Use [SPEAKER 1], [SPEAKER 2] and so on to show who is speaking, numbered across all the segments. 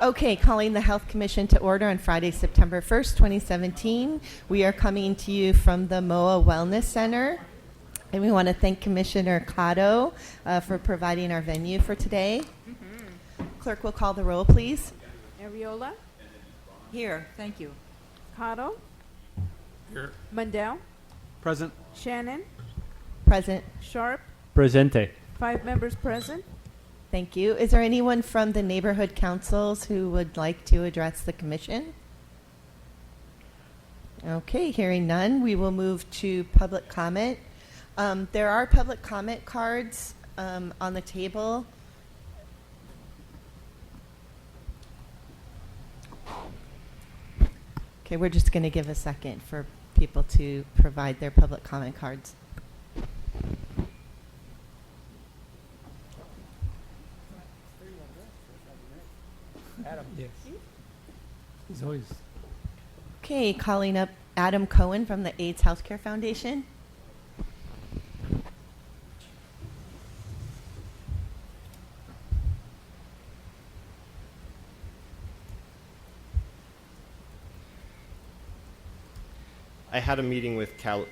[SPEAKER 1] Okay, calling the Health Commission to order on Friday, September 1st, 2017. We are coming to you from the MOA Wellness Center. And we want to thank Commissioner Cotto for providing our venue for today. Clerk will call the roll, please.
[SPEAKER 2] Ariola,
[SPEAKER 3] Here, thank you.
[SPEAKER 2] Cotto,
[SPEAKER 4] Here.
[SPEAKER 2] Mundell,
[SPEAKER 4] Present.
[SPEAKER 2] Shannon,
[SPEAKER 1] Present.
[SPEAKER 2] Sharp,
[SPEAKER 4] Presente.
[SPEAKER 2] 5 members present.
[SPEAKER 1] Thank you. Is there anyone from the neighborhood councils who would like to address the commission? Okay, hearing none, we will move to public comment. There are public comment cards on the table. Okay, we're just going to give a second for people to provide their public comment cards.
[SPEAKER 4] Adam. Yes. He's always.
[SPEAKER 1] Okay, calling up Adam Cohen from the AIDS Healthcare Foundation.
[SPEAKER 5] I had a meeting with Calosha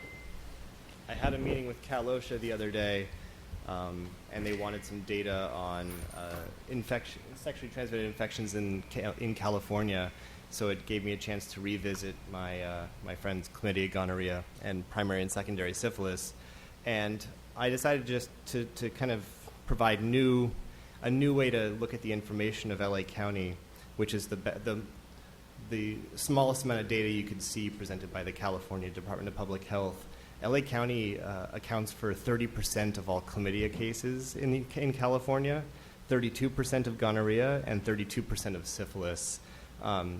[SPEAKER 5] the other day, and they wanted some data on sexually transmitted infections in California. So it gave me a chance to revisit my friend's chlamydia, gonorrhea, and primary and secondary syphilis. And I decided just to kind of provide a new way to look at the information of LA County, which is the smallest amount of data you could see presented by the California Department of Public Health. LA County accounts for 30% of all chlamydia cases in California, 32% of gonorrhea, and 32% of syphilis.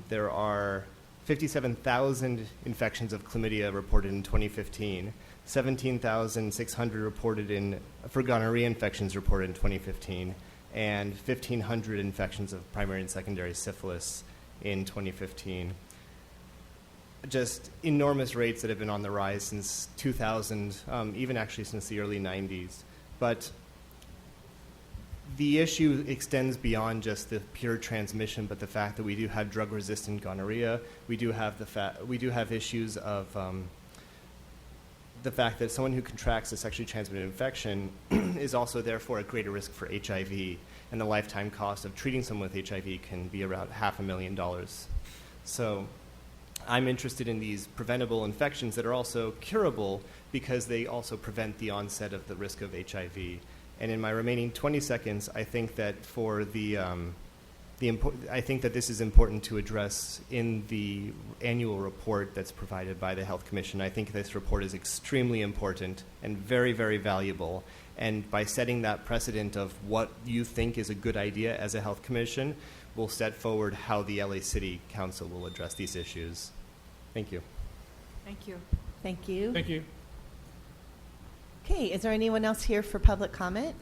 [SPEAKER 5] There are 57,000 infections of chlamydia reported in 2015, 17,600 reported for gonorrhea infections reported in 2015, and 1,500 infections of primary and secondary syphilis in 2015. Just enormous rates that have been on the rise since 2000, even actually since the early 90s. But the issue extends beyond just the pure transmission, but the fact that we do have drug-resistant gonorrhea. We do have issues of the fact that someone who contracts a sexually transmitted infection is also therefore at greater risk for HIV, and the lifetime cost of treating someone with HIV can be around $500,000. So I'm interested in these preventable infections that are also curable because they also prevent the onset of the risk of HIV. And in my remaining 20 seconds, I think that I think that this is important to address in the annual report that's provided by the Health Commission. I think this report is extremely important and very, very valuable. And by setting that precedent of what you think is a good idea as a Health Commission, we'll set forward how the LA City Council will address these issues. Thank you.
[SPEAKER 3] Thank you.
[SPEAKER 1] Thank you.
[SPEAKER 4] Thank you.
[SPEAKER 1] Okay, is there anyone else here for public comment?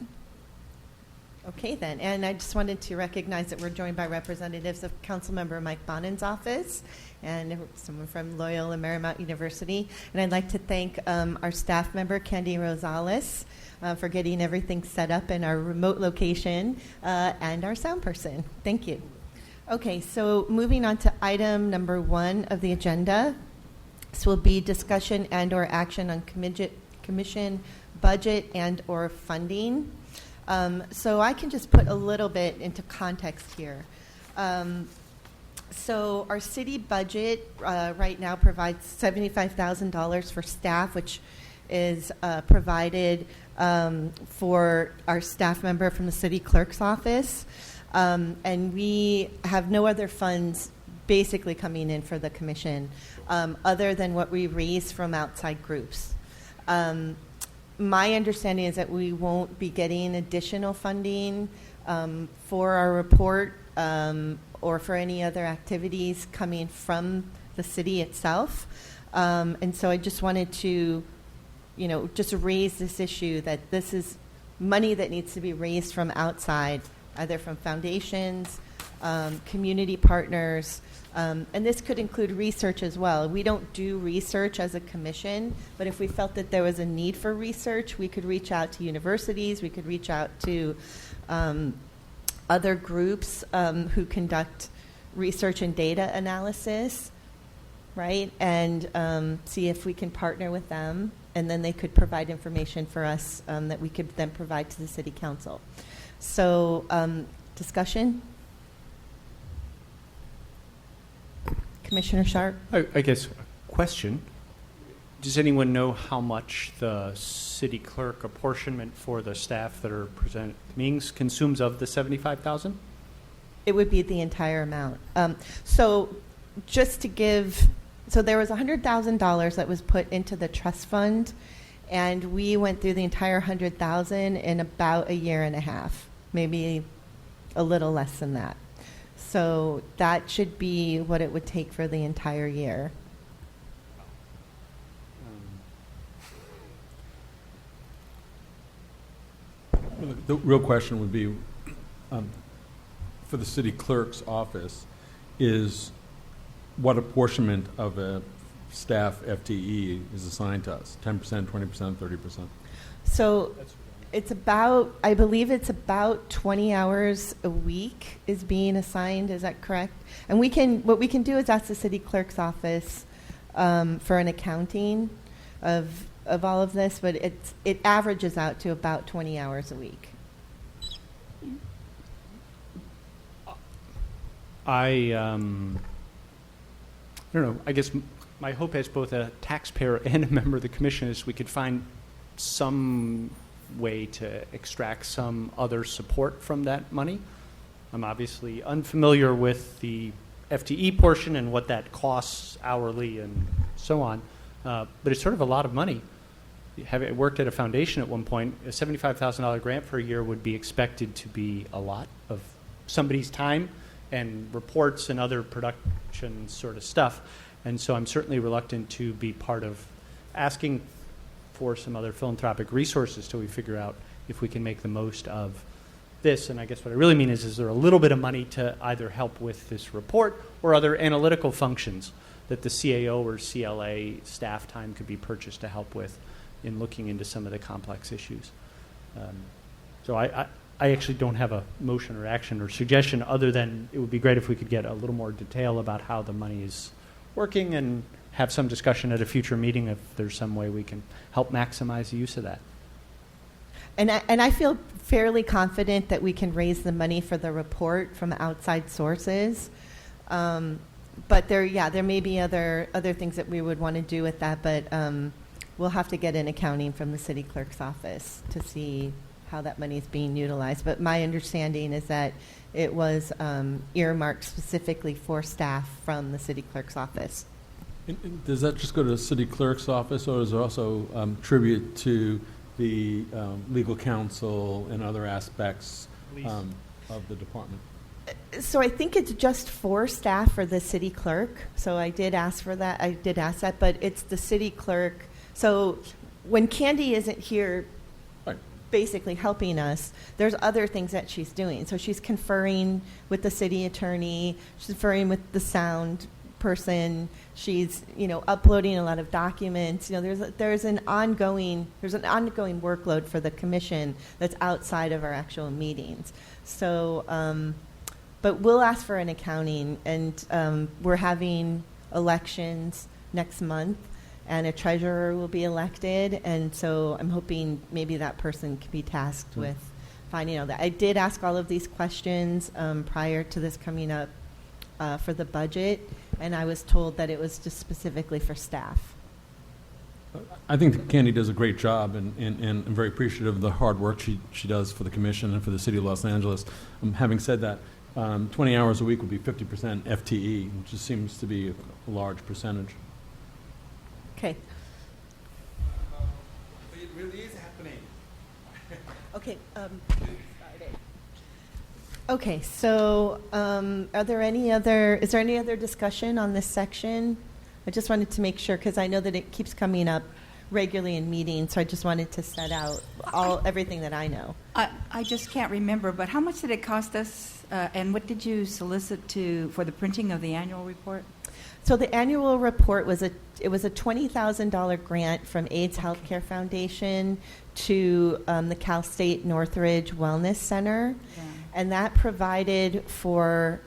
[SPEAKER 1] Okay then, and I just wanted to recognize that we're joined by representatives of Councilmember Mike Bonin's office and someone from Loyola Marymount University. And I'd like to thank our staff member, Candy Rosales, for getting everything set up in our remote location, and our sound person. Thank you. Okay, so moving on to item number 1 of the agenda. This will be discussion and or action on commission budget and or funding. So I can just put a little bit into context here. So our city budget right now provides $75,000 for staff, which is provided for our staff member from the city clerk's office. And we have no other funds basically coming in for the commission other than what we raise from outside groups. My understanding is that we won't be getting additional funding for our report or for any other activities coming from the city itself. And so I just wanted to, just raise this issue that this is money that needs to be raised from outside, either from foundations, community partners, and this could include research as well. We don't do research as a commission, but if we felt that there was a need for research, we could reach out to universities, we could reach out to other groups who conduct research and data analysis, right? And see if we can partner with them, and then they could provide information for us that we could then provide to the city council. So, discussion? Commissioner Sharp?
[SPEAKER 6] I guess, question. Does anyone know how much the city clerk apportionment for the staff that are present at meetings consumes of the $75,000?
[SPEAKER 1] It would be the entire amount. So just to give, so there was $100,000 that was put into the trust fund, and we went through the entire $100,000 in about a year and a half, maybe a little less than that. So that should be what it would take for the entire year.
[SPEAKER 7] The real question would be, for the city clerk's office, is what apportionment of a staff FTE is assigned to us? 10%, 20%, 30%?
[SPEAKER 1] So it's about, I believe it's about 20 hours a week is being assigned. Is that correct? And what we can do is ask the city clerk's office for an accounting of all of this, but it averages out to about 20 hours a week.
[SPEAKER 6] I don't know. I guess my hope as both a taxpayer and a member of the commission is we could find some way to extract some other support from that money. I'm obviously unfamiliar with the FTE portion and what that costs hourly and so on, but it's sort of a lot of money. Having worked at a foundation at one point, a $75,000 grant per year would be expected to be a lot of somebody's time and reports and other production sort of stuff. And so I'm certainly reluctant to be part of asking for some other philanthropic resources till we figure out if we can make the most of this. And I guess what I really mean is there a little bit of money to either help with this report or other analytical functions that the CAO or CLA staff time could be purchased to help with in looking into some of the complex issues. So I actually don't have a motion or action or suggestion other than it would be great if we could get a little more detail about how the money is working and have some discussion at a future meeting if there's some way we can help maximize the use of that.
[SPEAKER 1] And I feel fairly confident that we can raise the money for the report from outside sources. But there may be other things that we would want to do with that, but we'll have to get an accounting from the city clerk's office to see how that money is being utilized. But my understanding is that it was earmarked specifically for staff from the city clerk's office.
[SPEAKER 7] And does that just go to the city clerk's office, or is there also tribute to the legal counsel and other aspects of the department?
[SPEAKER 1] So I think it's just for staff for the city clerk. So I did ask for that. I did ask that, but it's the city clerk. So when Candy isn't here,
[SPEAKER 7] Right.
[SPEAKER 1] basically helping us, there's other things that she's doing. So she's conferring with the city attorney. She's conferring with the sound person. She's uploading a lot of documents. There's an ongoing workload for the commission that's outside of our actual meetings. So, but we'll ask for an accounting, and we're having elections next month, and a treasurer will be elected, and so I'm hoping maybe that person can be tasked with finding out that. I did ask all of these questions prior to this coming up for the budget, and I was told that it was just specifically for staff.
[SPEAKER 7] I think that Candy does a great job, and I'm very appreciative of the hard work she does for the commission and for the city of Los Angeles. Having said that, 20 hours a week would be 50% FTE, which just seems to be a large percentage.
[SPEAKER 1] Okay.
[SPEAKER 8] It really is happening.
[SPEAKER 1] Okay. Okay. So, is there any other discussion on this section? I just wanted to make sure because I know that it keeps coming up regularly in meetings, so I just wanted to set out everything that I know.
[SPEAKER 3] I just can't remember, but how much did it cost us, and what did you solicit for the printing of the annual report?
[SPEAKER 1] So the annual report was a $20,000 grant from AIDS Healthcare Foundation to the Cal State Northridge Wellness Center, and that provided for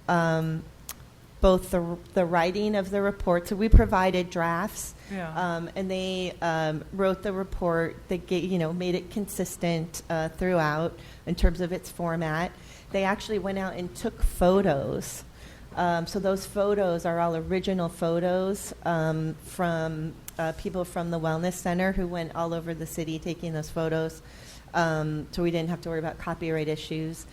[SPEAKER 1] both the writing of the report. So we provided drafts,
[SPEAKER 3] Yeah.
[SPEAKER 1] and they wrote the report. They made it consistent throughout in terms of its format. They actually went out and took photos. So those photos are all original photos from people from the Wellness Center who went all over the city taking those photos. So we didn't have to worry about copyright issues.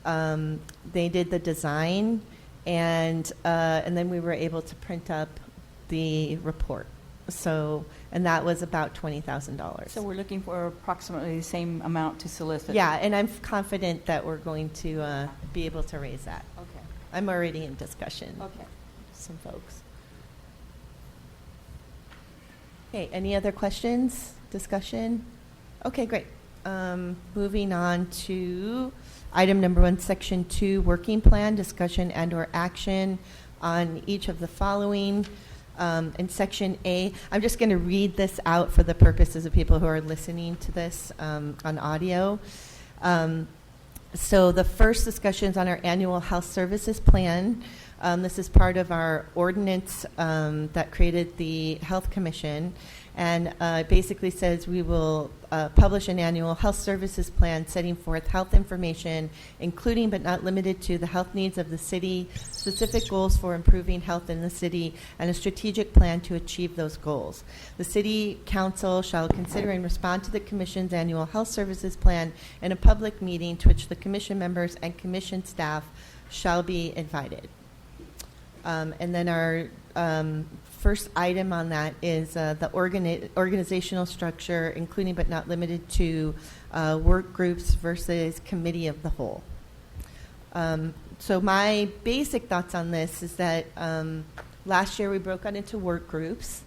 [SPEAKER 1] They did the design, and then we were able to print up the report. So, and that was about $20,000.
[SPEAKER 3] So we're looking for approximately the same amount to solicit.
[SPEAKER 1] Yeah, and I'm confident that we're going to be able to raise that.
[SPEAKER 3] Okay.
[SPEAKER 1] I'm already in discussion
[SPEAKER 3] Okay.
[SPEAKER 1] with some folks. Okay, any other questions, discussion? Okay, great. Moving on to item number 1, section 2, working plan, discussion and/or action on each of the following. In section A, I'm just going to read this out for the purposes of people who are listening to this on audio. So the first discussion is on our annual health services plan. This is part of our ordinance that created the Health Commission, and it basically says we will publish an annual health services plan setting forth health information, including but not limited to the health needs of the city, specific goals for improving health in the city, and a strategic plan to achieve those goals. The City Council shall consider and respond to the Commission's annual health services plan in a public meeting to which the Commission members and Commission staff shall be invited. And then our first item on that is the organizational structure, including but not limited to work groups versus committee of the whole. So my basic thoughts on this is that last year we broke out into work groups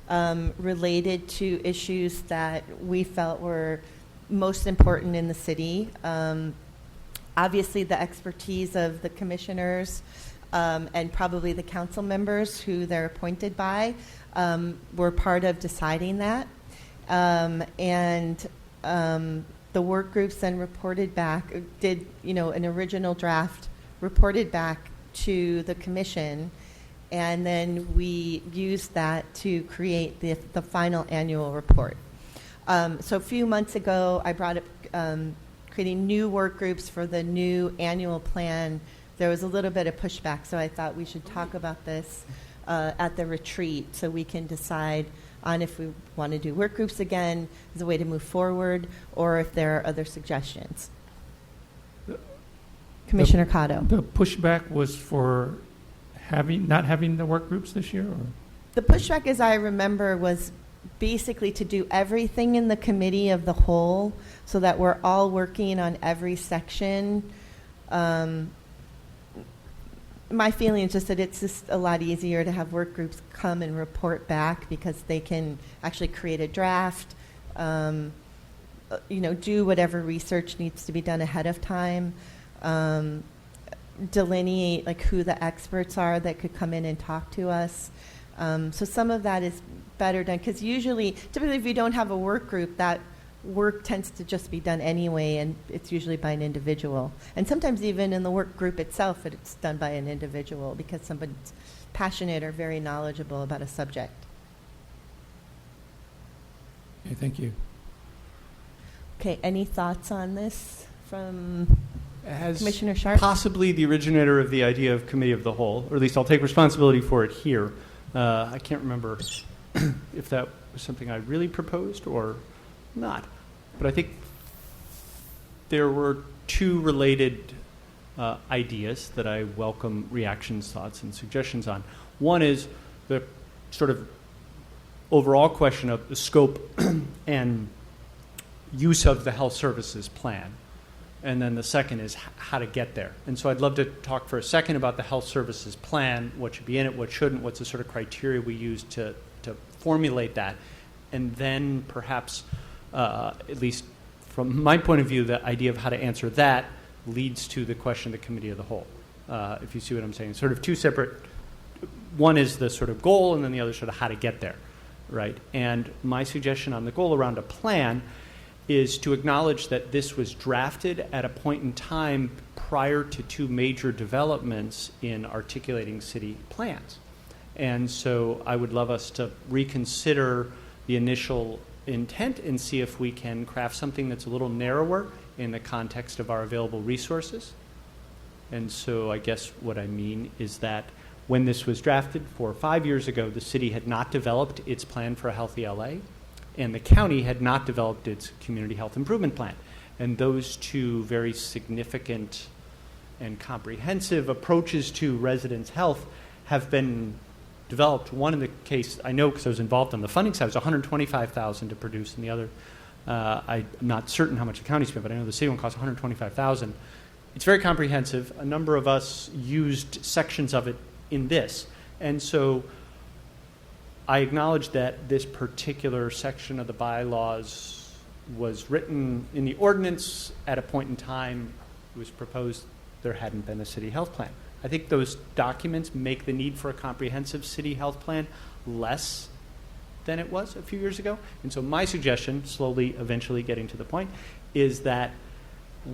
[SPEAKER 1] related to issues that we felt were most important in the city. Obviously, the expertise of the commissioners and probably the council members who they're appointed by were part of deciding that. The work groups then reported back, did an original draft, reported back to the commission, and then we used that to create the final annual report. So a few months ago, I brought up creating new work groups for the new annual plan. There was a little bit of pushback, so I thought we should talk about this at the retreat so we can decide on if we want to do work groups again as a way to move forward or if there are other suggestions. Commissioner Cotto.
[SPEAKER 9] The pushback was for not having the work groups this year? Or?
[SPEAKER 1] The pushback, as I remember, was basically to do everything in the committee of the whole so that we're all working on every section. My feeling is just that it's just a lot easier to have work groups come and report back because they can actually create a draft, do whatever research needs to be done ahead of time, delineate like who the experts are that could come in and talk to us. So some of that is better done because typically if you don't have a work group, that work tends to just be done anyway, and it's usually by an individual. And sometimes even in the work group itself, it's done by an individual because somebody's passionate or very knowledgeable about a subject.
[SPEAKER 9] Okay, thank you.
[SPEAKER 1] Okay, any thoughts on this from
[SPEAKER 6] As
[SPEAKER 1] Commissioner Sharp?
[SPEAKER 6] possibly the originator of the idea of committee of the whole, or at least I'll take responsibility for it here. I can't remember if that was something I really proposed or not. But I think there were two related ideas that I welcome reactions, thoughts, and suggestions on. One is the sort of overall question of the scope and use of the health services plan. And then the second is how to get there. And so I'd love to talk for a second about the health services plan, what should be in it, what shouldn't, what's the sort of criteria we use to formulate that. And then perhaps, at least from my point of view, the idea of how to answer that leads to the question of the committee of the whole, if you see what I'm saying. Sort of two separate, one is the sort of goal, and then the other sort of how to get there, right? And my suggestion on the goal around a plan is to acknowledge that this was drafted at a point in time prior to two major developments in articulating city plans. And so I would love us to reconsider the initial intent and see if we can craft something that's a little narrower in the context of our available resources. And so I guess what I mean is that when this was drafted 4 or 5 years ago, the city had not developed its plan for a healthy LA, and the county had not developed its community health improvement plan. And those two very significant and comprehensive approaches to residents' health have been developed. One in the case, I know because I was involved on the funding side, was $125,000 to produce, and the other, I'm not certain how much the county spent, but I know the city one cost $125,000. It's very comprehensive. A number of us used sections of it in this. And so I acknowledge that this particular section of the bylaws was written in the ordinance at a point in time it was proposed there hadn't been a city health plan. I think those documents make the need for a comprehensive city health plan less than it was a few years ago. And so my suggestion, slowly, eventually getting to the point, is that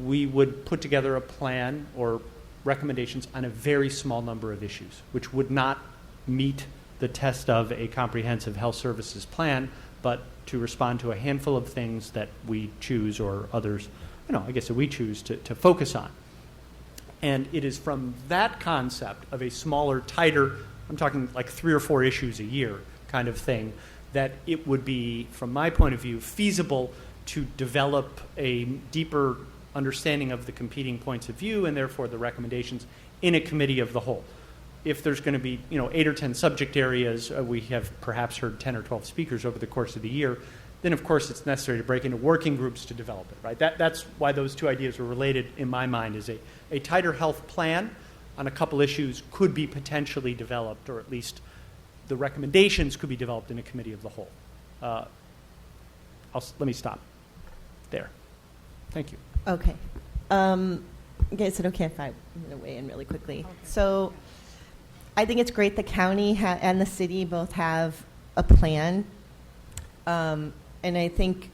[SPEAKER 6] we would put together a plan or recommendations on a very small number of issues, which would not meet the test of a comprehensive health services plan, but to respond to a handful of things that we choose, or others, I guess that we choose to focus on. And it is from that concept of a smaller, tighter, I'm talking like 3 or 4 issues a year kind of thing, that it would be, from my point of view, feasible to develop a deeper understanding of the competing points of view and therefore the recommendations in a committee of the whole. If there's going to be 8 or 10 subject areas, we have perhaps heard 10 or 12 speakers over the course of the year, then of course it's necessary to break into working groups to develop it, right? That's why those two ideas were related in my mind, is a tighter health plan on a couple issues could be potentially developed, or at least the recommendations could be developed in a committee of the whole. Let me stop there. Thank you.
[SPEAKER 1] Okay. Is it okay if I'm going to weigh in really quickly? Okay. So I think it's great the county and the city both have a plan. And I think,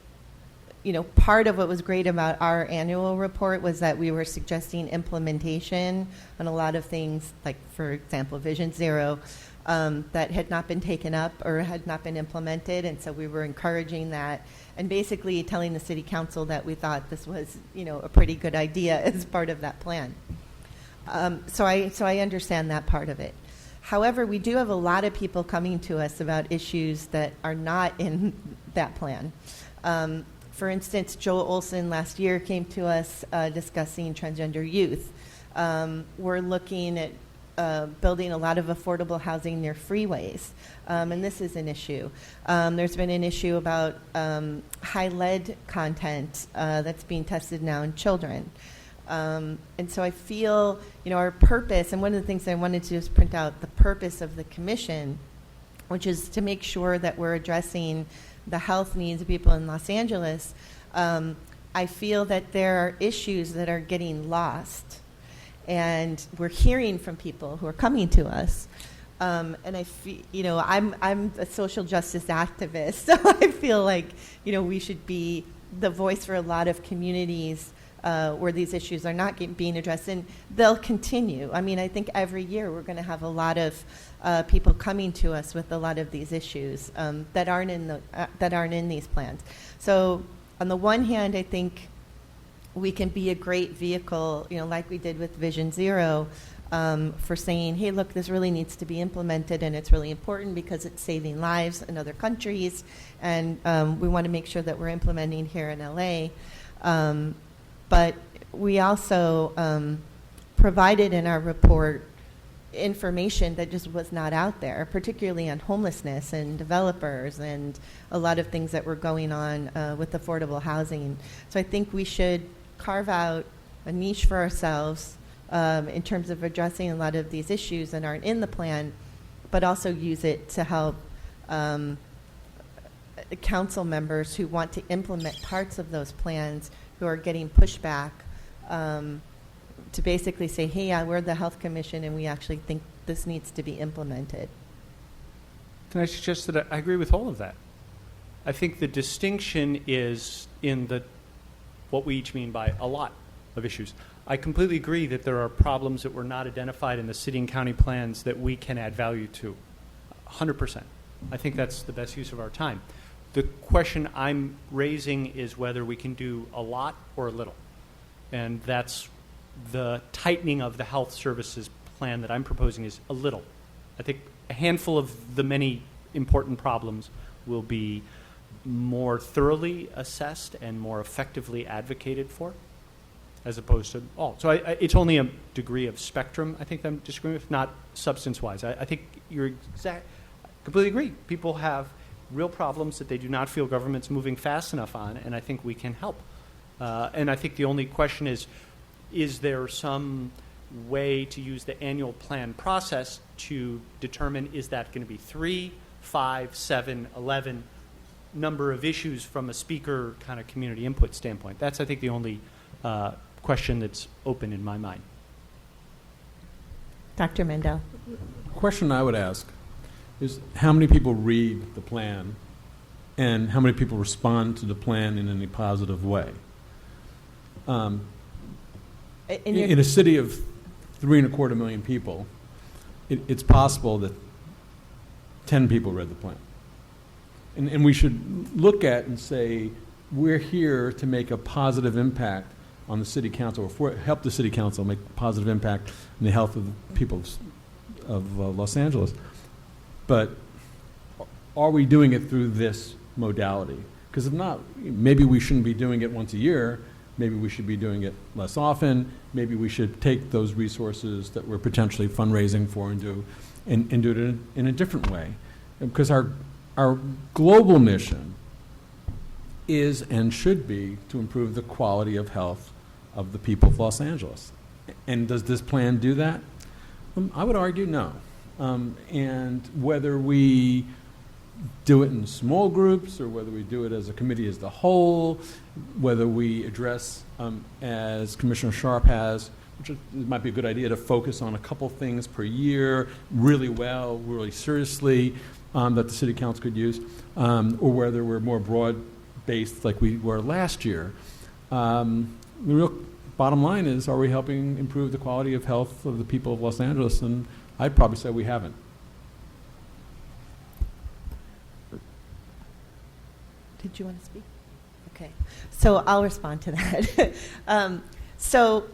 [SPEAKER 1] part of what was great about our annual report was that we were suggesting implementation on a lot of things, like, for example, Vision Zero, that had not been taken up or had not been implemented. And so we were encouraging that and basically telling the city council that we thought this was, a pretty good idea as part of that plan. So I understand that part of it. However, we do have a lot of people coming to us about issues that are not in that plan. For instance, Joel Olson last year came to us discussing transgender youth. We're looking at building a lot of affordable housing near freeways, and this is an issue. There's been an issue about high lead content that's being tested now in children. And so I feel, our purpose, and one of the things I wanted to do is print out the purpose of the commission, which is to make sure that we're addressing the health needs of people in Los Angeles. I feel that there are issues that are getting lost, and we're hearing from people who are coming to us. And I feel, I'm a social justice activist, so I feel like, we should be the voice for a lot of communities where these issues are not being addressed, and they'll continue. I mean, I think every year we're going to have a lot of people coming to us with a lot of these issues that aren't in these plans. So, on the one hand, I think we can be a great vehicle, like we did with Vision Zero, for saying, hey, look, this really needs to be implemented, and it's really important because it's saving lives in other countries, and we want to make sure that we're implementing here in LA. But we also provided in our report information that just was not out there, particularly on homelessness and developers and a lot of things that were going on with affordable housing. So I think we should carve out a niche for ourselves in terms of addressing a lot of these issues that aren't in the plan, but also use it to help council members who want to implement parts of those plans who are getting pushback to basically say, hey, yeah, we're the Health Commission and we actually think this needs to be implemented.
[SPEAKER 6] Can I suggest that I agree with all of that? I think the distinction is in what we each mean by a lot of issues. I completely agree that there are problems that were not identified in the city and county plans that we can add value to. 100%. I think that's the best use of our time. The question I'm raising is whether we can do a lot or a little. And that's the tightening of the health services plan that I'm proposing is a little. I think a handful of the many important problems will be more thoroughly assessed and more effectively advocated for, as opposed to all. So it's only a degree of spectrum I think I'm disagreeing with, not substance-wise. I think you're completely agree. People have real problems that they do not feel government's moving fast enough on, and I think we can help. And I think the only question is there some way to use the annual plan process to determine is that going to be 3, 5, 7, 11 number of issues from a speaker kind of community input standpoint. That's, I think, the only question that's open in my mind.
[SPEAKER 1] Dr. Mendel.
[SPEAKER 7] Question I would ask is how many people read the plan and how many people respond to the plan in any positive way? In a city of 3.25 million people, it's possible that 10 people read the plan. And we should look at and say, we're here to make a positive impact on the city council, or help the city council make a positive impact on the health of the people of Los Angeles. But are we doing it through this modality? Because if not, maybe we shouldn't be doing it once a year. Maybe we should be doing it less often. Maybe we should take those resources that we're potentially fundraising for and do it in a different way. Because our global mission is and should be to improve the quality of health of the people of Los Angeles. And does this plan do that? I would argue no. And whether we do it in small groups or whether we do it as a committee as the whole, whether we address, as Commissioner Sharp has, which might be a good idea to focus on a couple things per year really well, really seriously, that the city council could use, or whether we're more broad-based like we were last year. The real bottom line is, are we helping improve the quality of health of the people of Los Angeles? And I'd probably say we haven't.
[SPEAKER 1] Did you want to speak? Okay. So I'll respond to that. So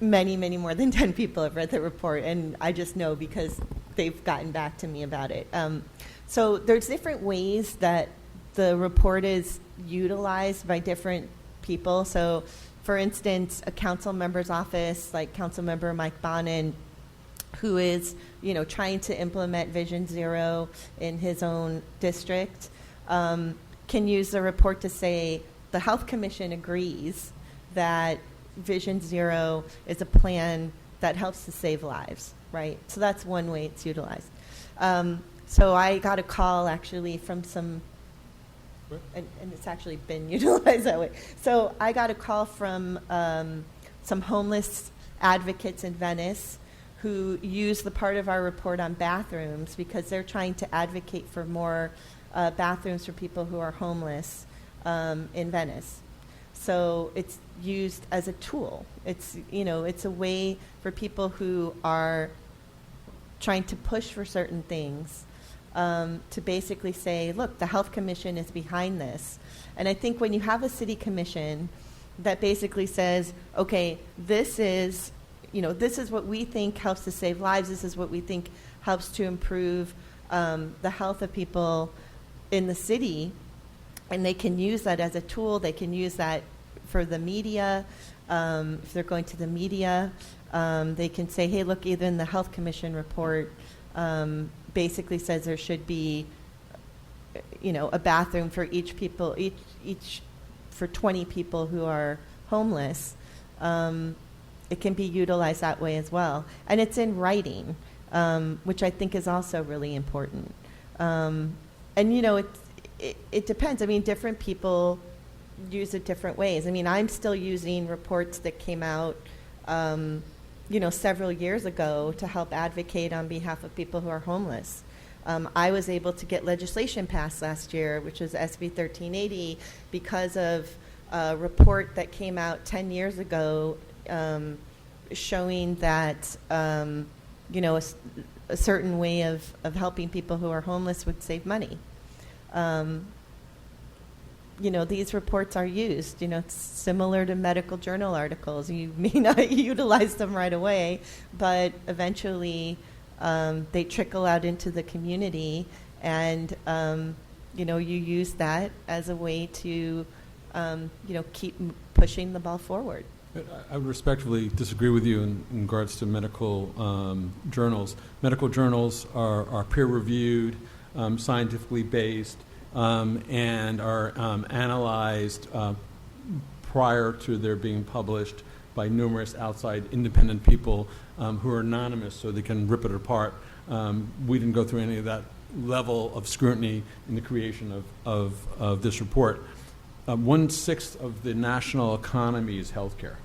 [SPEAKER 1] many more than 10 people have read the report, and I just know because they've gotten back to me about it. So there's different ways that the report is utilized by different people. So, for instance, a council member's office, like Council Member Mike Bonin, who is, trying to implement Vision Zero in his own district, can use the report to say the Health Commission agrees that Vision Zero is a plan that helps to save lives, right? So that's one way it's utilized. So I got a call actually from some, and it's actually been utilized that way. So I got a call from some homeless advocates in Venice who use the part of our report on bathrooms because they're trying to advocate for more bathrooms for people who are homeless in Venice. So it's used as a tool. It's, it's a way for people who are trying to push for certain things to basically say, look, the Health Commission is behind this. And I think when you have a city commission that basically says, okay, this is what we think helps to save lives. This is what we think helps to improve the health of people in the city, and they can use that as a tool. They can use that for the media. If they're going to the media, they can say, hey, look, even the Health Commission report basically says there should be, a bathroom for each for 20 people who are homeless. It can be utilized that way as well. And it's in writing, which I think is also really important. And, it depends. I mean, different people use it different ways. I mean, I'm still using reports that came out, several years ago to help advocate on behalf of people who are homeless. I was able to get legislation passed last year, which was SB 1380, because of a report that came out 10 years ago showing that, a certain way of helping people who are homeless would save money. These reports are used. It's similar to medical journal articles. You may not utilize them right away, but eventually they trickle out into the community, and you use that as a way to keep pushing the ball forward.
[SPEAKER 7] But I would respectfully disagree with you in regards to medical journals. Medical journals are peer-reviewed, scientifically based, and are analyzed prior to their being published by numerous outside independent people who are anonymous, so they can rip it apart. We didn't go through any of that level of scrutiny in the creation of this report. 1/6 of the national economy is healthcare.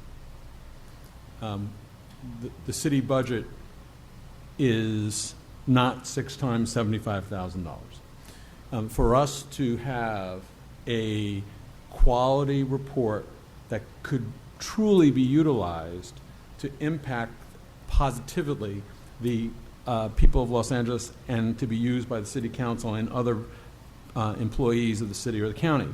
[SPEAKER 7] The city budget is not 6 times $75,000. For us to have a quality report that could truly be utilized to impact positively the people of Los Angeles and to be used by the city council and other employees of the city or the county,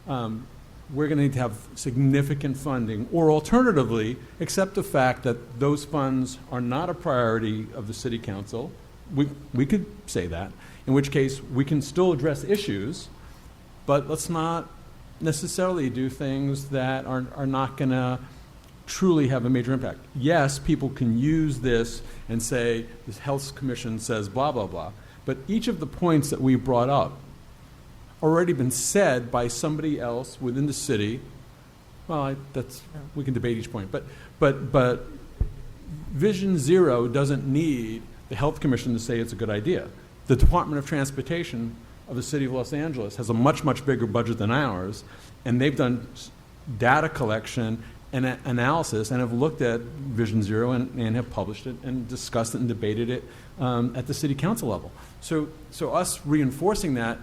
[SPEAKER 7] we're going to need to have significant funding, or alternatively, accept the fact that those funds are not a priority of the city council. We could say that, in which case we can still address issues, but let's not necessarily do things that are not going to truly have a major impact. Yes, people can use this and say, this health commission says blah, blah, blah, but each of the points that we brought up already been said by somebody else within the city. Well, we can debate each point, but Vision Zero doesn't need the Health Commission to say it's a good idea. The Department of Transportation of the City of Los Angeles has a much, much bigger budget than ours, and they've done data collection and analysis and have looked at Vision Zero and have published it and discussed it and debated it at the city council level. So us reinforcing that,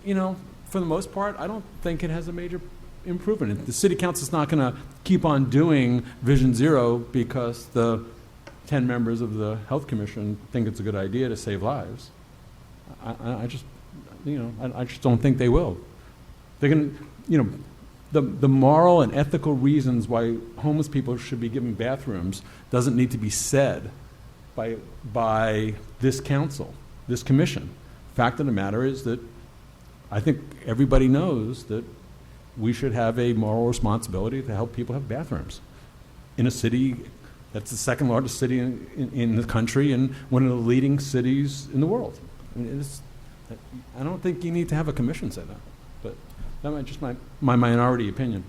[SPEAKER 7] for the most part, I don't think it has a major improvement. The city council is not going to keep on doing Vision Zero because the 10 members of the Health Commission think it's a good idea to save lives. I just don't think they will. They're going to, the moral and ethical reasons why homeless people should be given bathrooms doesn't need to be said by this council, this commission. Fact of the matter is that I think everybody knows that we should have a moral responsibility to help people have bathrooms in a city that's the second largest city in the country and one of the leading cities in the world. I don't think you need to have a commission say that, but that's just my minority opinion.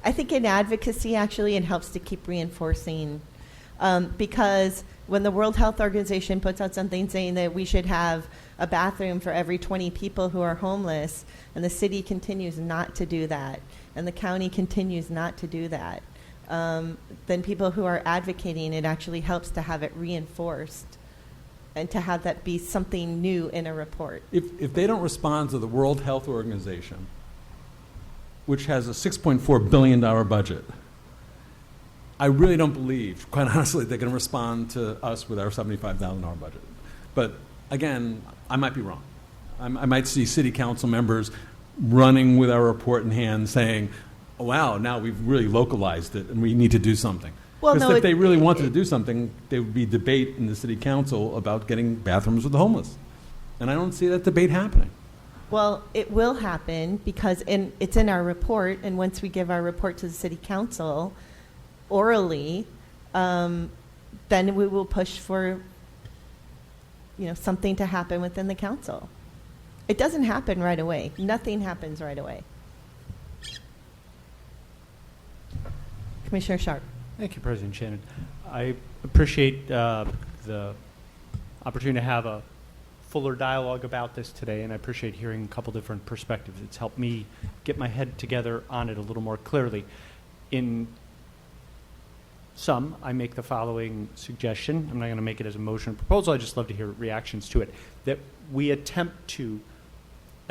[SPEAKER 1] I think in advocacy, actually, it helps to keep reinforcing, because when the World Health Organization puts out something saying that we should have a bathroom for every 20 people who are homeless, and the city continues not to do that, and the county continues not to do that, then people who are advocating it actually helps to have it reinforced and to have that be something new in a report.
[SPEAKER 7] If they don't respond to the World Health Organization, which has a $6.4 billion budget, I really don't believe, quite honestly, they're going to respond to us with our $75,000 budget. But again, I might be wrong. I might see city council members running with our report in hand saying, oh, wow, now we've really localized it and we need to do something.
[SPEAKER 1] Well,
[SPEAKER 7] because
[SPEAKER 1] no,
[SPEAKER 7] if they really wanted to do something, there would be debate in the city council about getting bathrooms for the homeless. And I don't see that debate happening.
[SPEAKER 1] Well, it will happen because it's in our report, and once we give our report to the city council orally, then we will push for something to happen within the council. It doesn't happen right away. Nothing happens right away. Commissioner Sharp.
[SPEAKER 10] Thank you, President Shannon. I appreciate the opportunity to have a fuller dialogue about this today, and I appreciate hearing a couple different perspectives. It's helped me get my head together on it a little more clearly. In some, I make the following suggestion. I'm not going to make it as a motion or proposal. I'd just love to hear reactions to it. That we attempt to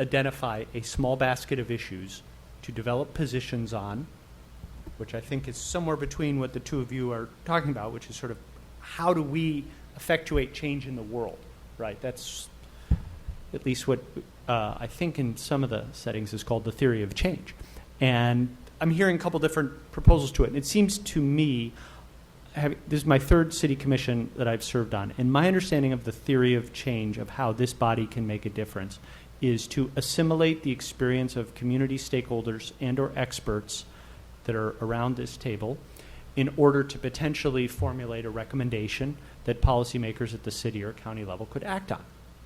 [SPEAKER 10] identify a small basket of issues to develop positions on, which I think is somewhere between what the two of you are talking about, which is sort of how do we effectuate change in the world, right? That's at least what I think in some of the settings is called the theory of change. And I'm hearing a couple different proposals to it. And it seems to me, this is my third city commission that I've served on, and my understanding of the theory of change, of how this body can make a difference, is to assimilate the experience of community stakeholders and or experts that are around this table in order to potentially formulate a recommendation that policymakers at the city or county level could act on.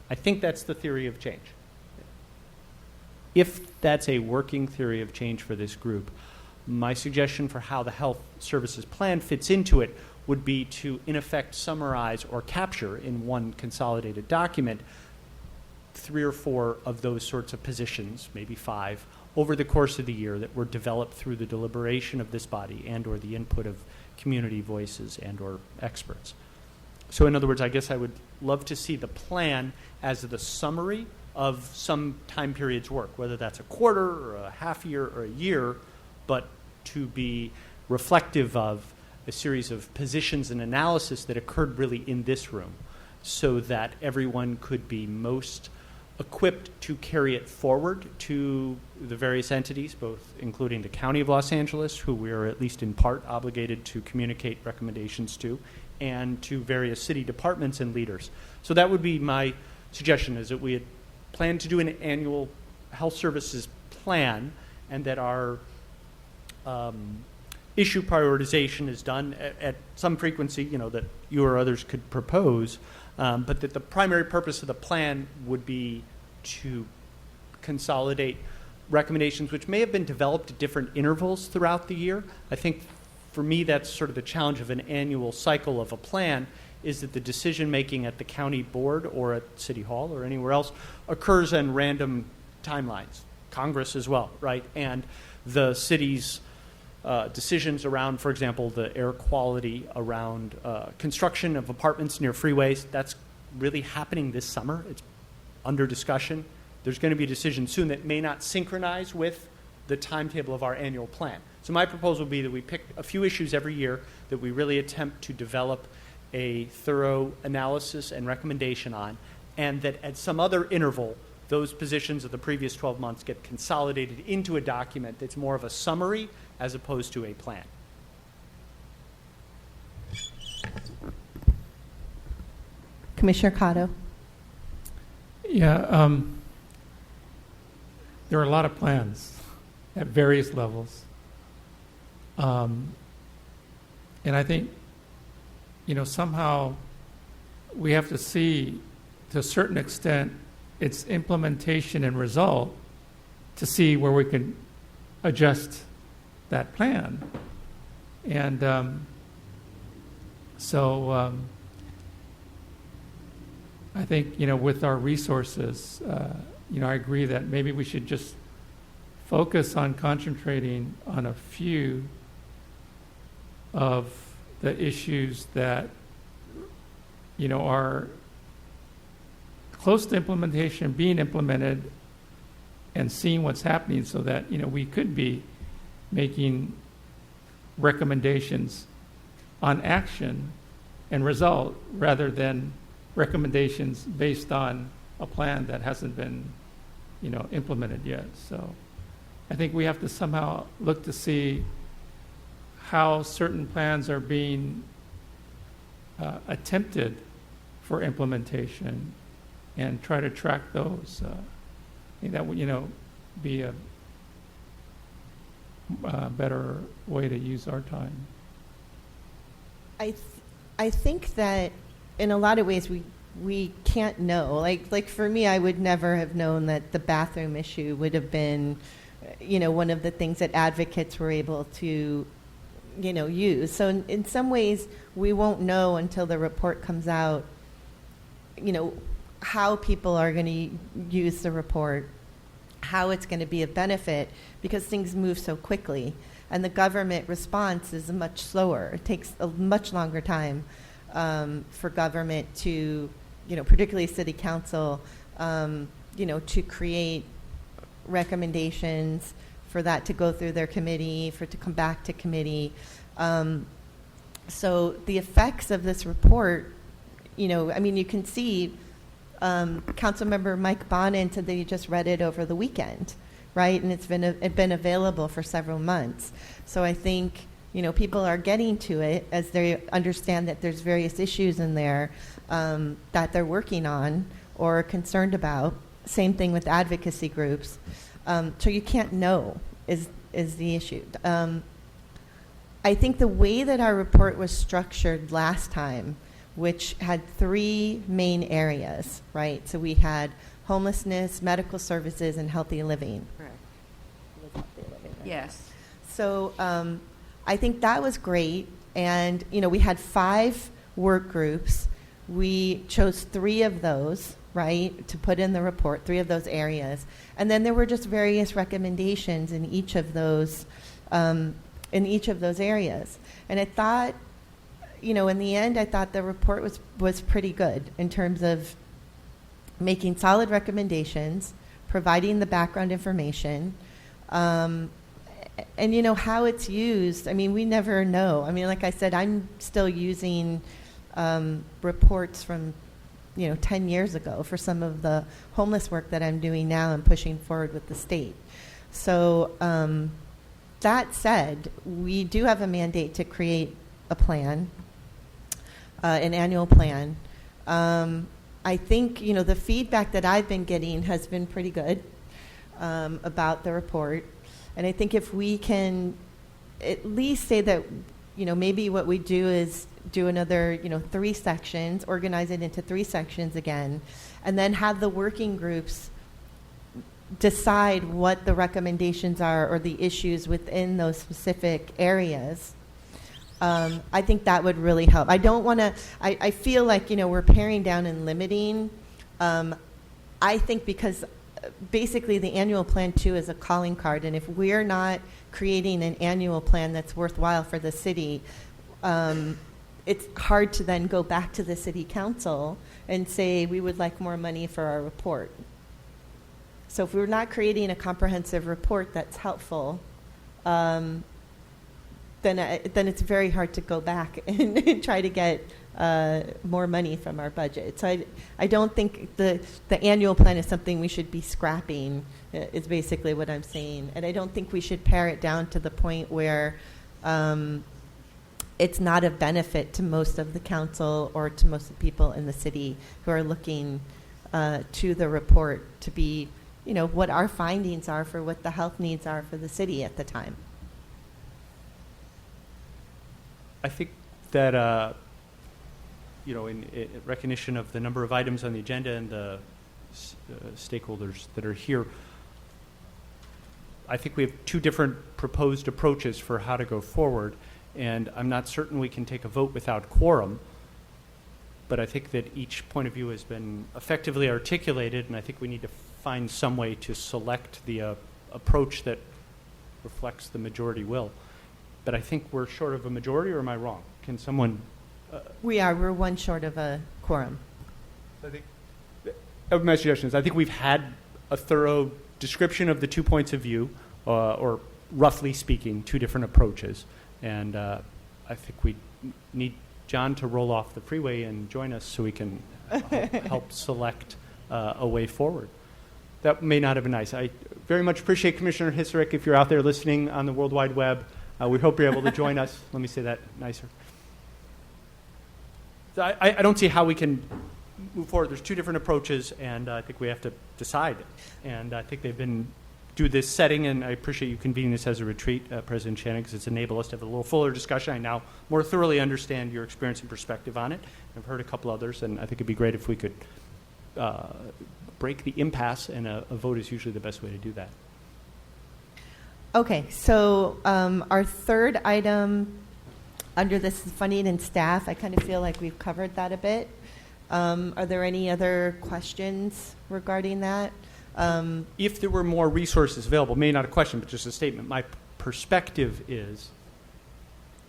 [SPEAKER 10] I think that's the theory of change. If that's a working theory of change for this group, my suggestion for how the health services plan fits into it would be to, in effect, summarize or capture in one consolidated document 3 or 4 of those sorts of positions, maybe 5, over the course of the year that were developed through the deliberation of this body and or the input of community voices and or experts. So in other words, I guess I would love to see the plan as the summary of some time period's work, whether that's a quarter or a half year or a year, but to be reflective of a series of positions and analysis that occurred really in this room so that everyone could be most equipped to carry it forward to the various entities, both including the County of Los Angeles, who we are at least in part obligated to communicate recommendations to, and to various city departments and leaders. So that would be my suggestion, is that we had planned to do an annual health services plan, and that our issue prioritization is done at some frequency, that you or others could propose, but that the primary purpose of the plan would be to consolidate recommendations which may have been developed at different intervals throughout the year. I think for me that's sort of the challenge of an annual cycle of a plan, is that the decision making at the county board or at City Hall or anywhere else occurs on random timelines, Congress as well, right? And the city's decisions around, for example, the air quality around construction of apartments near freeways, that's really happening this summer. It's under discussion. There's going to be a decision soon that may not synchronize with the timetable of our annual plan. So my proposal would be that we pick a few issues every year that we really attempt to develop a thorough analysis and recommendation on, and that at some other interval, those positions of the previous 12 months get consolidated into a document that's more of a summary as opposed to a plan.
[SPEAKER 1] Commissioner Cotto.
[SPEAKER 9] Yeah, there are a lot of plans at various levels. And I think, somehow we have to see, to a certain extent, its implementation and result to see where we can adjust that plan. And I think, with our resources, I agree that maybe we should just focus on concentrating on a few of the issues that, are close to implementation, being implemented, and seeing what's happening so that, we could be making recommendations on action and result rather than recommendations based on a plan that hasn't been, implemented yet. So I think we have to somehow look to see how certain plans are being attempted for implementation and try to track those. I think that would, be a better way to use our time.
[SPEAKER 1] I think that in a lot of ways we can't know. Like for me, I would never have known that the bathroom issue would have been, one of the things that advocates were able to, use. So in some ways, we won't know until the report comes out, how people are going to use the report, how it's going to be a benefit, because things move so quickly. and the government response is much slower. It takes a much longer time for government to, particularly city council, to create recommendations, for that to go through their committee, for it to come back to committee. So the effects of this report, you can see Councilmember Mike Bonin said that he just read it over the weekend, right? And it's been available for several months. So I think, people are getting to it as they understand that there's various issues in there that they're working on or are concerned about. Same thing with advocacy groups. So you can't know is the issue. I think the way that our report was structured last time, which had 3 main areas, right? So we had homelessness, medical services, and healthy living.
[SPEAKER 3] Correct. Yes.
[SPEAKER 1] So I think that was great. And, we had 5 work groups. We chose 3 of those, right, to put in the report, 3 of those areas. And then there were just various recommendations in each of those areas. And I thought, in the end, I thought the report was pretty good in terms of making solid recommendations, providing the background information, and how it's used. We never know. Like I said, I'm still using reports from 10 years ago for some of the homeless work that I'm doing now and pushing forward with the state. So that said, we do have a mandate to create a plan, an annual plan. I think, the feedback that I've been getting has been pretty good about the report. And I think if we can at least say that, maybe what we do is do another, 3 sections, organize it into 3 sections again, and then have the working groups decide what the recommendations are or the issues within those specific areas. I think that would really help. I don't want to, I feel like, we're paring down and limiting. I think because basically the annual plan too is a calling card, and if we're not creating an annual plan that's worthwhile for the city, it's hard to then go back to the city council and say we would like more money for our report. So if we're not creating a comprehensive report that's helpful, then it's very hard to go back and try to get more money from our budget. So I don't think the annual plan is something we should be scrapping, is basically what I'm saying. And I don't think we should pare it down to the point where it's not of benefit to most of the council or to most of the people in the city who are looking to the report to be, what our findings are for what the health needs are for the city at the time.
[SPEAKER 10] I think that, in recognition of the number of items on the agenda and the stakeholders that are here, I think we have 2 different proposed approaches for how to go forward, and I'm not certain we can take a vote without quorum, but I think that each point of view has been effectively articulated, and I think we need to find some way to select the approach that reflects the majority will. But I think we're short of a majority, or am I wrong? Can someone...
[SPEAKER 1] We're 1 short of a quorum.
[SPEAKER 10] I think my suggestion is I think we've had a thorough description of the 2 points of view, or roughly speaking, 2 different approaches. And I think we need John to roll off the freeway and join us so we can help select a way forward. That may not have been nice. I very much appreciate Commissioner Hisserick. If you're out there listening on the World Wide Web, we hope you're able to join us. Let me say that nicer. So I don't see how we can move forward. There's 2 different approaches, and I think we have to decide. And I think they've been do this setting, and I appreciate you convening this as a retreat, President Shannon, because it's enabled us to have a little fuller discussion. I now more thoroughly understand your experience and perspective on it. I've heard a couple others, and I think it'd be great if we could break the impasse, and a vote is usually the best way to do that.
[SPEAKER 1] Okay, so our 3rd item under this is funding and staff. I kind of feel like we've covered that a bit. Are there any other questions regarding that?
[SPEAKER 10] If there were more resources available, maybe not a question, but just a statement, my perspective is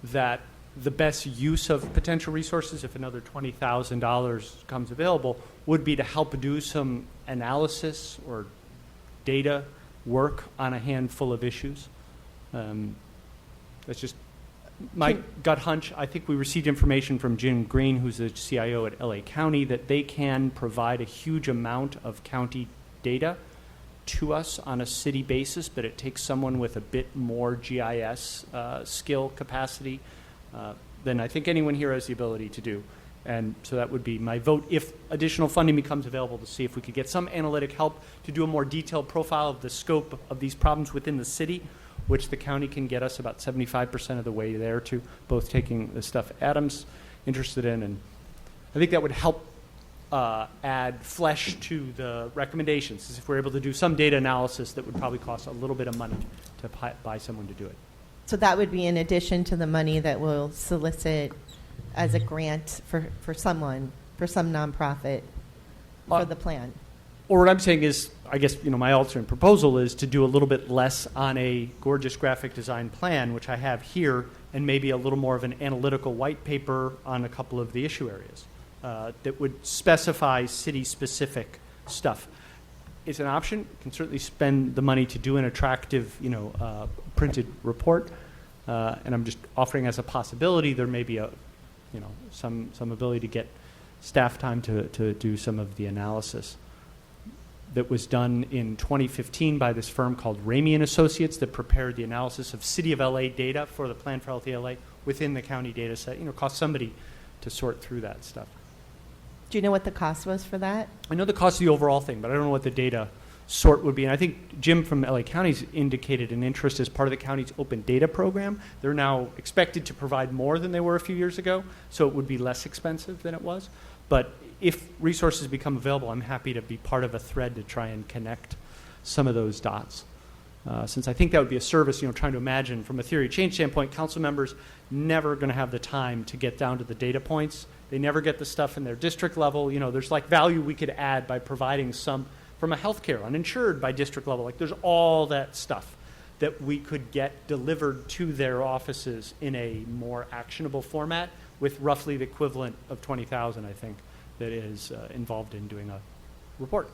[SPEAKER 10] that the best use of potential resources, if another $20,000 comes available, would be to help do some analysis or data work on a handful of issues. That's just my gut hunch. I think we received information from Jim Green, who's the CIO at LA County, that they can provide a huge amount of county data to us on a city basis, but it takes someone with a bit more GIS skill capacity than I think anyone here has the ability to do. And so that would be my vote if additional funding becomes available, to see if we could get some analytic help to do a more detailed profile of the scope of these problems within the city, which the county can get us about 75% of the way there to both taking the stuff Adam's interested in. And I think that would help add flesh to the recommendations, is if we're able to do some data analysis that would probably cost a little bit of money to buy someone to do it.
[SPEAKER 1] So that would be in addition to the money that we'll solicit as a grant for someone, for some nonprofit, for the plan.
[SPEAKER 10] Or what I'm saying is, I guess, my alternate proposal is to do a little bit less on a gorgeous graphic design plan, which I have here, and maybe a little more of an analytical white paper on a couple of the issue areas that would specify city-specific stuff. It's an option. You can certainly spend the money to do an attractive, printed report, and I'm just offering as a possibility. There may be some ability to get staff time to do some of the analysis that was done in 2015 by this firm called Ramey and Associates that prepared the analysis of City of LA data for the Plan for Healthy LA within the county data set. Cost somebody to sort through that stuff.
[SPEAKER 1] Do you know what the cost was for that?
[SPEAKER 10] I know the cost of the overall thing, but I don't know what the data sort would be. And I think Jim from LA County's indicated an interest as part of the county's open data program. They're now expected to provide more than they were a few years ago, so it would be less expensive than it was. But if resources become available, I'm happy to be part of a thread to try and connect some of those dots. Since I think that would be a service, trying to imagine from a theory of change standpoint, council members never going to have the time to get down to the data points. They never get the stuff in their district level. There's value we could add by providing some from a healthcare, uninsured by district level. There's all that stuff that we could get delivered to their offices in a more actionable format with roughly the equivalent of $20,000, I think, that is involved in doing a report.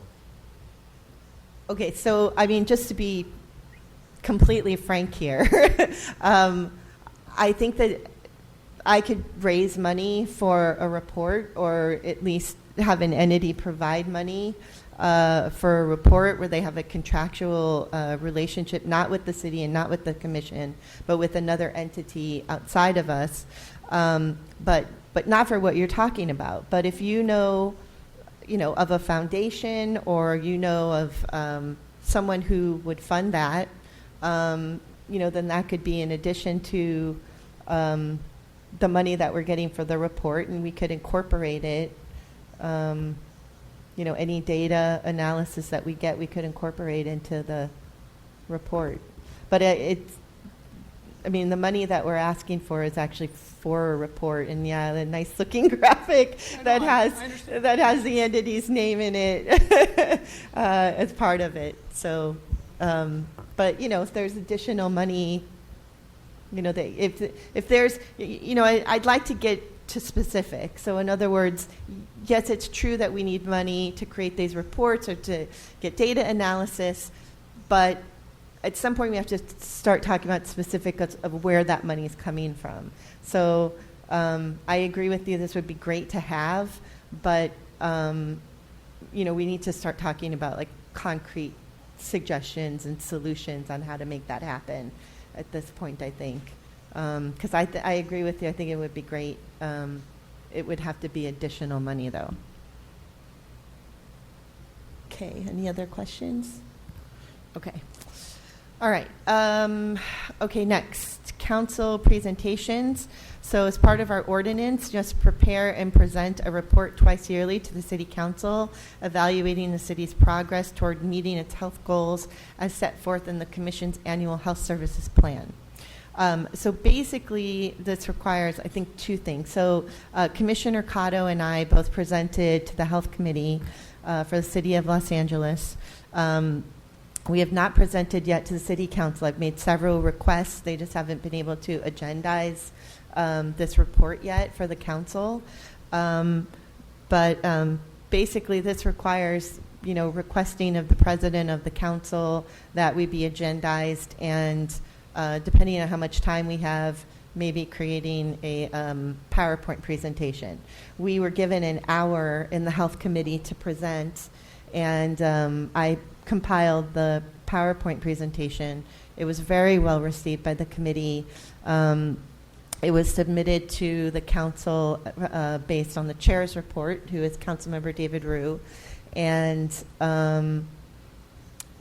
[SPEAKER 1] Okay, so just to be completely frank here, I think that I could raise money for a report, or at least have an entity provide money for a report where they have a contractual relationship, not with the city and not with the commission, but with another entity outside of us. But not for what you're talking about. But if of a foundation, or of someone who would fund that, then that could be in addition to the money that we're getting for the report, and we could incorporate it. Any data analysis that we get, we could incorporate into the report. But the money that we're asking for is actually for a report, and the nice looking graphic that has the entity's name in it as part of it. So, but if there's additional money, if there's, I'd like to get to specific. So in other words, yes, it's true that we need money to create these reports or to get data analysis, but at some point we have to start talking about specifics of where that money is coming from. So I agree with you, this would be great to have, but we need to start talking about concrete suggestions and solutions on how to make that happen at this point, I think. Because I agree with you. I think it would be great. It would have to be additional money, though. Okay, any other questions? Okay. All right. Okay, next, council presentations. So as part of our ordinance, just prepare and present a report twice yearly to the city council, evaluating the city's progress toward meeting its health goals as set forth in the commission's annual health services plan. So basically, this requires, I think, two things. So Commissioner Cotto and I both presented to the Health Committee for the City of Los Angeles We have not presented yet to the City Council. I've made several requests. They just haven't been able to agendize this report yet for the council. But basically, this requires, requesting of the president of the council that we be agendized, and depending on how much time we have, maybe creating a PowerPoint presentation. We were given an hour in the Health Committee to present, and I compiled the PowerPoint presentation. It was very well received by the committee. It was submitted to the council based on the chair's report, who is Councilmember David Rue, and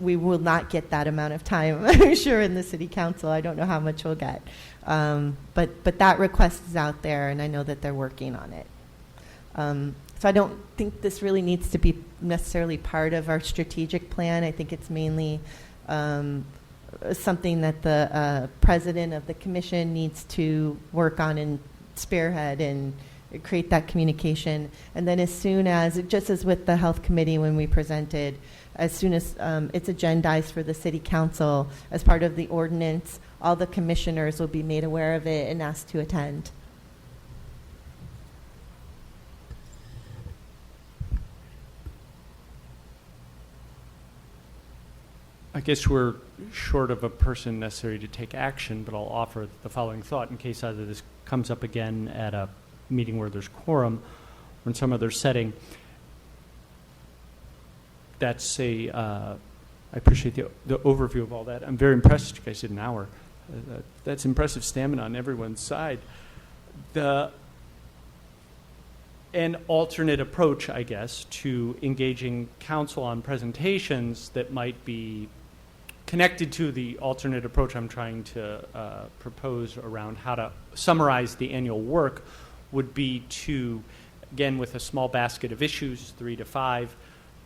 [SPEAKER 1] we will not get that amount of time, I'm sure, in the City Council. I don't know how much we'll get. But that request is out there, and I know that they're working on it. So I don't think this really needs to be necessarily part of our strategic plan. I think it's mainly something that the president of the commission needs to work on and spearhead and create that communication. And then as soon as, just as with the health committee when we presented, as soon as it's agendized for the city council as part of the ordinance, all the commissioners will be made aware of it and asked to attend.
[SPEAKER 10] I guess we're short of a person necessary to take action, but I'll offer the following thought in case either this comes up again at a meeting where there's quorum or in some other setting. That's I appreciate the overview of all that. I'm very impressed. You guys did an hour. That's impressive stamina on everyone's side. An alternate approach, I guess, to engaging council on presentations that might be connected to the alternate approach I'm trying to propose around how to summarize the annual work would be to, again, with a small basket of issues, 3 to 5,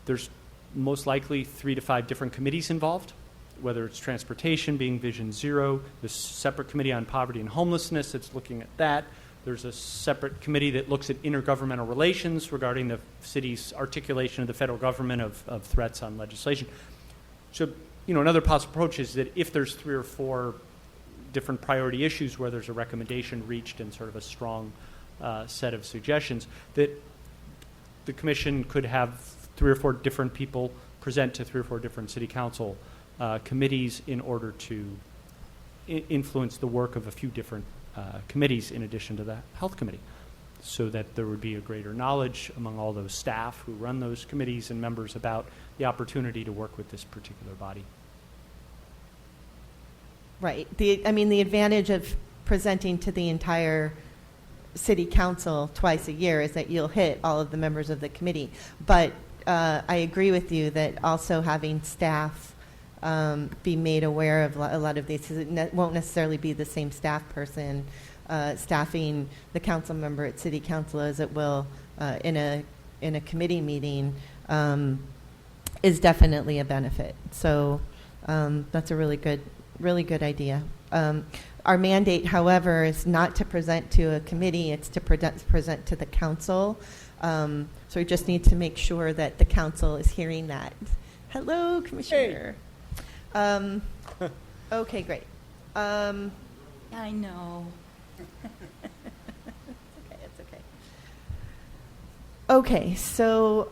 [SPEAKER 10] there's most likely 3 to 5 different committees involved, whether it's transportation being Vision Zero, the separate committee on poverty and homelessness that's looking at that. There's a separate committee that looks at intergovernmental relations regarding the city's articulation of the federal government of threats on legislation. So, another possible approach is that if there's 3 or 4 different priority issues where there's a recommendation reached and sort of a strong set of suggestions, that the commission could have 3 or 4 different people present to 3 or 4 different city council committees in order to influence the work of a few different committees in addition to the health committee, so that there would be a greater knowledge among all those staff who run those committees and members about the opportunity to work with this particular body.
[SPEAKER 1] Right. The advantage of presenting to the entire city council twice a year is that you'll hit all of the members of the committee. But I agree with you that also having staff be made aware of a lot of these, it won't necessarily be the same staff person staffing the council member at city council as it will in a committee meeting, is definitely a benefit. So that's a really good idea. Our mandate, however, is not to present to a committee, it's to present to the council. So we just need to make sure that the council is hearing that. Hello, Commissioner. Hey. Okay, great.
[SPEAKER 3] I know.
[SPEAKER 1] It's okay. Okay, so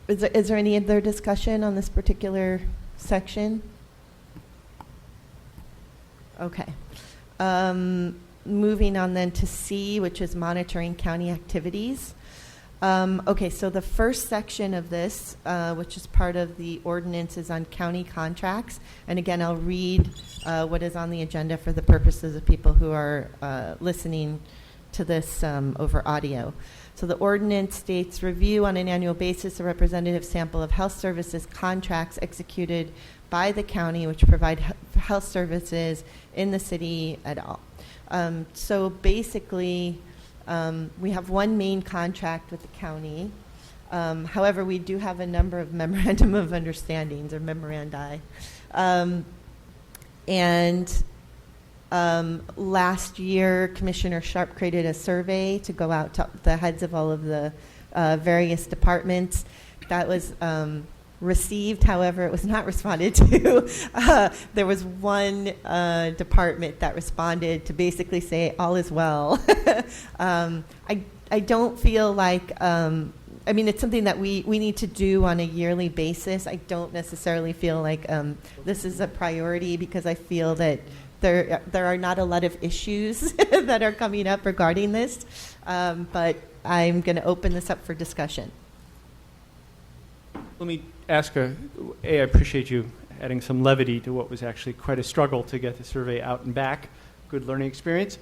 [SPEAKER 1] is there any other discussion on this particular section? Okay. Moving on then to C, which is monitoring county activities. Okay, so the first section of this, which is part of the ordinance, is on county contracts. And again, I'll read what is on the agenda for the purposes of people who are listening to this over audio. So the ordinance states, review on an annual basis a representative sample of health services contracts executed by the county which provide health services in the city at all. So basically, we have one main contract with the county. However, we do have a number of memorandum of understandings or memorandi. Last year, Commissioner Sharp created a survey to go out to the heads of all of the various departments. That was received, however, it was not responded to. There was one department that responded to basically say all is well. I don't feel like, I mean, it's something that we need to do on a yearly basis. I don't necessarily feel like this is a priority because I feel that there are not a lot of issues that are coming up regarding this. But I'm going to open this up for discussion.
[SPEAKER 10] Let me ask I appreciate you adding some levity to what was actually quite a struggle to get the survey out and back. Good learning experience.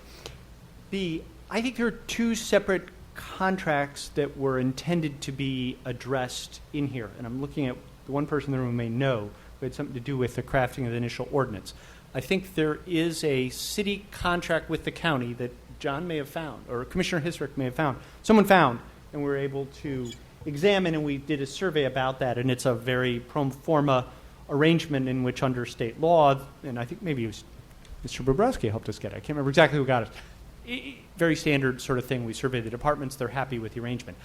[SPEAKER 10] B, I think there are two separate contracts that were intended to be addressed in here. And I'm looking at the one person in the room who may know who had something to do with the crafting of the initial ordinance. I think there is a city contract with the county that John may have found, or Commissioner Hisrick may have found. Someone found, and we were able to examine, and we did a survey about that, and it's a very pro forma arrangement in which under state law, and I think maybe it was Mr. Bobrowski helped us get it. I can't remember exactly who got it. Very standard sort of thing. We surveyed the departments. They're happy with the arrangement.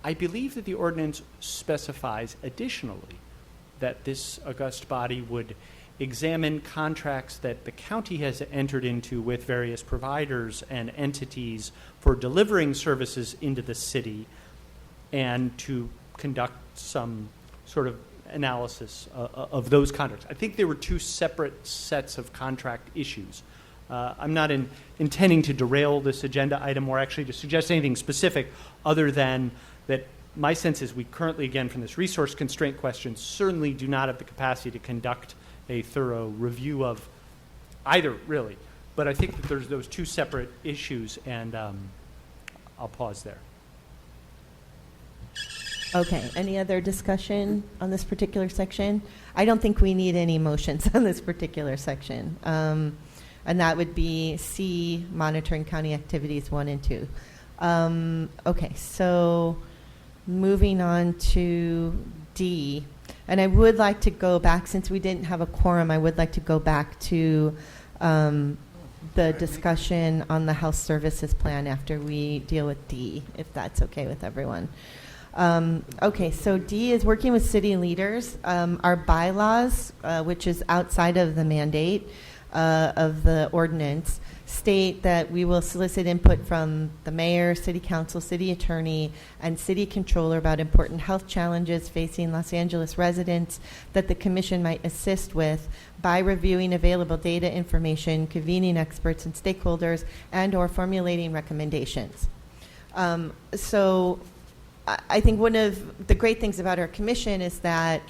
[SPEAKER 10] I believe that the ordinance specifies additionally that this august body would examine contracts that the county has entered into with various providers and entities for delivering services into the city and to conduct some sort of analysis of those contracts. I think there were two separate sets of contract issues. I'm not intending to derail this agenda item or actually to suggest anything specific other than that my sense is we currently, again, from this resource constraint question, certainly do not have the capacity to conduct a thorough review of either, really. But I think that there's those two separate issues, and I'll pause there.
[SPEAKER 1] Okay, any other discussion on this particular section? I don't think we need any motions on this particular section. And that would be C, monitoring county activities 1 and 2. Okay, so moving on to D. And I would like to go back, since we didn't have a quorum, I would like to go back to the discussion on the health services plan after we deal with D, if that's okay with everyone. Okay, so D is working with city leaders. Our bylaws, which is outside of the mandate of the ordinance, state that we will solicit input from the mayor, city council, city attorney, and city controller about important health challenges facing Los Angeles residents that the commission might assist with by reviewing available data information, convening experts and stakeholders, and or formulating recommendations. So I think one of the great things about our commission is that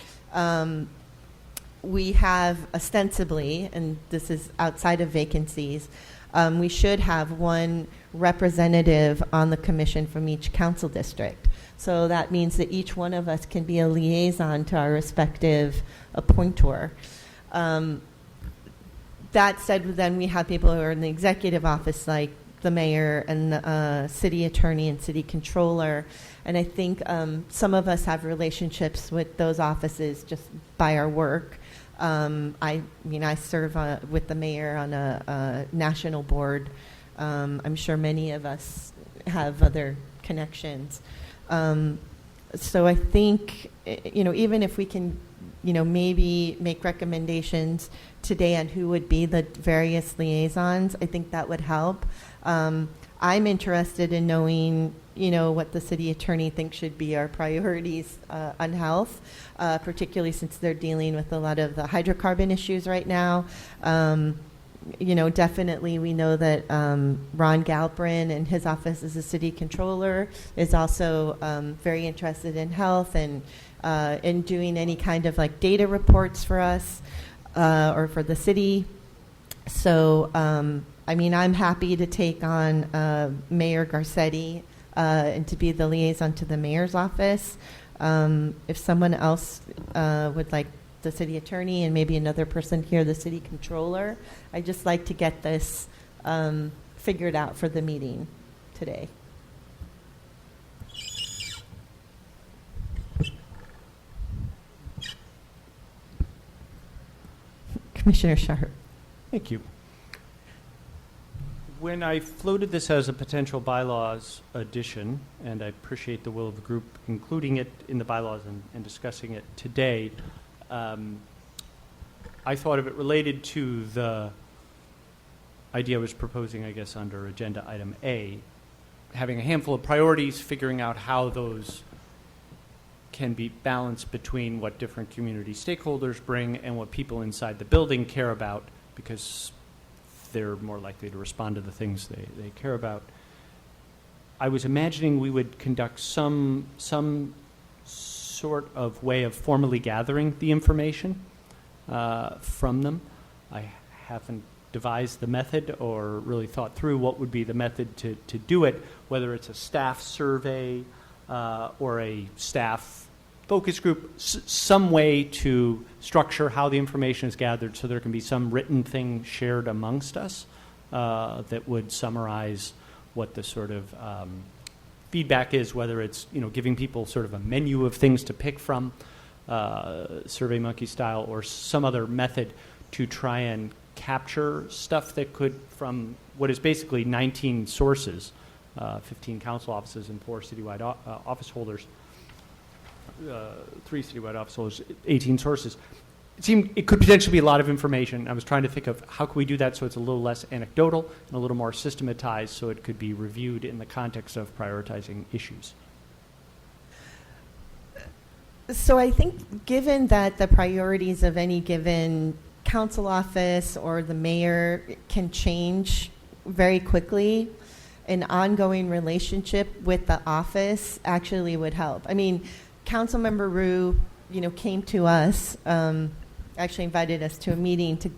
[SPEAKER 1] we have ostensibly, and this is outside of vacancies, we should have one representative on the commission from each council district. So that means that each one of us can be a liaison to our respective appointor. That said, then we have people who are in the executive office, like the mayor and the city attorney and city controller. And I think some of us have relationships with those offices just by our work. I serve with the mayor on a national board. I'm sure many of us have other connections. So I think, even if we can, maybe make recommendations today on who would be the various liaisons, I think that would help. I'm interested in knowing, what the city attorney thinks should be our priorities on health, particularly since they're dealing with a lot of the hydrocarbon issues right now. Definitely we know that Ron Galprin and his office as a city controller is also very interested in health and in doing any kind of like data reports for us or for the city. So, I'm happy to take on Mayor Garcetti and to be the liaison to the mayor's office. If someone else would like the city attorney and maybe another person here, the city controller, I'd just like to get this figured out for the meeting today. Commissioner Sharp.
[SPEAKER 10] Thank you. When I floated this as a potential bylaws addition, and I appreciate the will of the group including it in the bylaws and discussing it today, I thought of it related to the idea I was proposing, I guess, under agenda item A, having a handful of priorities, figuring out how those can be balanced between what different community stakeholders bring and what people inside the building care about, because they're more likely to respond to the things they care about. I was imagining we would conduct some sort of way of formally gathering the information from them. I haven't devised the method or really thought through what would be the method to do it, whether it's a staff survey or a staff focus group, some way to structure how the information is gathered so there can be some written thing shared amongst us that would summarize what the sort of feedback is, whether it's giving people sort of a menu of things to pick from, SurveyMonkey style, or some other method to try and capture stuff that could, from what is basically 19 sources, 15 council offices and 4 citywide office holders, 3 citywide office holders, 18 sources. It seemed it could potentially be a lot of information. I was trying to think of how can we do that so it's a little less anecdotal and a little more systematized so it could be reviewed in the context of prioritizing issues.
[SPEAKER 1] So I think given that the priorities of any given council office or the mayor can change very quickly, an ongoing relationship with the office actually would help. I mean, Councilmember Rue, came to us, actually invited us to a meeting to,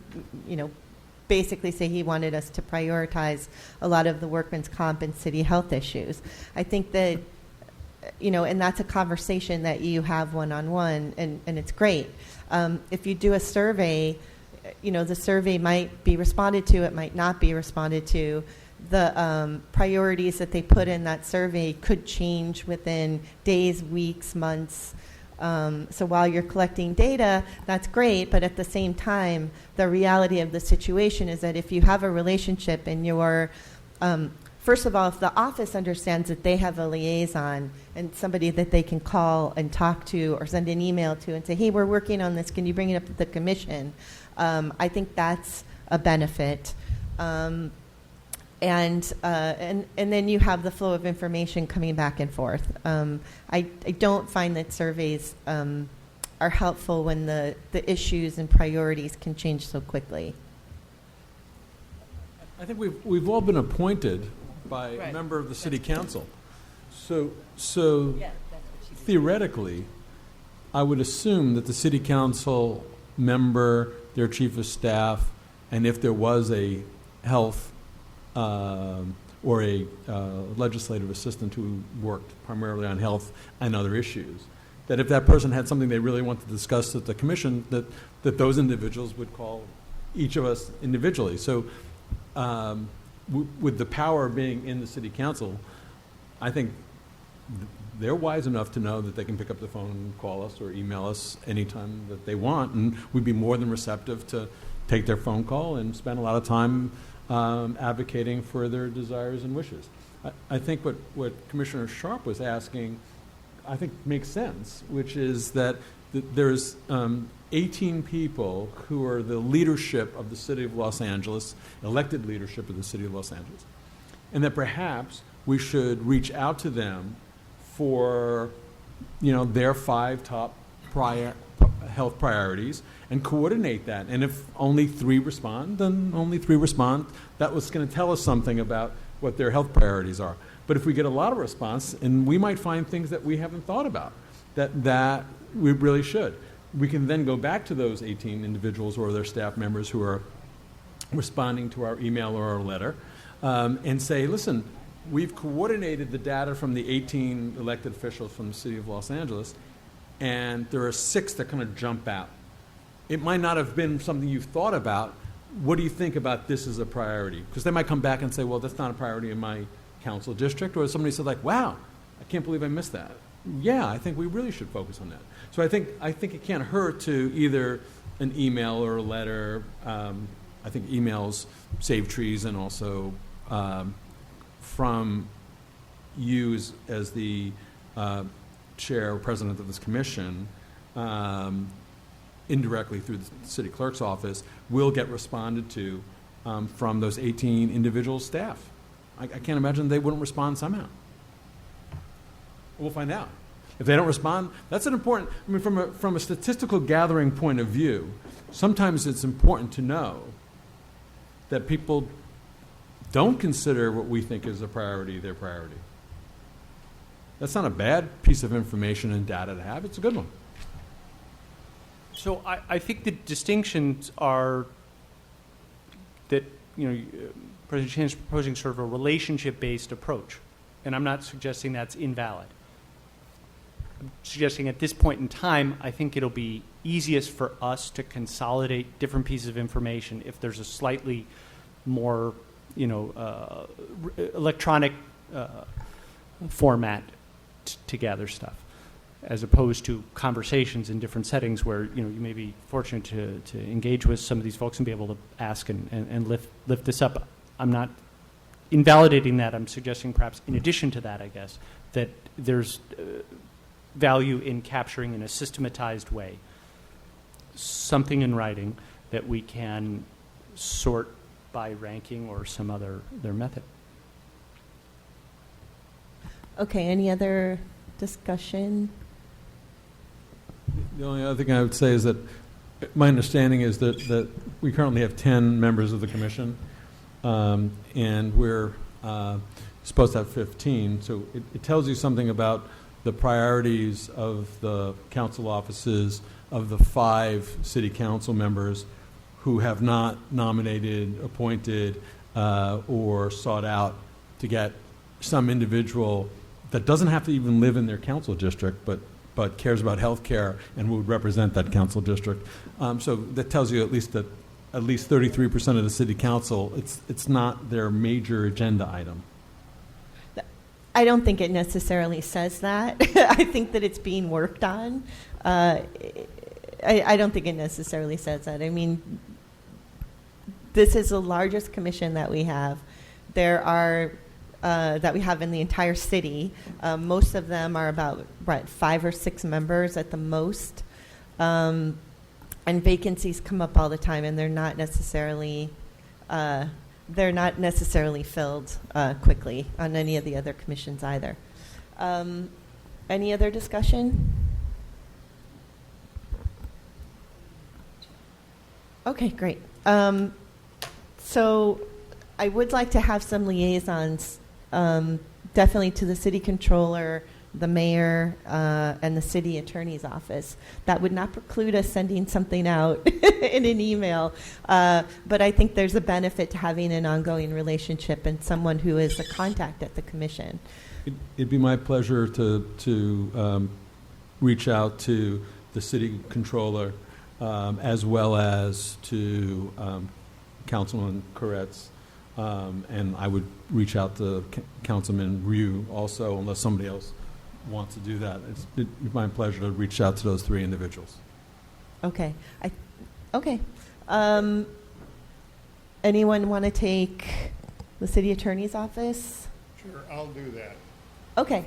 [SPEAKER 1] basically say he wanted us to prioritize a lot of the workman's comp and city health issues. I think that, and that's a conversation that you have one-on-one, and it's great. If you do a survey, the survey might be responded to, it might not be responded to. The priorities that they put in that survey could change within days, weeks, months. So while you're collecting data, that's great, but at the same time, the reality of the situation is that if you have a relationship and you're, first of all, if the office understands that they have a liaison and somebody that they can call and talk to or send an email to and say, hey, we're working on this, can you bring it up to the commission? I think that's a benefit. And then you have the flow of information coming back and forth. I don't find that surveys are helpful when the issues and priorities can change so quickly.
[SPEAKER 7] I think we've all been appointed by
[SPEAKER 3] Right.
[SPEAKER 7] a member of the city council. So theoretically, I would assume that the city council member, their chief of staff, and if there was a health or a legislative assistant who worked primarily on health and other issues, that if that person had something they really wanted to discuss at the commission, that those individuals would call each of us individually. So with the power being in the city council, I think they're wise enough to know that they can pick up the phone and call us or email us anytime that they want, and we'd be more than receptive to take their phone call and spend a lot of time advocating for their desires and wishes. I think what Commissioner Sharp was asking, I think makes sense, which is that there's 18 people who are the leadership of the City of Los Angeles, elected leadership of the City of Los Angeles, and that perhaps we should reach out to them for, their 5 top health priorities and coordinate that. And if only 3 respond, then only 3 respond. That was going to tell us something about what their health priorities are. But if we get a lot of response, and we might find things that we haven't thought about, that we really should. We can then go back to those 18 individuals or their staff members who are responding to our email or our letter and say, listen, we've coordinated the data from the 18 elected officials from the City of Los Angeles, and there are 6 that kind of jump out. It might not have been something you've thought about. What do you think about this as a priority? Because they might come back and say, well, that's not a priority in my council district. Or somebody said, like, wow, I can't believe I missed that. Yeah, I think we really should focus on that. So I think it can't hurt to either an email or a letter. I think emails save trees and also from you as the chair or president of this commission, indirectly through the city clerk's office, will get responded to from those 18 individual staff. I can't imagine they wouldn't respond somehow. We'll find out. If they don't respond, that's an important, I mean, from a statistical gathering point of view, sometimes it's important to know that people don't consider what we think is a priority their priority. That's not a bad piece of information and data to have. It's a good one.
[SPEAKER 10] So I think the distinctions are that, President Chan is proposing sort of a relationship-based approach, and I'm not suggesting that's invalid. I'm suggesting at this point in time, I think it'll be easiest for us to consolidate different pieces of information if there's a slightly more, electronic format to gather stuff, as opposed to conversations in different settings where you may be fortunate to engage with some of these folks and be able to ask and lift this up. I'm not invalidating that. I'm suggesting perhaps in addition to that, I guess, that there's value in capturing in a systematized way something in writing that we can sort by ranking or some other method.
[SPEAKER 1] Okay, any other discussion?
[SPEAKER 7] The only other thing I would say is that my understanding is that we currently have 10 members of the commission, and we're supposed to have 15. So it tells you something about the priorities of the council offices of the 5 city council members who have not nominated, appointed, or sought out to get some individual that doesn't have to even live in their council district, but cares about health care and would represent that council district. So that tells you at least 33% of the city council, it's not their major agenda item.
[SPEAKER 1] I don't think it necessarily says that. I think that it's being worked on. I don't think it necessarily says that. I mean, this is the largest commission that we have. There are that we have in the entire city. Most of them are about 5 or 6 members at the most, and vacancies come up all the time, and they're not necessarily filled quickly on any of the other commissions either. Any other discussion? Okay, great. So I would like to have some liaisons, definitely to the city controller, the mayor, and the city attorney's office. That would not preclude us sending something out in an email, but I think there's a benefit to having an ongoing relationship and someone who is a contact at the commission.
[SPEAKER 7] It'd be my pleasure to reach out to the city controller as well as to Councilman Koretz, and I would reach out to Councilman Ryu also, unless somebody else wants to do that. It's my pleasure to reach out to those 3 individuals.
[SPEAKER 1] Okay. Okay. Anyone want to take the city attorney's office?
[SPEAKER 8] Sure, I'll do that.
[SPEAKER 1] Okay.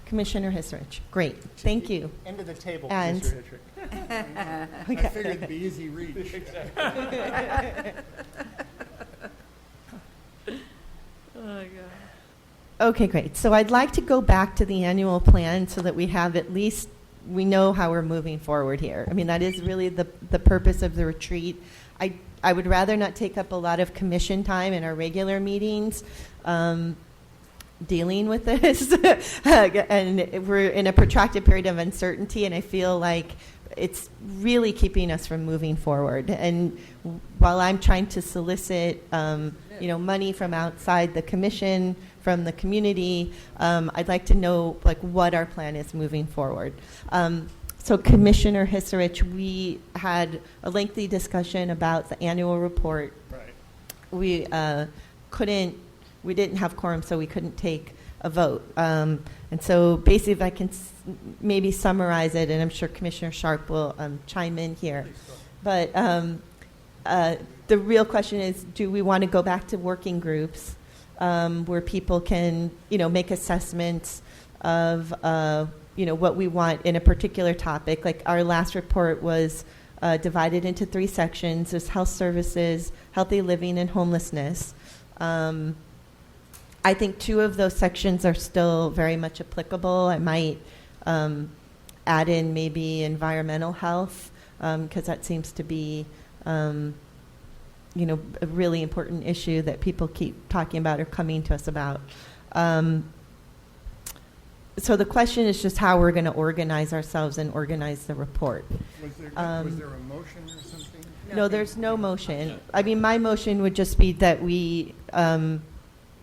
[SPEAKER 1] Commissioner Hisrich. Great. Thank you.
[SPEAKER 10] End of the table,
[SPEAKER 1] And-
[SPEAKER 10] Mr. Hittrick.
[SPEAKER 8] I figured it'd be easy reach.
[SPEAKER 1] Okay, great. So I'd like to go back to the annual plan so that we have at least, we know how we're moving forward here. I mean, that is really the purpose of the retreat. I would rather not take up a lot of commission time in our regular meetings dealing with this. And we're in a protracted period of uncertainty, and I feel like it's really keeping us from moving forward. And while I'm trying to solicit, money from outside the commission, from the community, I'd like to know what our plan is moving forward. So Commissioner Hisrich, we had a lengthy discussion about the annual report.
[SPEAKER 8] Right.
[SPEAKER 1] We didn't have quorum, so we couldn't take a vote. And so basically, if I can maybe summarize it, and I'm sure Commissioner Sharp will chime in here. But the real question is, do we want to go back to working groups where people can, make assessments of, what we want in a particular topic. Like our last report was divided into 3 sections. There's health services, healthy living, and homelessness. I think 2 of those sections are still very much applicable. I might add in maybe environmental health, because that seems to be, a really important issue that people keep talking about or coming to us about. So the question is just how we're going to organize ourselves and organize the report.
[SPEAKER 8] Was there a motion or something?
[SPEAKER 1] No, there's no motion. I mean, my motion would just be that we,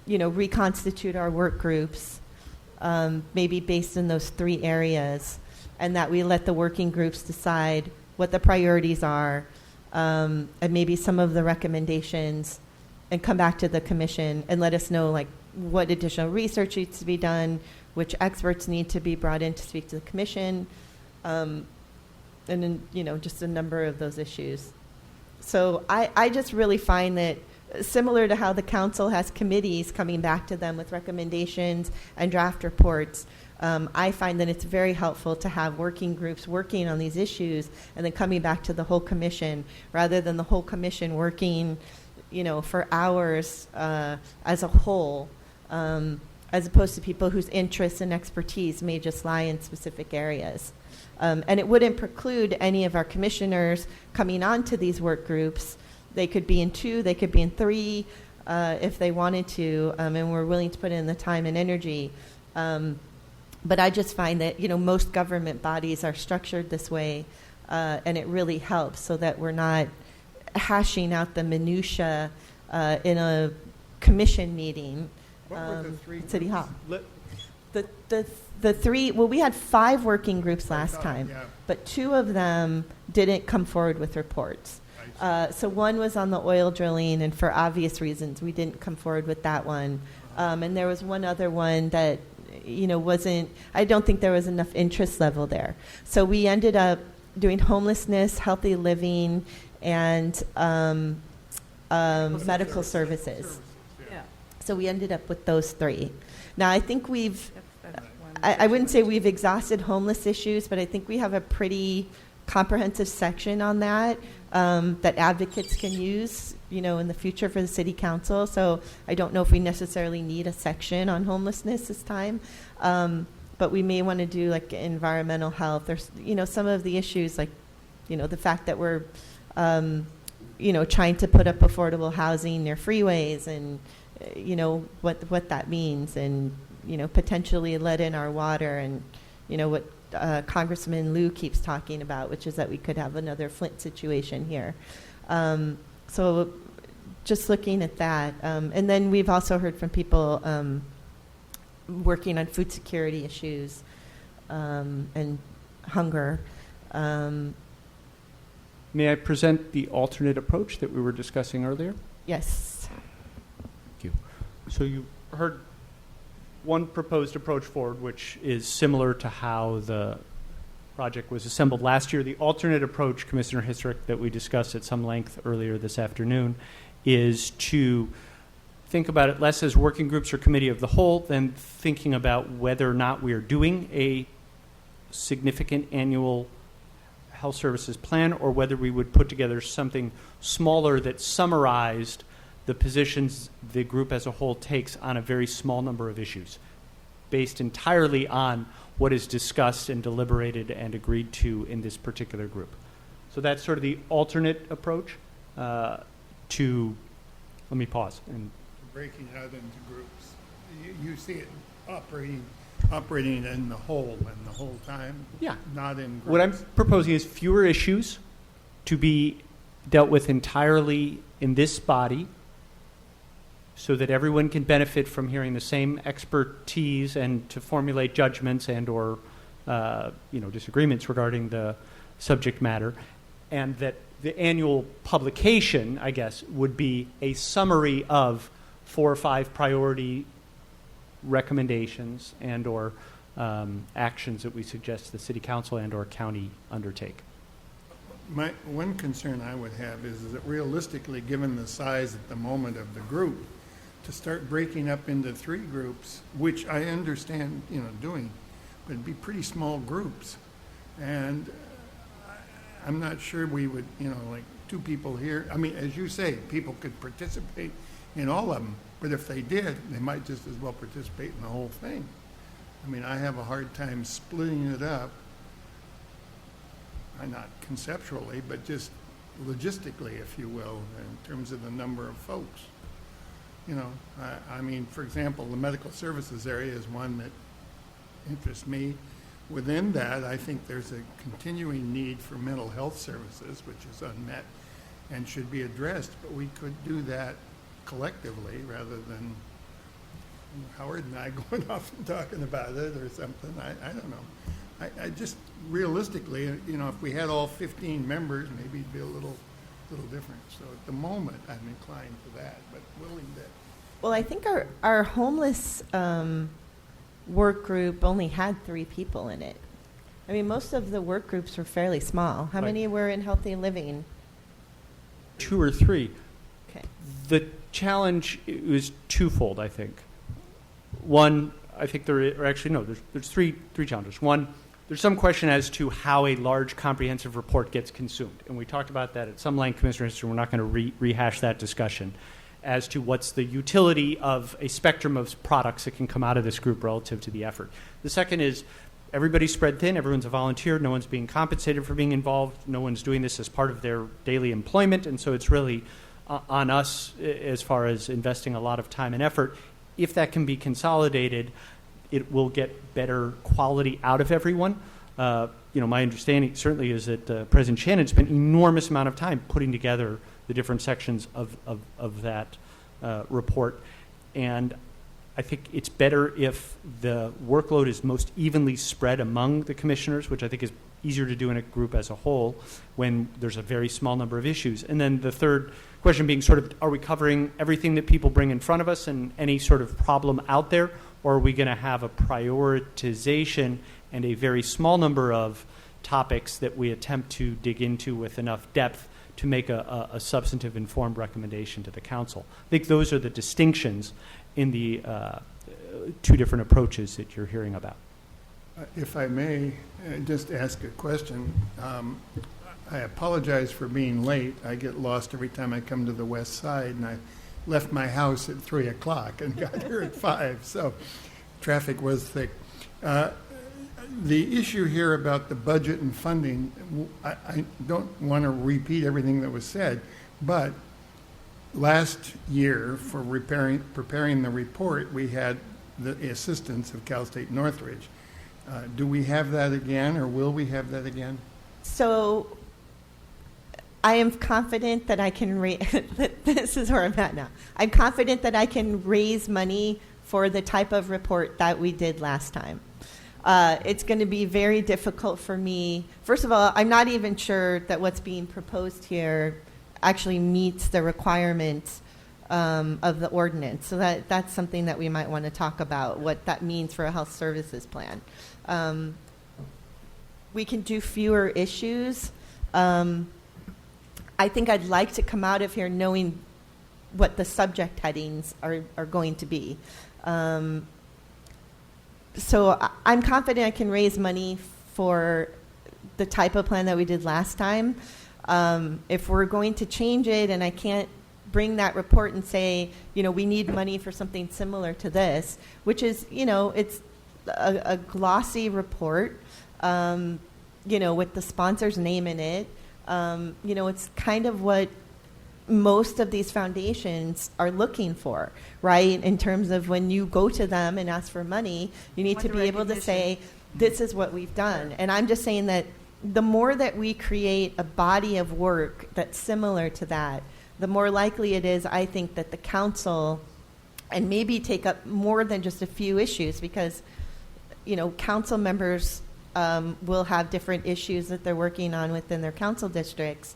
[SPEAKER 1] reconstitute our work groups, maybe based in those 3 areas, and that we let the working groups decide what the priorities are, and maybe some of the recommendations, and come back to the commission and let us know, like, what additional research needs to be done, which experts need to be brought in to speak to the commission, and then, just a number of those issues. So I just really find that similar to how the council has committees coming back to them with recommendations and draft reports, I find that it's very helpful to have working groups working on these issues and then coming back to the whole commission rather than the whole commission working, for hours as a whole, as opposed to people whose interests and expertise may just lie in specific areas. And it wouldn't preclude any of our commissioners coming on to these work groups. They could be in 2, they could be in 3 if they wanted to, and we're willing to put in the time and energy. But I just find that, most government bodies are structured this way, and it really helps so that we're not hashing out the minutia in a commission meeting.
[SPEAKER 8] What were the 3
[SPEAKER 1] at City Hall.
[SPEAKER 8] groups?
[SPEAKER 1] The 3, well, we had 5 working groups last time,
[SPEAKER 8] yeah.
[SPEAKER 1] but 2 of them didn't come forward with reports. So one was on the oil drilling, and for obvious reasons, we didn't come forward with that one. And there was one other one that, wasn't, I don't think there was enough interest level there. So we ended up doing homelessness, healthy living, and medical services.
[SPEAKER 2] Yeah.
[SPEAKER 1] So we ended up with those 3. Now, I think I wouldn't say we've exhausted homeless issues, but I think we have a pretty comprehensive section on that that advocates can use, in the future for the city council. So I don't know if we necessarily need a section on homelessness this time, but we may want to do like environmental health. There's, some of the issues like, the fact that we're, trying to put up affordable housing near freeways and, what that means, and, potentially let in our water, and, what Congressman Liu keeps talking about, which is that we could have another Flint situation here. So just looking at that. And then we've also heard from people working on food security issues and hunger.
[SPEAKER 10] May I present the alternate approach that we were discussing earlier?
[SPEAKER 1] Yes.
[SPEAKER 10] Thank you. So you heard one proposed approach forward, which is similar to how the project was assembled last year. The alternate approach, Commissioner Hisrick, that we discussed at some length earlier this afternoon, is to think about it less as working groups or committee of the whole than thinking about whether or not we are doing a significant annual health services plan, or whether we would put together something smaller that summarized the positions the group as a whole takes on a very small number of issues, based entirely on what is discussed and deliberated and agreed to in this particular group. So that's sort of the alternate approach to, let me pause. And
[SPEAKER 8] Breaking out into groups. You see it operating in the whole time?
[SPEAKER 10] Yeah.
[SPEAKER 8] Not in groups?
[SPEAKER 10] What I'm proposing is fewer issues to be dealt with entirely in this body, so that everyone can benefit from hearing the same expertise and to formulate judgments and or disagreements regarding the subject matter, and that the annual publication, I guess, would be a summary of 4 or 5 priority recommendations and or actions that we suggest the city council and or county undertake.
[SPEAKER 8] My one concern I would have is that realistically, given the size at the moment of the group, to start breaking up into 3 groups, which I understand, doing, but it'd be pretty small groups. And I'm not sure we would, like 2 people here. I mean, as you say, people could participate in all of them, but if they did, they might just as well participate in the whole thing. I mean, I have a hard time splitting it up, not conceptually, but just logistically, if you will, in terms of the number of folks. I mean, for example, the medical services area is one that interests me. Within that, I think there's a continuing need for mental health services, which is unmet and should be addressed, but we could do that collectively rather than Howard and I going off and talking about it or something. I don't know. I just realistically, if we had all 15 members, maybe it'd be a little different. So at the moment, I'm inclined to that, but willing to.
[SPEAKER 1] Well, I think our homeless work group only had 3 people in it. I mean, most of the work groups were fairly small. How
[SPEAKER 10] Right.
[SPEAKER 1] many were in healthy living?
[SPEAKER 10] 2 or 3.
[SPEAKER 1] Okay.
[SPEAKER 10] The challenge was twofold, I think. One, I think there's three challenges. One, there's some question as to how a large comprehensive report gets consumed. And we talked about that at some length, Commissioner Hister. We're not going to rehash that discussion as to what's the utility of a spectrum of products that can come out of this group relative to the effort. The second is everybody's spread thin. Everyone's a volunteer. No one's being compensated for being involved. No one's doing this as part of their daily employment. And so it's really on us as far as investing a lot of time and effort. If that can be consolidated, it will get better quality out of everyone. My understanding certainly is that President Shannon spent an enormous amount of time putting together the different sections of that report. And I think it's better if the workload is most evenly spread among the commissioners, which I think is easier to do in a group as a whole when there's a very small number of issues. And then the third question being sort of, are we covering everything that people bring in front of us and any sort of problem out there? Or are we going to have a prioritization and a very small number of topics that we attempt to dig into with enough depth to make a substantive informed recommendation to the council? I think those are the distinctions in the 2 different approaches that you're hearing about.
[SPEAKER 8] If I may just ask a question. I apologize for being late. I get lost every time I come to the west side, and I left my house at 3 o'clock and got here at 5, so traffic was thick. The issue here about the budget and funding, I don't want to repeat everything that was said, but last year for preparing the report, we had the assistance of Cal State Northridge. Do we have that again, or will we have that again?
[SPEAKER 1] So I am confident that I can this is where I'm at now. I'm confident that I can raise money for the type of report that we did last time. It's going to be very difficult for me. First of all, I'm not even sure that what's being proposed here actually meets the requirements of the ordinance. So that's something that we might want to talk about, what that means for a health services plan. We can do fewer issues. I think I'd like to come out of here knowing what the subject headings are going to be. So I'm confident I can raise money for the type of plan that we did last time. If we're going to change it and I can't bring that report and say, we need money for something similar to this, which is, it's a glossy report, with the sponsor's name in it. It's kind of what most of these foundations are looking for, right? In terms of when you go to them and ask for money, you need to be able to say, this is what we've done. And I'm just saying that the more that we create a body of work that's similar to that, the more likely it is, I think, that the council, and maybe take up more than just a few issues, because, council members will have different issues that they're working on within their council districts,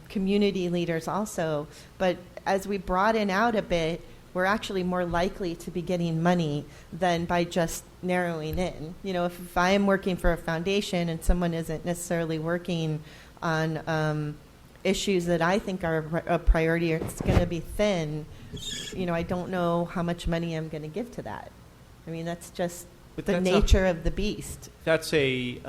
[SPEAKER 1] community leaders also. But as we broaden out a bit, we're actually more likely to be getting money than by just narrowing in. If I am working for a foundation and someone isn't necessarily working on issues that I think are a priority, or it's going to be thin, I don't know how much money I'm going to give to that. I mean, that's just
[SPEAKER 10] But
[SPEAKER 1] the
[SPEAKER 10] that's
[SPEAKER 1] nature of the beast.
[SPEAKER 10] That's a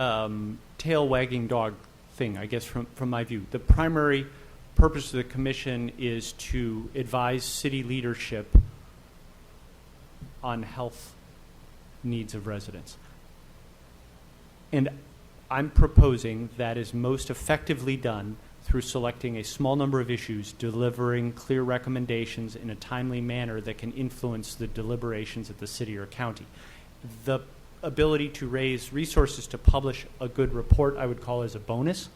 [SPEAKER 10] tail wagging dog thing, I guess, from my view. The primary purpose of the commission is to advise city leadership on health needs of residents. And I'm proposing that is most effectively done through selecting a small number of issues, delivering clear recommendations in a timely manner that can influence the deliberations at the city or county. The ability to raise resources to publish a good report I would call as a bonus,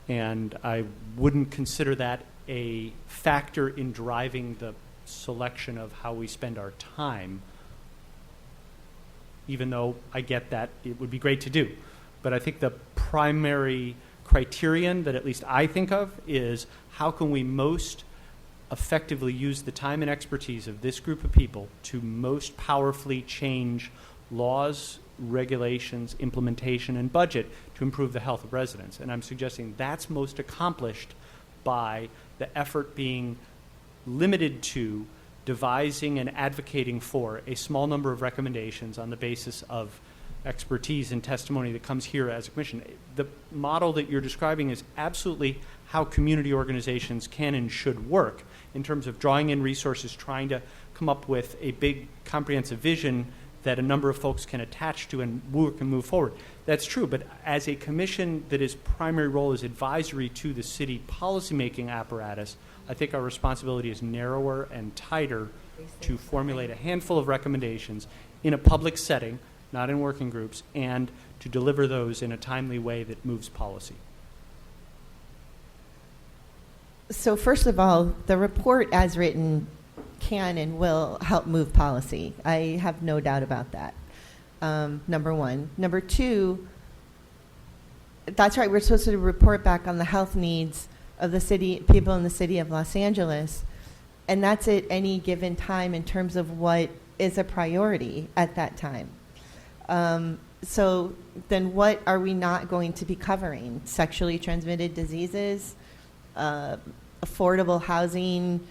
[SPEAKER 10] and I wouldn't consider that a factor in driving the selection of how we spend our time, even though I get that it would be great to do. But I think the primary criterion that at least I think of is how can we most effectively use the time and expertise of this group of people to most powerfully change laws, regulations, implementation, and budget to improve the health of residents. And I'm suggesting that's most accomplished by the effort being limited to devising and advocating for a small number of recommendations on the basis of expertise and testimony that comes here as a commission. The model that you're describing is absolutely how community organizations can and should work in terms of drawing in resources, trying to come up with a big comprehensive vision that a number of folks can attach to and work and move forward. That's true, but as a commission that its primary role is advisory to the city policymaking apparatus, I think our responsibility is narrower and tighter to formulate a handful of recommendations in a public setting, not in working groups, and to deliver those in a timely way that moves policy.
[SPEAKER 1] So first of all, the report as written can and will help move policy. I have no doubt about that, number one. Number two, that's right, we're supposed to report back on the health needs of the city, people in the city of Los Angeles, and that's at any given time in terms of what is a priority at that time. So then what are we not going to be covering? Sexually transmitted diseases, affordable housing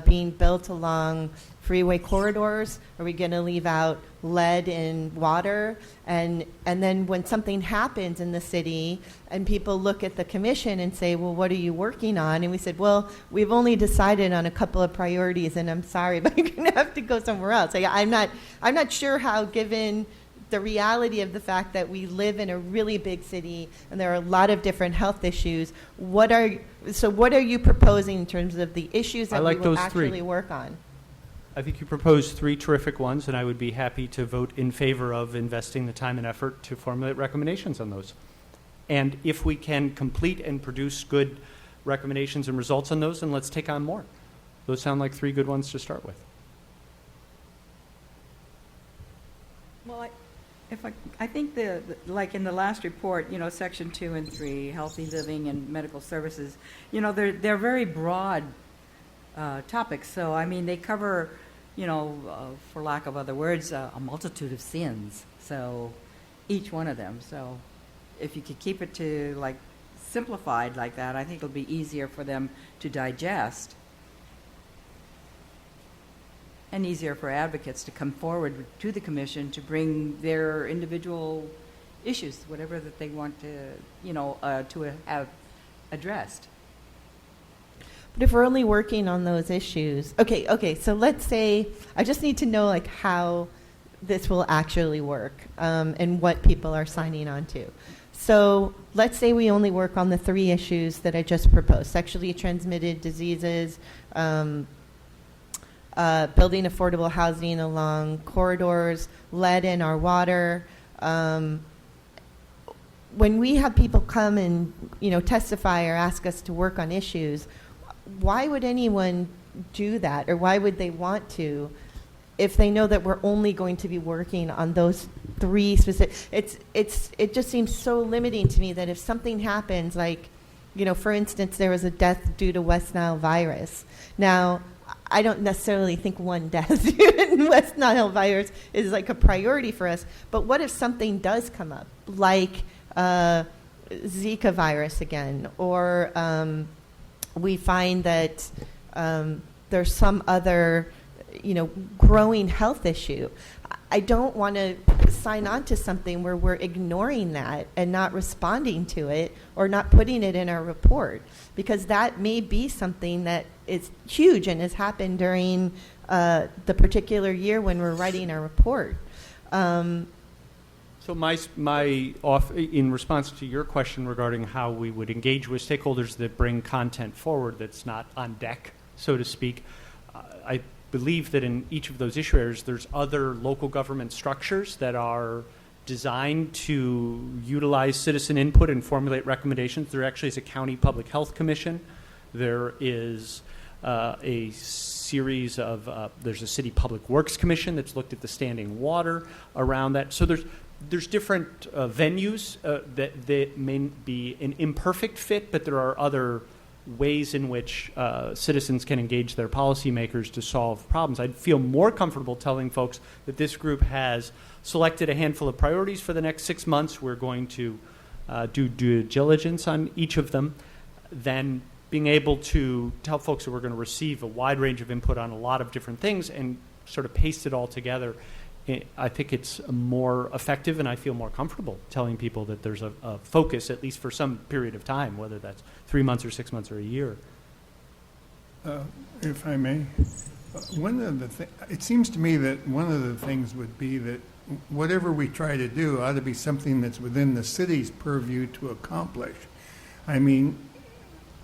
[SPEAKER 1] being built along freeway corridors? Are we going to leave out lead in water? And then when something happens in the city and people look at the commission and say, well, what are you working on? And we said, well, we've only decided on a couple of priorities, and I'm sorry, but you're going to have to go somewhere else. I'm not sure how, given the reality of the fact that we live in a really big city and there are a lot of different health issues, what are you proposing in terms of the issues that we will actually work on?
[SPEAKER 10] I think you proposed three terrific ones, and I would be happy to vote in favor of investing the time and effort to formulate recommendations on those. And if we can complete and produce good recommendations and results on those, then let's take on more. Those sound like three good ones to start with.
[SPEAKER 3] Well, I think like in the last report, section 2 and 3, healthy living and medical services, they're very broad topics. So, I mean, they cover, for lack of other words, a multitude of sins. So, each one of them. So, if you could keep it to like simplified like that, I think it'll be easier for them to digest. And easier for advocates to come forward to the commission to bring their individual issues, whatever that they want to have addressed.
[SPEAKER 1] But if we're only working on those issues, okay, so let's say, I just need to know like how this will actually work and what people are signing on to. So let's say we only work on the three issues that I just proposed: sexually transmitted diseases, building affordable housing along corridors, lead in our water. When we have people come and testify or ask us to work on issues, why would anyone do that, or why would they want to, if they know that we're only going to be working on those three specific? It just seems so limiting to me that if something happens, like for instance, there was a death due to West Nile virus. Now, I don't necessarily think one death in West Nile virus is like a priority for us, but what if something does come up, like Zika virus again, or we find that there's some other, growing health issue. I don't want to sign on to something where we're ignoring that and not responding to it or not putting it in our report, because that may be something that is huge and has happened during the particular year when we're writing our report.
[SPEAKER 10] So in response to your question regarding how we would engage with stakeholders that bring content forward that's not on deck, so to speak, I believe that in each of those issue areas, there's other local government structures that are designed to utilize citizen input and formulate recommendations. There actually is a county public health commission. There is a series of there's a city public works commission that's looked at the standing water around that. So there's different venues that may be an imperfect fit, but there are other ways in which citizens can engage their policymakers to solve problems. I'd feel more comfortable telling folks that this group has selected a handful of priorities for the next 6 months. We're going to do due diligence on each of them, than being able to tell folks that we're going to receive a wide range of input on a lot of different things and sort of paste it all together. I think it's more effective, and I feel more comfortable telling people that there's a focus, at least for some period of time, whether that's 3 months or 6 months or a year.
[SPEAKER 8] If I may, it seems to me that one of the things would be that whatever we try to do ought to be something that's within the city's purview to accomplish. I mean,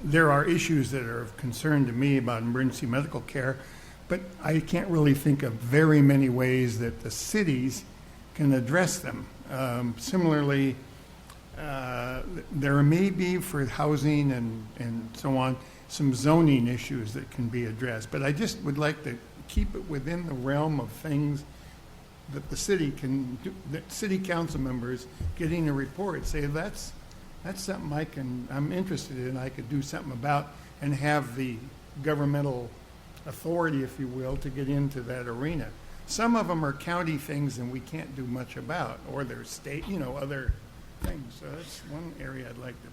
[SPEAKER 8] there are issues that are of concern to me about emergency medical care, but I can't really think of very many ways that the cities can address them. Similarly, there may be for housing and so on some zoning issues that can be addressed, but I just would like to keep it within the realm of things that the city can do, that city council members getting a report say that's something I'm interested in, I could do something about, and have the governmental authority, if you will, to get into that arena. Some of them are county things and we can't do much about, or they're state, other things. So that's one area I'd like to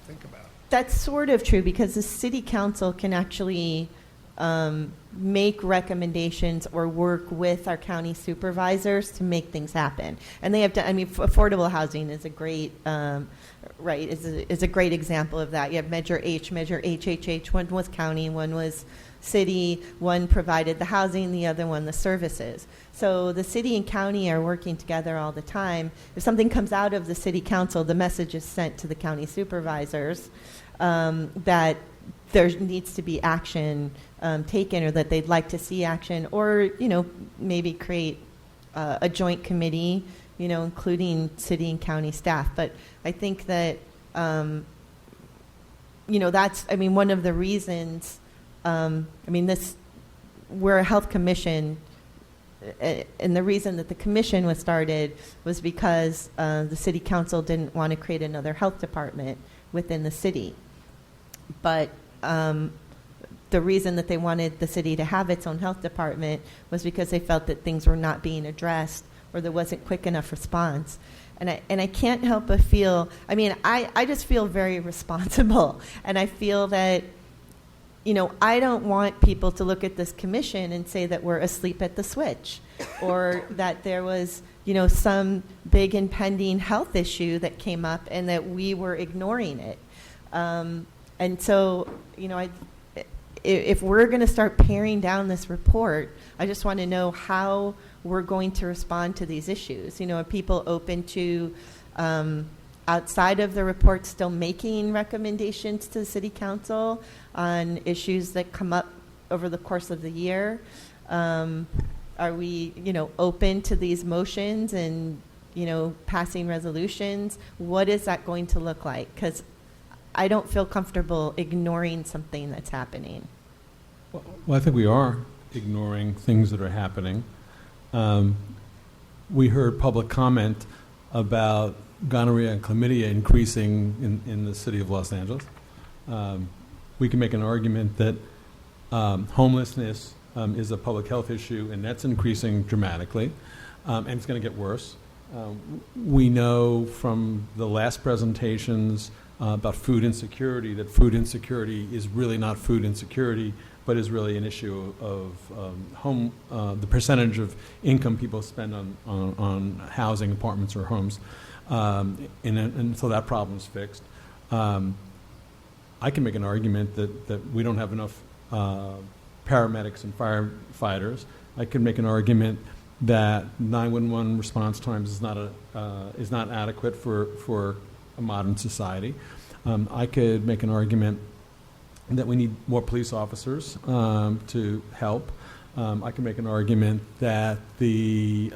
[SPEAKER 8] think about.
[SPEAKER 1] That's sort of true, because the city council can actually make recommendations or work with our county supervisors to make things happen. And they have done, affordable housing is a great, is a great example of that. You have Measure H, Measure HHH. One was county, one was city, one provided the housing, the other one the services. So the city and county are working together all the time. If something comes out of the city council, the message is sent to the county supervisors that there needs to be action taken, or that they'd like to see action, or maybe create a joint committee, including city and county staff. But I think that that's one of the reasons. We're a health commission, and the reason that the commission was started was because the city council didn't want to create another health department within the city. But the reason that they wanted the city to have its own health department was because they felt that things were not being addressed, or there wasn't quick enough response. And I can't help but feel, I just feel very responsible. And I feel that, I don't want people to look at this commission and say that we're asleep at the switch, or that there was, some big impending health issue that came up and that we were ignoring it. And so, if we're going to start paring down this report, I just want to know how we're going to respond to these issues. Are people open to, outside of the report, still making recommendations to the city council on issues that come up over the course of the year? Are we, open to these motions and, passing resolutions? What is that going to look like? Because I don't feel comfortable ignoring something that's happening.
[SPEAKER 7] Well, I think we are ignoring things that are happening. We heard public comment about gonorrhea and chlamydia increasing in the city of Los Angeles. We can make an argument that homelessness is a public health issue, and that's increasing dramatically, and it's going to get worse. We know from the last presentations about food insecurity that food insecurity is really not food insecurity. but is really an issue of home, the percentage of income people spend on housing, apartments, or homes, and until that problem's fixed. I can make an argument that we don't have enough paramedics and firefighters. I can make an argument that 911 response times is not adequate for a modern society. I could make an argument that we need more police officers to help. I can make an argument that the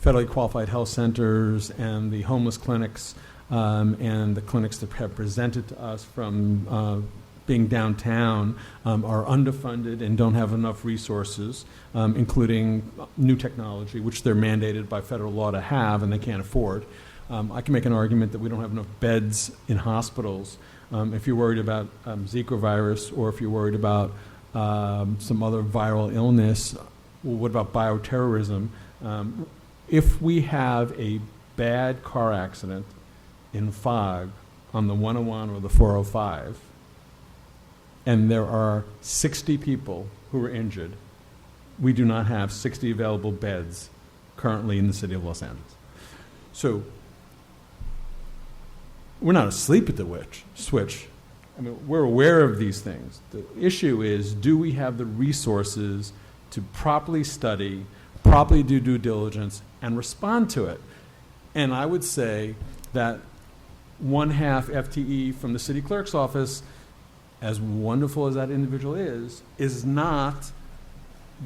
[SPEAKER 7] federally qualified health centers and the homeless clinics and the clinics that have presented to us from being downtown are underfunded and don't have enough resources, including new technology, which they're mandated by federal law to have and they can't afford. I can make an argument that we don't have enough beds in hospitals. If you're worried about Zika virus, or if you're worried about some other viral illness, well, what about bioterrorism? If we have a bad car accident in fog on the 101 or the 405, and there are 60 people who are injured, we do not have 60 available beds currently in the city of Los Angeles. So we're not asleep at the switch. I mean, we're aware of these things. The issue is, do we have the resources to properly study, properly do due diligence, and respond to it? And I would say that 1/2 FTE from the city clerk's office, as wonderful as that individual is not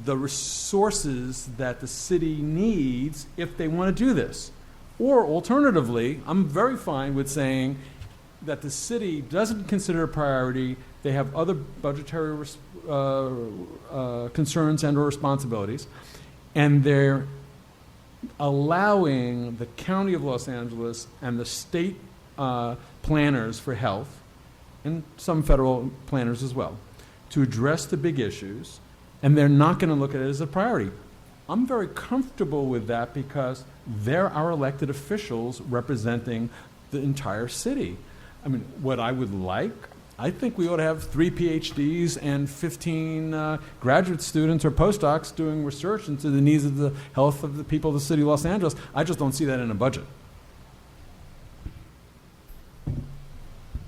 [SPEAKER 7] the resources that the city needs if they want to do this. Or alternatively, I'm very fine with saying that the city doesn't consider a priority, they have other budgetary concerns and or responsibilities, and they're allowing the County of Los Angeles and the state planners for health, and some federal planners as well, to address the big issues, and they're not going to look at it as a priority. I'm very comfortable with that because they're our elected officials representing the entire city. I mean, what I would like, I think we ought to have 3 PhDs and 15 graduate students or postdocs doing research into the needs of the health of the people of the city of Los Angeles. I just don't see that in a budget.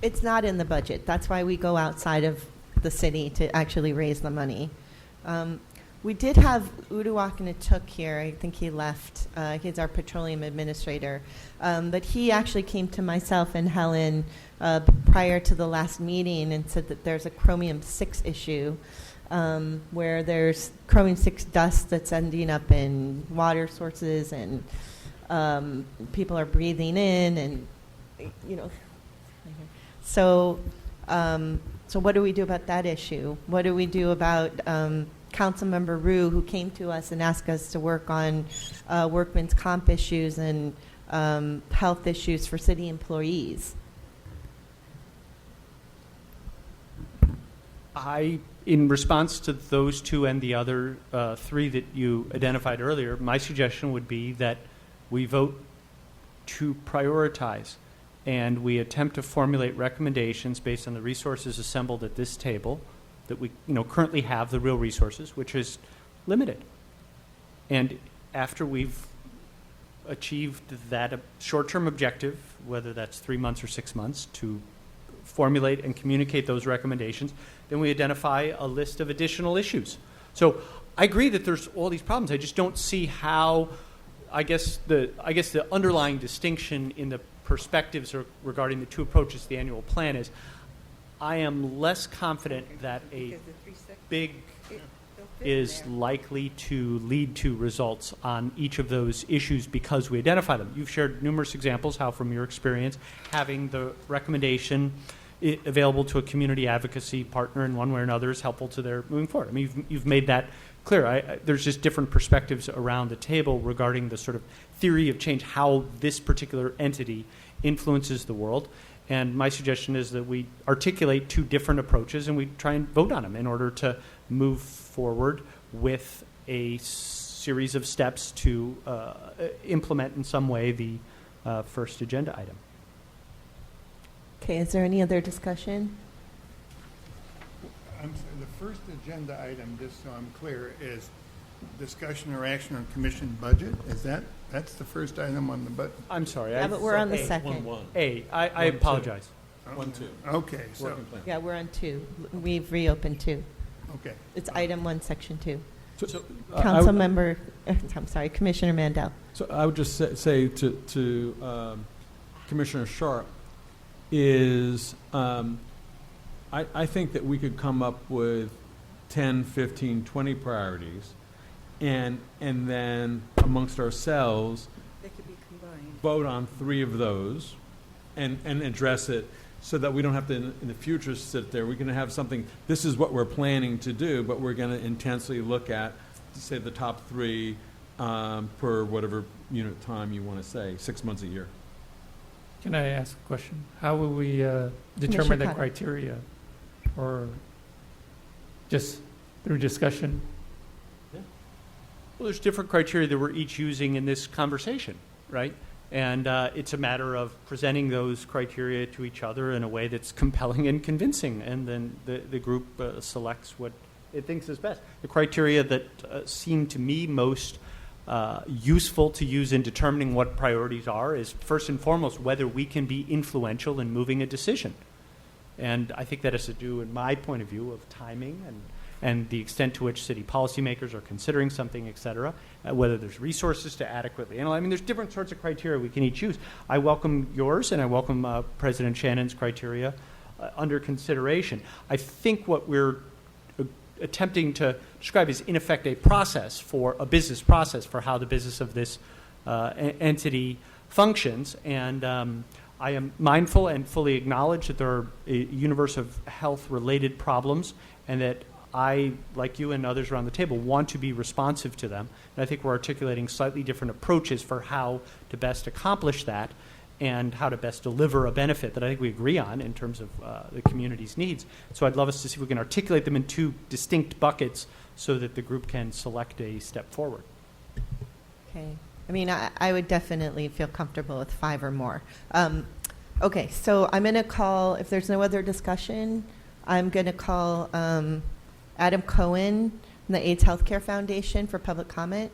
[SPEAKER 1] It's not in the budget. That's why we go outside of the city to actually raise the money. We did have Uduak here. I think he left. He's our Petroleum Administrator. But he actually came to myself and Helen prior to the last meeting and said that there's a chromium-6 issue where there's chromium-6 dust that's ending up in water sources, and people are breathing in, and, you know. So what do we do about that issue? What do we do about Councilmember Rue, who came to us and asked us to work on workman's comp issues and health issues for city employees?
[SPEAKER 10] In response to those two and the other 3 that you identified earlier, my suggestion would be that we vote to prioritize, and we attempt to formulate recommendations based on the resources assembled at this table that we currently have, the real resources, which is limited. And after we've achieved that short-term objective, whether that's 3 months or 6 months, to formulate and communicate those recommendations, then we identify a list of additional issues. So I agree that there's all these problems. I just don't see how, I guess the underlying distinction in the perspectives regarding the 2 approaches to the annual plan is, I am less confident that a big is likely to lead to results on each of those issues because we identify them. You've shared numerous examples how, from your experience, having the recommendation available to a community advocacy partner in one way or another is helpful to their moving forward. I mean, you've made that clear. There's just different perspectives around the table regarding the sort of theory of change, how this particular entity influences the world. And my suggestion is that we articulate 2 different approaches and we try and vote on them in order to move forward with a series of steps to implement in some way the first agenda item.
[SPEAKER 1] Okay, is there any other discussion?
[SPEAKER 8] I'm sorry, the first agenda item, just so I'm clear, is discussion or action on commission budget? That's the first item on the budget?
[SPEAKER 10] I'm sorry.
[SPEAKER 1] Yeah, but we're on the
[SPEAKER 10] A.
[SPEAKER 1] second.
[SPEAKER 10] I apologize.
[SPEAKER 7] 1, 2.
[SPEAKER 8] Okay, so,
[SPEAKER 7] Working plan.
[SPEAKER 1] Yeah, we're on 2. We've reopened 2.
[SPEAKER 8] okay.
[SPEAKER 1] It's item 1, section 2.
[SPEAKER 7] So,
[SPEAKER 1] Council member, I'm sorry, Commissioner Mandel.
[SPEAKER 7] So I would just say to Commissioner Sharp is I think that we could come up with 10, 15, 20 priorities and then amongst ourselves
[SPEAKER 3] They could be combined.
[SPEAKER 7] vote on 3 of those and address it so that we don't have to in the future sit there. We're going to have something, this is what we're planning to do, but we're going to intensely look at, say, the top 3 per whatever unit time you want to say, 6 months a year.
[SPEAKER 9] Can I ask a question? How will we
[SPEAKER 1] Commissioner
[SPEAKER 9] determine the
[SPEAKER 1] Cotter.
[SPEAKER 9] criteria? Or just through discussion?
[SPEAKER 10] Well, there's different criteria that we're each using in this conversation, right? And it's a matter of presenting those criteria to each other in a way that's compelling and convincing, and then the group selects what it thinks is best. The criteria that seem to me most useful to use in determining what priorities are is, first and foremost, whether we can be influential in moving a decision. And I think that has to do, in my point of view, of timing and the extent to which city policymakers are considering something, et cetera, whether there's resources to adequately analyze. I mean, there's different sorts of criteria we can each use. I welcome yours, and I welcome President Shannon's criteria under consideration. I think what we're attempting to describe is, in effect, a business process for how the business of this entity functions. And I am mindful and fully acknowledge that there are a universe of health-related problems, and that I, like you and others around the table, want to be responsive to them. And I think we're articulating slightly different approaches for how to best accomplish that and how to best deliver a benefit that I think we agree on in terms of the community's needs. So I'd love us to see if we can articulate them in 2 distinct buckets so that the group can select a step forward.
[SPEAKER 1] Okay. I mean, I would definitely feel comfortable with 5 or more. Okay, so I'm going to call, if there's no other discussion, I'm going to call Adam Cohen from the AIDS Healthcare Foundation for public comment.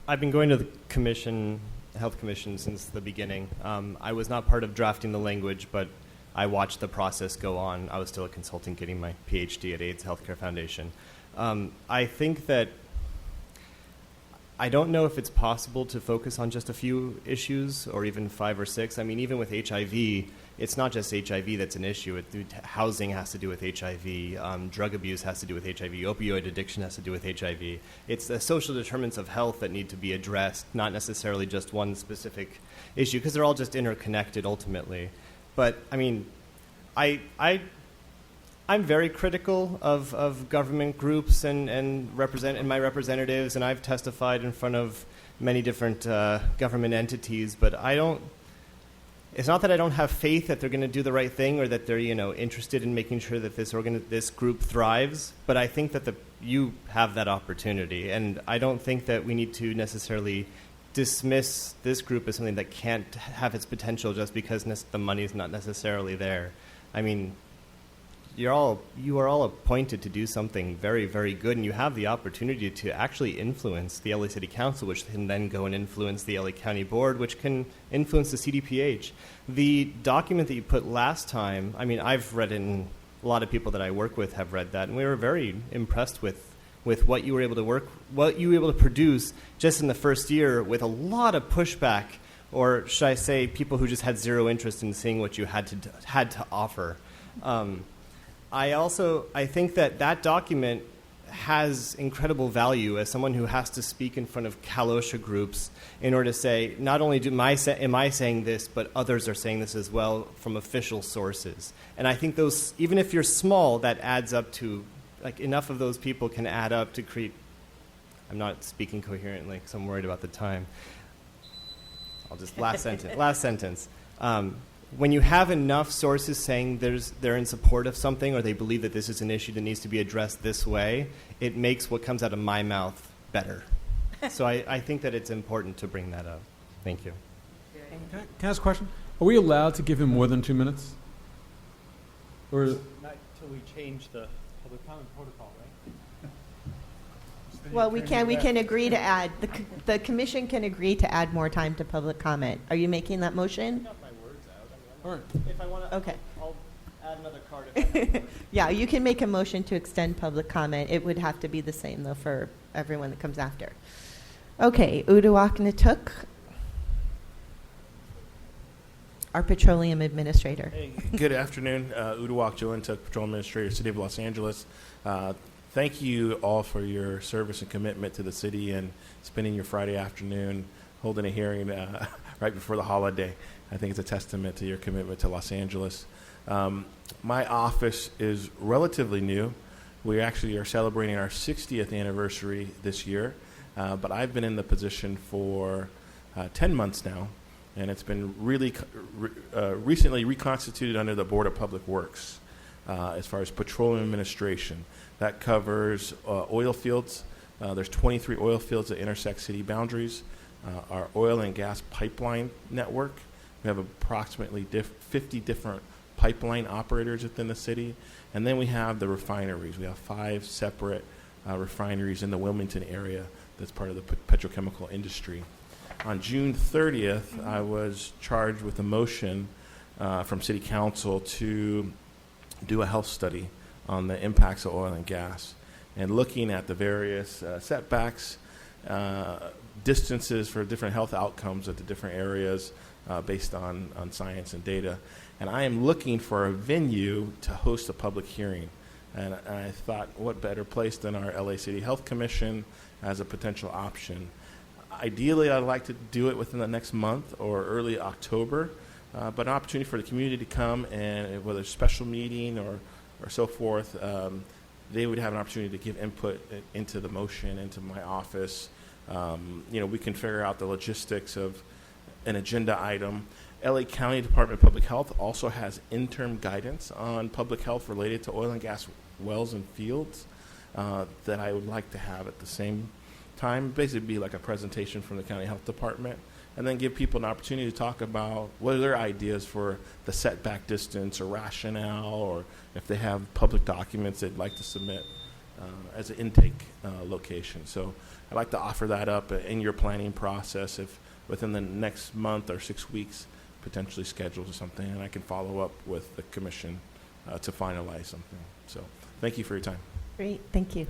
[SPEAKER 5] I've been going to the Health Commission since the beginning. I was not part of drafting the language, but I watched the process go on. I was still a consultant getting my PhD at AIDS Healthcare Foundation. I think that I don't know if it's possible to focus on just a few issues or even 5 or 6. I mean, even with HIV, it's not just HIV that's an issue. Housing has to do with HIV. Drug abuse has to do with HIV. Opioid addiction has to do with HIV. It's the social determinants of health that need to be addressed, not necessarily just one specific issue, because they're all just interconnected ultimately. But, I mean, I'm very critical of government groups and my representatives, and I've testified in front of many different government entities, but it's not that I don't have faith that they're going to do the right thing or that they're interested in making sure that this group thrives, but I think that you have that opportunity, and I don't think that we need to necessarily dismiss this group as something that can't have its potential just because the money is not necessarily there. I mean, you are all appointed to do something very, very good, and you have the opportunity to actually influence the LA City Council, which can then go and influence the LA County Board, which can influence the CDPH. The document that you put last time, I mean, I've read it, and a lot of people that I work with have read that, and we were very impressed with what you were able to produce just in the first year, with a lot of pushback, or should I say, people who just had zero interest in seeing what you had to offer. I think that document has incredible value as someone who has to speak in front of Kalosha groups in order to say, not only am I saying this, but others are saying this as well from official sources. And I think those, even if you're small, that adds up to, enough of those people can add up to create. I'm not speaking coherently because I'm worried about the time. I'll just, last sentence. When you have enough sources saying they're in support of something, or they believe that this is an issue that needs to be addressed this way, it makes what comes out of my mouth better. So I think that it's important to bring that up. Thank you.
[SPEAKER 1] Okay.
[SPEAKER 7] Can I ask a question? Are we allowed to give him more than 2 minutes? Or
[SPEAKER 10] Not until we change the public comment protocol, right?
[SPEAKER 1] Well, we can agree to add, the commission can agree to add more time to public comment. Are you making that motion?
[SPEAKER 5] Got my words out.
[SPEAKER 7] all right.
[SPEAKER 5] If I want to,
[SPEAKER 1] Okay.
[SPEAKER 5] I'll add another card. If I
[SPEAKER 1] Yeah, you can make a motion to extend public comment. It would have to be the same, though, for everyone that comes after. Okay, Uduak Natuk, our Petroleum Administrator.
[SPEAKER 11] Hey, good afternoon. Uduak Jointuk, Petroleum Administrator, City of Los Angeles. Thank you all for your service and commitment to the city and spending your Friday afternoon holding a hearing right before the holiday. I think it's a testament to your commitment to Los Angeles. My office is relatively new. We actually are celebrating our 60th anniversary this year, but I've been in the position for 10 months now, and it's been really recently reconstituted under the Board of Public Works as far as Petroleum Administration. That covers oil fields. There's 23 oil fields that intersect city boundaries. Our oil and gas pipeline network. We have approximately 50 different pipeline operators within the city. And then we have the refineries. We have 5 separate refineries in the Wilmington area that's part of the petrochemical industry. On June 30th, I was charged with a motion from City Council to do a health study on the impacts of oil and gas and looking at the various setbacks, distances for different health outcomes at the different areas based on science and data. And I am looking for a venue to host a public hearing. And I thought, what better place than our LA City Health Commission as a potential option. Ideally, I'd like to do it within the next month or early October, but an opportunity for the community to come and whether it's a special meeting or so forth, they would have an opportunity to give input into the motion, into my office. We can figure out the logistics of an agenda item. LA County Department of Public Health also has interim guidance on public health related to oil and gas wells and fields that I would like to have at the same time. Basically be like a presentation from the County Health Department, and then give people an opportunity to talk about what are their ideas for the setback distance or rationale, or if they have public documents they'd like to submit as an intake location. So I'd like to offer that up in your planning process if within the next month or 6 weeks, potentially schedule something, and I can follow up with the commission to finalize something. So thank you for your time.
[SPEAKER 1] Great, thank you.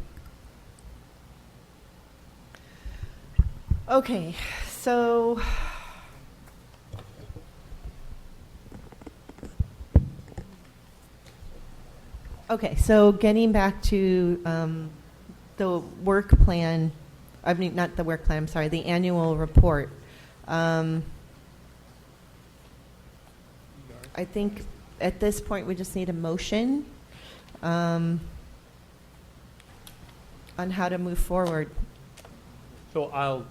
[SPEAKER 1] Okay, so getting back to the work plan, I mean, not the work plan, I'm sorry, the annual report. I think at this point we just need a motion on how to move forward.
[SPEAKER 10] So I'll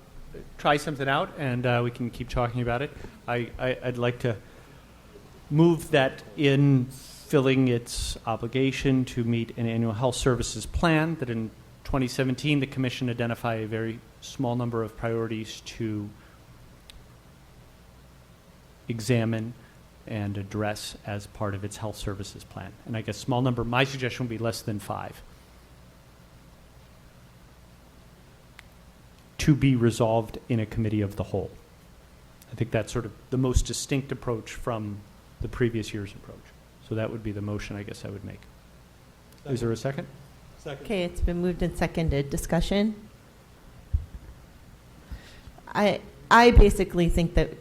[SPEAKER 10] try something out, and we can keep talking about it. I'd like to move that in filling its obligation to meet an annual health services plan, that in 2017 the Commission identify a very small number of priorities to examine and address as part of its health services plan. And I guess small number, my suggestion would be less than 5. To be resolved in a committee of the whole. I think that's sort of the most distinct approach from the previous year's approach. So that would be the motion I guess I would make. Is there a second?
[SPEAKER 7] Second.
[SPEAKER 1] Okay, it's been moved and seconded. Discussion? I basically think that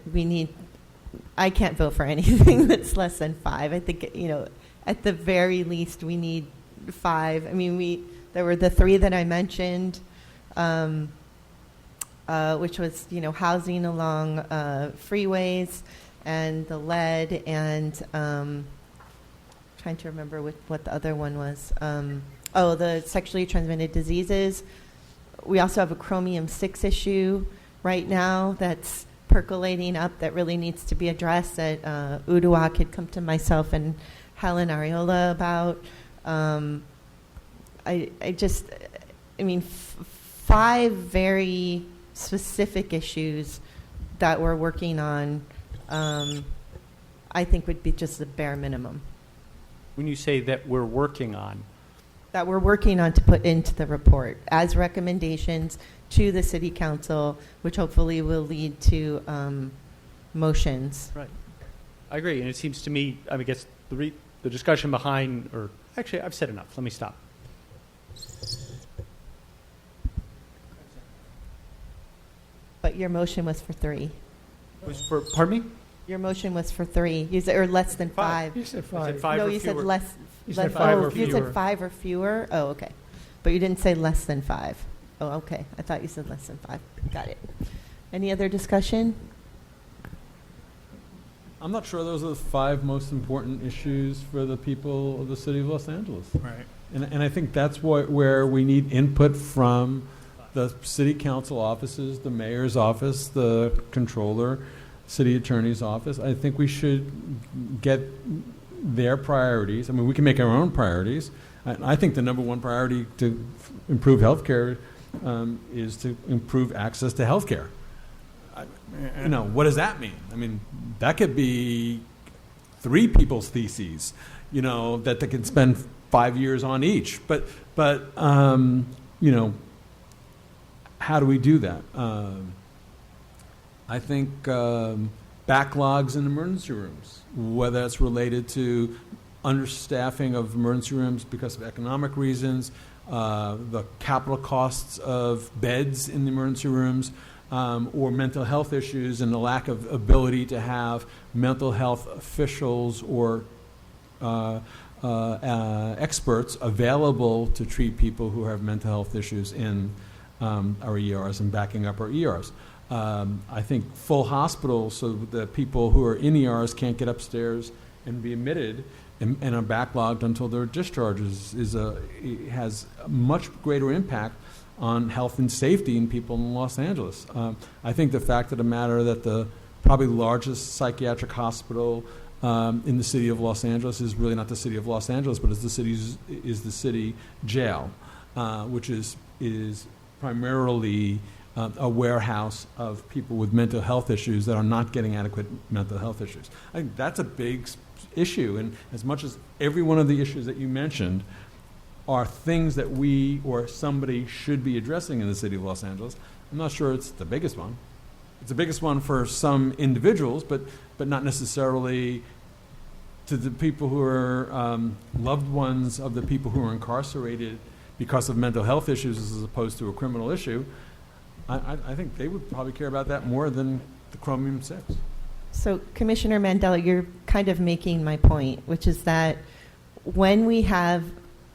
[SPEAKER 1] I can't vote for anything that's less than 5. I think, at the very least we need 5. I mean, there were the 3 that I mentioned, which was, housing along freeways and the lead and trying to remember what the other one was. The sexually transmitted diseases. We also have a chromium-6 issue right now that's percolating up that really needs to be addressed that Uduak had come to myself and Helen Ariola about. 5 very specific issues that we're working on I think would be just the bare minimum
[SPEAKER 10] When you say that we're working on,
[SPEAKER 1] that we're working on to put into the report as recommendations to the city council, which hopefully will lead to motions.
[SPEAKER 10] right? I agree, and it seems to me, I guess the discussion behind, or actually, I've said enough. Let me stop.
[SPEAKER 1] But your motion was for 3.
[SPEAKER 10] Pardon me?
[SPEAKER 1] Your motion was for 3. You said, or less than 5.
[SPEAKER 9] You said
[SPEAKER 10] I
[SPEAKER 9] five.
[SPEAKER 10] said 5
[SPEAKER 1] No,
[SPEAKER 10] or
[SPEAKER 1] you
[SPEAKER 10] fewer.
[SPEAKER 1] said less.
[SPEAKER 9] You said
[SPEAKER 1] less-
[SPEAKER 9] 5
[SPEAKER 1] oh,
[SPEAKER 9] or
[SPEAKER 1] You
[SPEAKER 9] fewer.
[SPEAKER 1] said 5 or fewer? Oh, okay. But you didn't say less than 5. Oh, okay. I thought you said less than 5. Got it. Any other discussion?
[SPEAKER 7] I'm not sure those are the 5 most important issues for the people of the city of Los Angeles.
[SPEAKER 8] Right.
[SPEAKER 7] And I think that's where we need input from the city council offices, the mayor's office, the controller, city attorney's office. I think we should get their priorities. I mean, we can make our own priorities. I think the number one priority to improve healthcare is to improve access to healthcare. You know, what does that mean? I mean, that could be 3 people's theses, you know, that they can spend 5 years on each. But you know, how do we do that? I think backlogs in emergency rooms, whether it's related to understaffing of emergency rooms because of economic reasons, the capital costs of beds in the emergency rooms, or mental health issues and the lack of ability to have mental health officials or experts available to treat people who have mental health issues in our ERs and backing up our ERs. I think full hospitals so that people who are in ERs can't get upstairs and be admitted and are backlogged until their discharge has a much greater impact on health and safety in people in Los Angeles. I think the fact of the matter that the probably largest psychiatric hospital in the city of Los Angeles is really not the city of Los Angeles, but is the city jail, which is primarily a warehouse of people with mental health issues that are not getting adequate mental health issues. I think that's a big issue, and as much as every one of the issues that you mentioned are things that we or somebody should be addressing in the city of Los Angeles, I'm not sure it's the biggest one. It's the biggest one for some individuals, but not necessarily to the people who are loved ones of the people who are incarcerated because of mental health issues as opposed to a criminal issue. I think they would probably care about that more than the Chromium 6.
[SPEAKER 1] So, Commissioner Mandela, you're kind of making my point, which is that when we have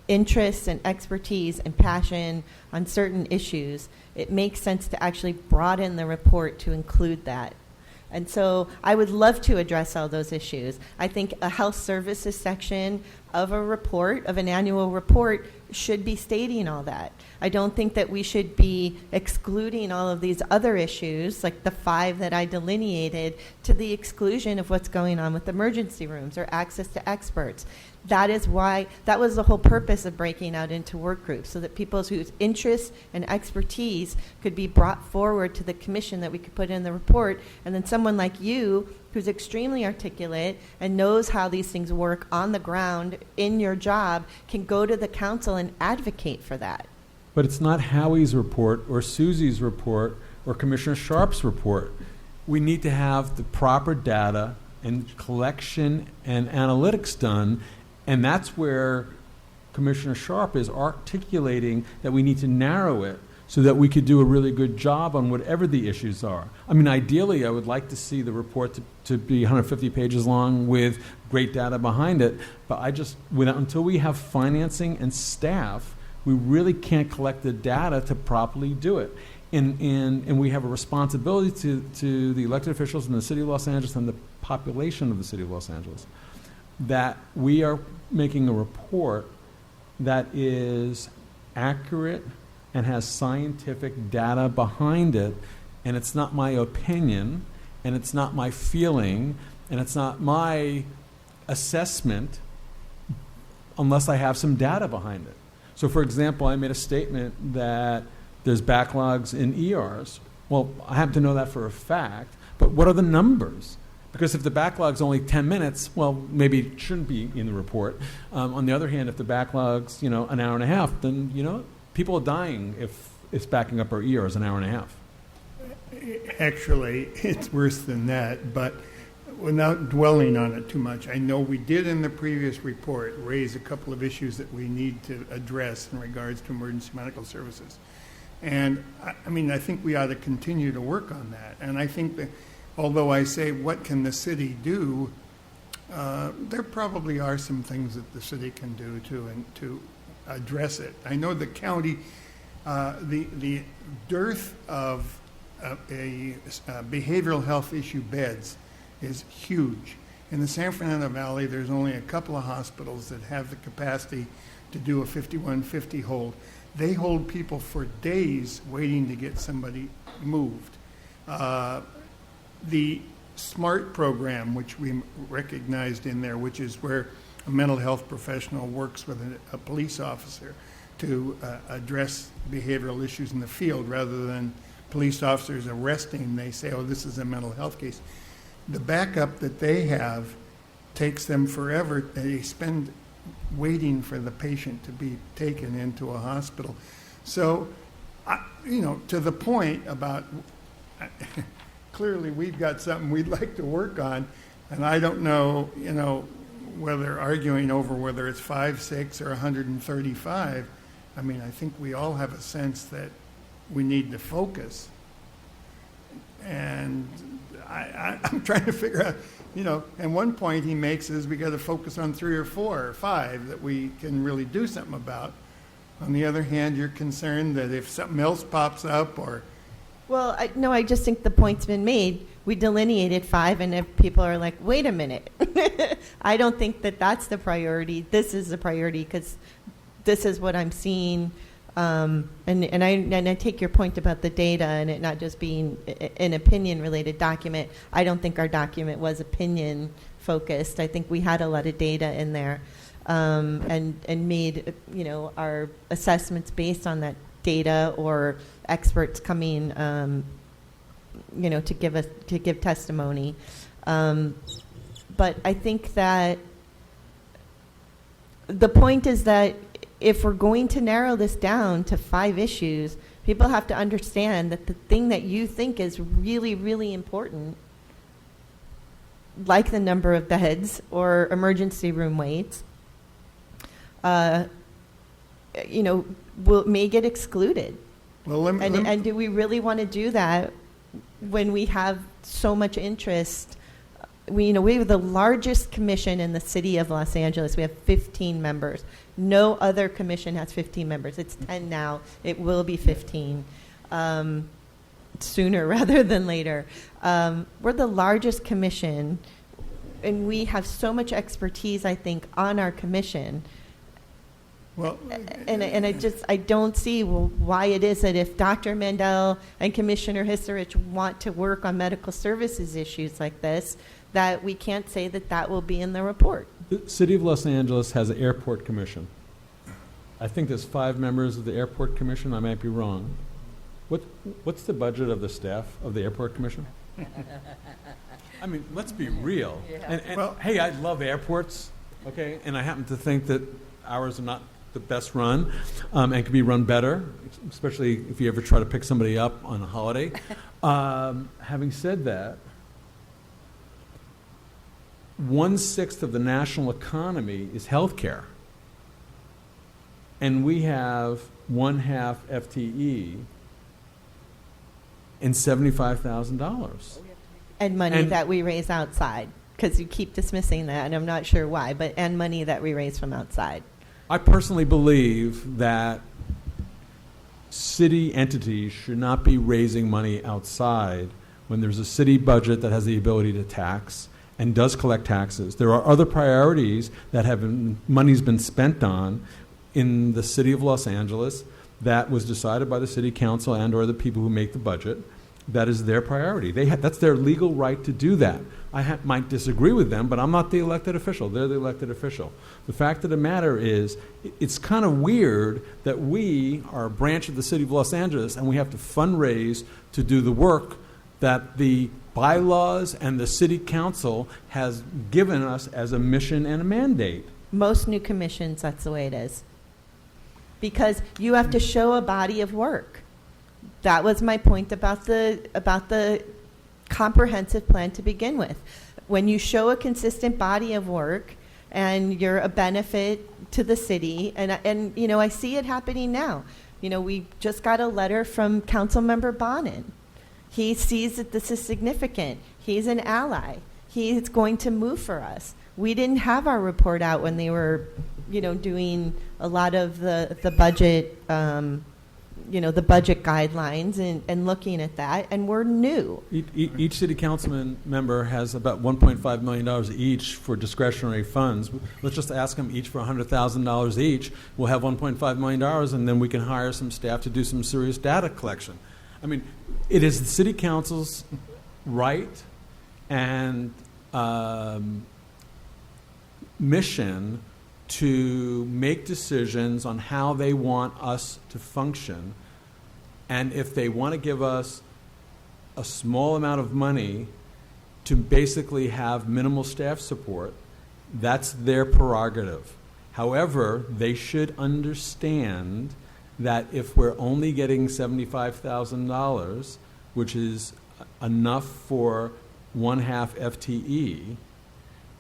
[SPEAKER 1] interest and expertise and passion on certain issues, it makes sense to actually broaden the report to include that. And so I would love to address all those issues. I think a health services section of a report, of an annual report, should be stating all that. I don't think that we should be excluding all of these other issues, like the 5 that I delineated, to the exclusion of what's going on with emergency rooms or access to experts. That is why, that was the whole purpose of breaking out into work groups, so that people whose interests and expertise could be brought forward to the commission that we could put in the report, and then someone like you, who's extremely articulate and knows how these things work on the ground in your job, can go to the council and advocate for that.
[SPEAKER 7] But it's not Howie's report or Susie's report or Commissioner Sharp's report. We need to have the proper data and collection and analytics done, and that's where Commissioner Sharp is articulating that we need to narrow it so that we could do a really good job on whatever the issues are. I mean, ideally, I would like to see the report to be 150 pages long with great data behind it, but until we have financing and staff, we really can't collect the data to properly do it. And we have a responsibility to the elected officials in the city of Los Angeles and the population of the city of Los Angeles that we are making a report that is accurate and has scientific data behind it, and it's not my opinion, and it's not my feeling, and it's not my assessment unless I have some data behind it. So, for example, I made a statement that there's backlogs in ERs. Well, I happen to know that for a fact, but what are the numbers? Because if the backlog's only 10 minutes, well, maybe it shouldn't be in the report. On the other hand, if the backlog's, an hour and a half, then, people are dying if it's backing up our ears an hour and a half.
[SPEAKER 8] Actually, it's worse than that, but without dwelling on it too much, I know we did in the previous report raise a couple of issues that we need to address in regards to emergency medical services. And I think we ought to continue to work on that. And I think that although I say, what can the city do, there probably are some things that the city can do to address it. I know the county, the dearth of a behavioral health issue beds is huge. In the San Fernando Valley, there's only a couple of hospitals that have the capacity to do a 5150 hold. They hold people for days waiting to get somebody moved. The SMART program, which we recognized in there, which is where a mental health professional works with a police officer to address behavioral issues in the field rather than police officers arresting. They say, oh, this is a mental health case. The backup that they have takes them forever. They spend waiting for the patient to be taken into a hospital. So, to the point about clearly we've got something we'd like to work on, and I don't know, whether arguing over whether it's 5, 6, or 135. I think we all have a sense that we need to focus. And I'm trying to figure out, and one point he makes is we got to focus on 3 or 4 or 5 that we can really do something about. On the other hand, you're concerned that if something else pops up or...
[SPEAKER 1] Well, I just think the point's been made. We delineated 5, and if people are like, wait a minute, I don't think that that's the priority. This is the priority because this is what I'm seeing. And I take your point about the data and it not just being an opinion-related document. I don't think our document was opinion-focused. I think we had a lot of data in there and made our assessments based on that data or experts coming to give testimony. But I think that the point is that if we're going to narrow this down to 5 issues, people have to understand that the thing that you think is really, really important, like the number of beds or emergency room waits, may get excluded.
[SPEAKER 8] Well,
[SPEAKER 1] and do we really want to do that when we have so much interest? We have the largest commission in the city of Los Angeles. We have 15 members. No other commission has 15 members. It's 10 now. It will be 15 sooner rather than later. We're the largest commission, and we have so much expertise, I think, on our commission.
[SPEAKER 8] Well,
[SPEAKER 1] and I don't see why it is that if Dr. Mandel and Commissioner Hisarich want to work on medical services issues like this, that we can't say that will be in the report.
[SPEAKER 7] The City of Los Angeles has an airport commission. I think there's 5 members of the airport commission. I might be wrong. What's the budget of the staff of the airport commission? Let's be real.
[SPEAKER 3] Yeah.
[SPEAKER 7] And hey, I love airports, okay? And I happen to think that ours are not the best run and can be run better, especially if you ever try to pick somebody up on a holiday. Having said that, 1/6 of the national economy is healthcare. And we have 1/2 FTE and $75,000.
[SPEAKER 1] And money that we raise outside, because you keep dismissing that, and I'm not sure why, and money that we raise from outside.
[SPEAKER 7] I personally believe that city entities should not be raising money outside when there's a city budget that has the ability to tax and does collect taxes. There are other priorities that money's been spent on in the city of Los Angeles that was decided by the city council and or the people who make the budget. That is their priority. That's their legal right to do that. I might disagree with them, but I'm not the elected official. They're the elected official. The fact of the matter is, it's kind of weird that we are a branch of the city of Los Angeles and we have to fundraise to do the work that the bylaws and the city council has given us as a mission and a mandate.
[SPEAKER 1] Most new commissions, that's the way it is. Because you have to show a body of work. That was my point about the comprehensive plan to begin with. When you show a consistent body of work and you're a benefit to the city, and you know, I see it happening now. You know, we just got a letter from Councilmember Bonin. He sees that this is significant. He's an ally. He's going to move for us. We didn't have our report out when they were, you know, doing a lot of the budget, you know, the budget guidelines and looking at that, and we're new.
[SPEAKER 7] Each city councilman member has about $1.5 million each for discretionary funds. Let's just ask them each for $100,000 each. We'll have $1.5 million, and then we can hire some staff to do some serious data collection. I mean, it is the city council's right and mission to make decisions on how they want us to function. And if they want to give us a small amount of money to basically have minimal staff support, that's their prerogative. However, they should understand that if we're only getting $75,000, which is enough for 1/2 FTE,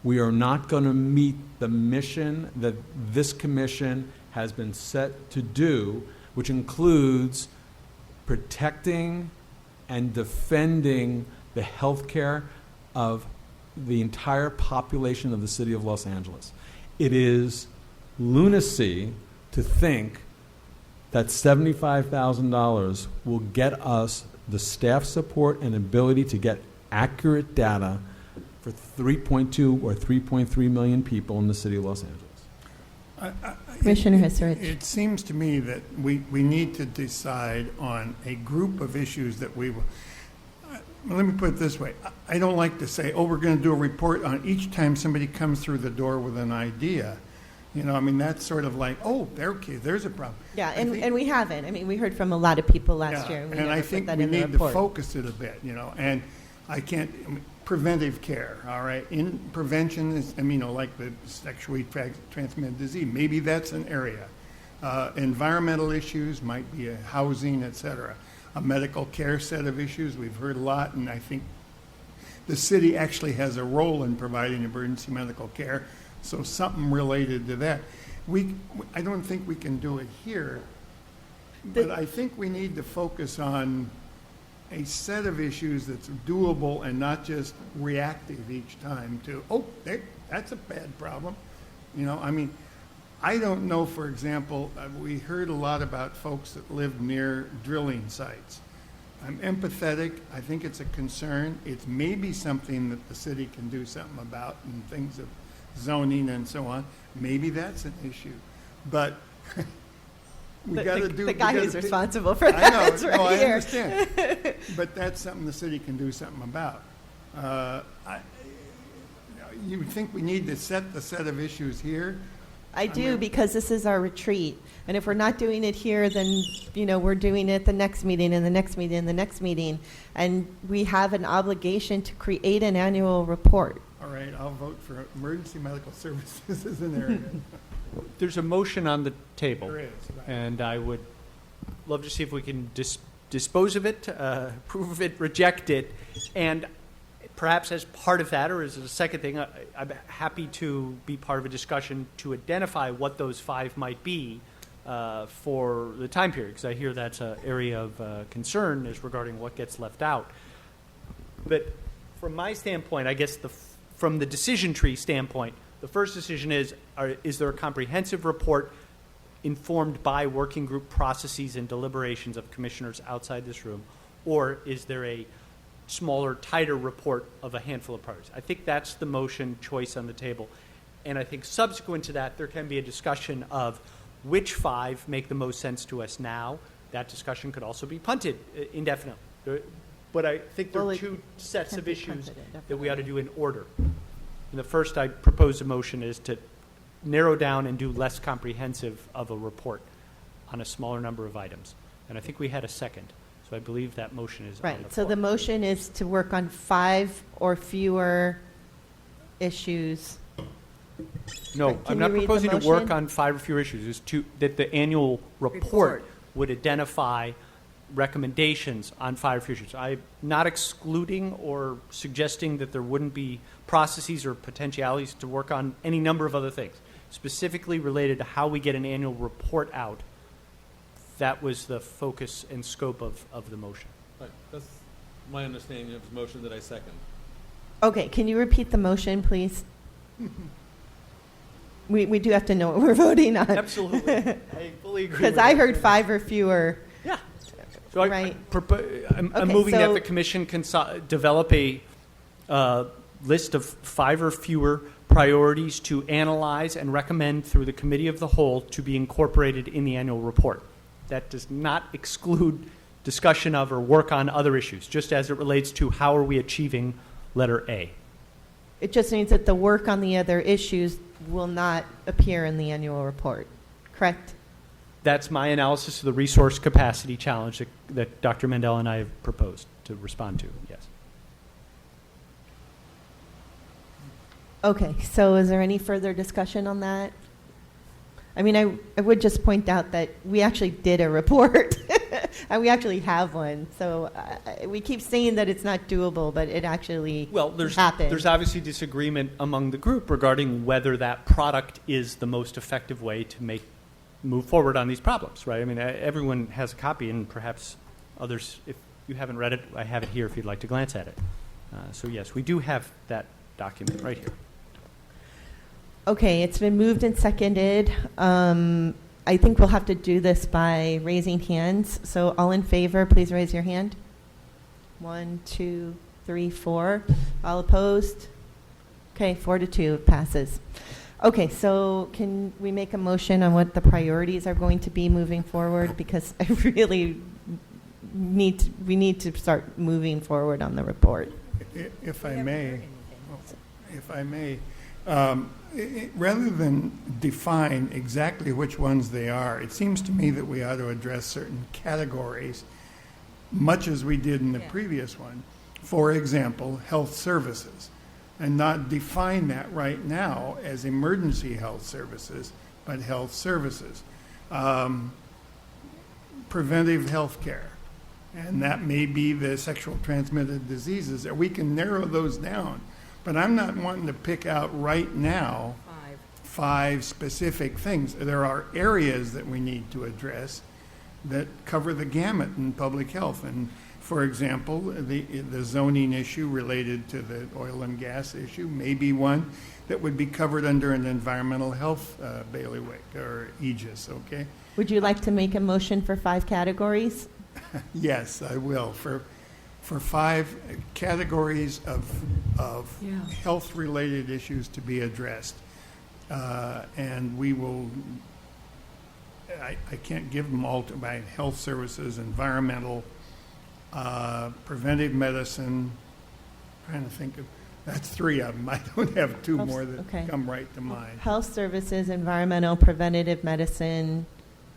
[SPEAKER 7] we are not going to meet the mission that this commission has been set to do, which includes protecting and defending the health care of the entire population of the city of Los Angeles. It is lunacy to think that $75,000 will get us the staff support and ability to get accurate data for 3.2 or 3.3 million people in the city of Los Angeles.
[SPEAKER 1] Commissioner Hisserich.
[SPEAKER 8] It seems to me that we need to decide on a group of issues that we will. Let me put it this way. I don't like to say, oh, we're going to do a report on each time somebody comes through the door with an idea. You know, I mean, that's sort of like, oh, okay, there's a problem.
[SPEAKER 1] Yeah, and we haven't. I mean, we heard from a lot of people last year.
[SPEAKER 8] And I think we need to focus it a bit, you know, and preventive care, all right? In prevention is, I mean, you know, like the sexually transmitted disease, maybe that's an area. Environmental issues might be a housing, et cetera. A medical care set of issues, we've heard a lot, and I think the city actually has a role in providing emergency medical care, so something related to that. I don't think we can do it here, but I think we need to focus on a set of issues that's doable and not just reactive each time to, oh, that's a bad problem. You know, I mean, I don't know, for example, we heard a lot about folks that live near drilling sites. I'm empathetic. I think it's a concern. It's maybe something that the city can do something about in things of zoning and so on. Maybe that's an issue. But we got to do...
[SPEAKER 1] The guy who's responsible for that is right here.
[SPEAKER 8] I understand. But that's something the city can do something about. You would think we need to set the set of issues here.
[SPEAKER 1] I do, because this is our retreat. And if we're not doing it here, then, you know, we're doing it the next meeting and the next meeting and the next meeting. And we have an obligation to create an annual report.
[SPEAKER 8] All right, I'll vote for emergency medical services as an area.
[SPEAKER 10] There's a motion on the table.
[SPEAKER 8] There is. Right.
[SPEAKER 10] And I would love to see if we can dispose of it, approve of it, reject it, and perhaps as part of that, or as a second thing, I'm happy to be part of a discussion to identify what those 5 might be for the time period, because I hear that's an area of concern is regarding what gets left out. But from my standpoint, I guess from the decision tree standpoint, the first decision is there a comprehensive report informed by working group processes and deliberations of commissioners outside this room, or is there a smaller, tighter report of a handful of priorities? I think that's the motion choice on the table. And I think subsequent to that, there can be a discussion of which 5 make the most sense to us now. That discussion could also be punted indefinitely. But I think there are 2 sets of issues that we ought to do in order. And the first I propose a motion is to narrow down and do less comprehensive of a report on a smaller number of items. And I think we had a second. So I believe that motion is on
[SPEAKER 1] Right,
[SPEAKER 10] the
[SPEAKER 1] so the
[SPEAKER 10] floor.
[SPEAKER 1] motion is to work on 5 or fewer issues.
[SPEAKER 10] No,
[SPEAKER 1] Can
[SPEAKER 10] I'm
[SPEAKER 1] you
[SPEAKER 10] not
[SPEAKER 1] read the
[SPEAKER 10] proposing to work
[SPEAKER 1] motion?
[SPEAKER 10] on 5 or fewer issues. It's that the annual report
[SPEAKER 3] Report.
[SPEAKER 10] would identify recommendations on 5 or fewer issues. I'm not excluding or suggesting that there wouldn't be processes or potentialities to work on any number of other things, specifically related to how we get an annual report out. That was the focus and scope of the motion.
[SPEAKER 7] Right, that's my understanding of the motion that I second.
[SPEAKER 1] Okay, can you repeat the motion, please? We do have to know what we're voting on.
[SPEAKER 10] Absolutely. I fully agree.
[SPEAKER 1] Because I heard 5 or fewer.
[SPEAKER 10] Yeah. So I'm
[SPEAKER 1] Right.
[SPEAKER 10] I'm
[SPEAKER 1] Okay,
[SPEAKER 10] moving that
[SPEAKER 1] so-
[SPEAKER 10] the commission develop a list of 5 or fewer priorities to analyze and recommend through the committee of the whole to be incorporated in the annual report. That does not exclude discussion of or work on other issues, just as it relates to how are we achieving letter A.
[SPEAKER 1] It just means that the work on the other issues will not appear in the annual report, correct?
[SPEAKER 10] That's my analysis of the resource capacity challenge that Dr. Mandel and I have proposed to respond to, yes.
[SPEAKER 1] Okay, so is there any further discussion on that? I mean, I would just point out that we actually did a report, and we actually have one. So we keep saying that it's not doable, but it actually happened.
[SPEAKER 10] There's obviously disagreement among the group regarding whether that product is the most effective way to move forward on these problems, right? I mean, everyone has a copy, and perhaps others, if you haven't read it, I have it here if you'd like to glance at it. So yes, we do have that document right here.
[SPEAKER 1] Okay, it's been moved and seconded. I think we'll have to do this by raising hands. So all in favor, please raise your hand. 1, 2, 3, 4. All opposed? Okay, 4-2, it passes. Okay, so can we make a motion on what the priorities are going to be moving forward? Because I really we need to start moving forward on the report.
[SPEAKER 8] If I may, rather than define exactly which ones they are, it seems to me that we ought to address certain categories, much as we did in the previous one. For example, health services, and not define that right now as emergency health services, but health services. Preventive health care, and that may be the sexual transmitted diseases. We can narrow those down. But I'm not wanting to pick out right now 5 specific things. There are areas that we need to address that cover the gamut in public health. And for example, the zoning issue related to the oil and gas issue may be one that would be covered under an environmental health bailiwick or aegis, okay?
[SPEAKER 1] Would you like to make a motion for 5 categories?
[SPEAKER 8] Yes, I will. For 5 categories of health-related issues to be addressed. And we will, I can't give them all to my health services, environmental, preventive medicine, trying to think of, that's 3 of them. I don't have 2 more that
[SPEAKER 1] Okay.
[SPEAKER 8] come right to mind.
[SPEAKER 1] Health services, environmental, preventative medicine,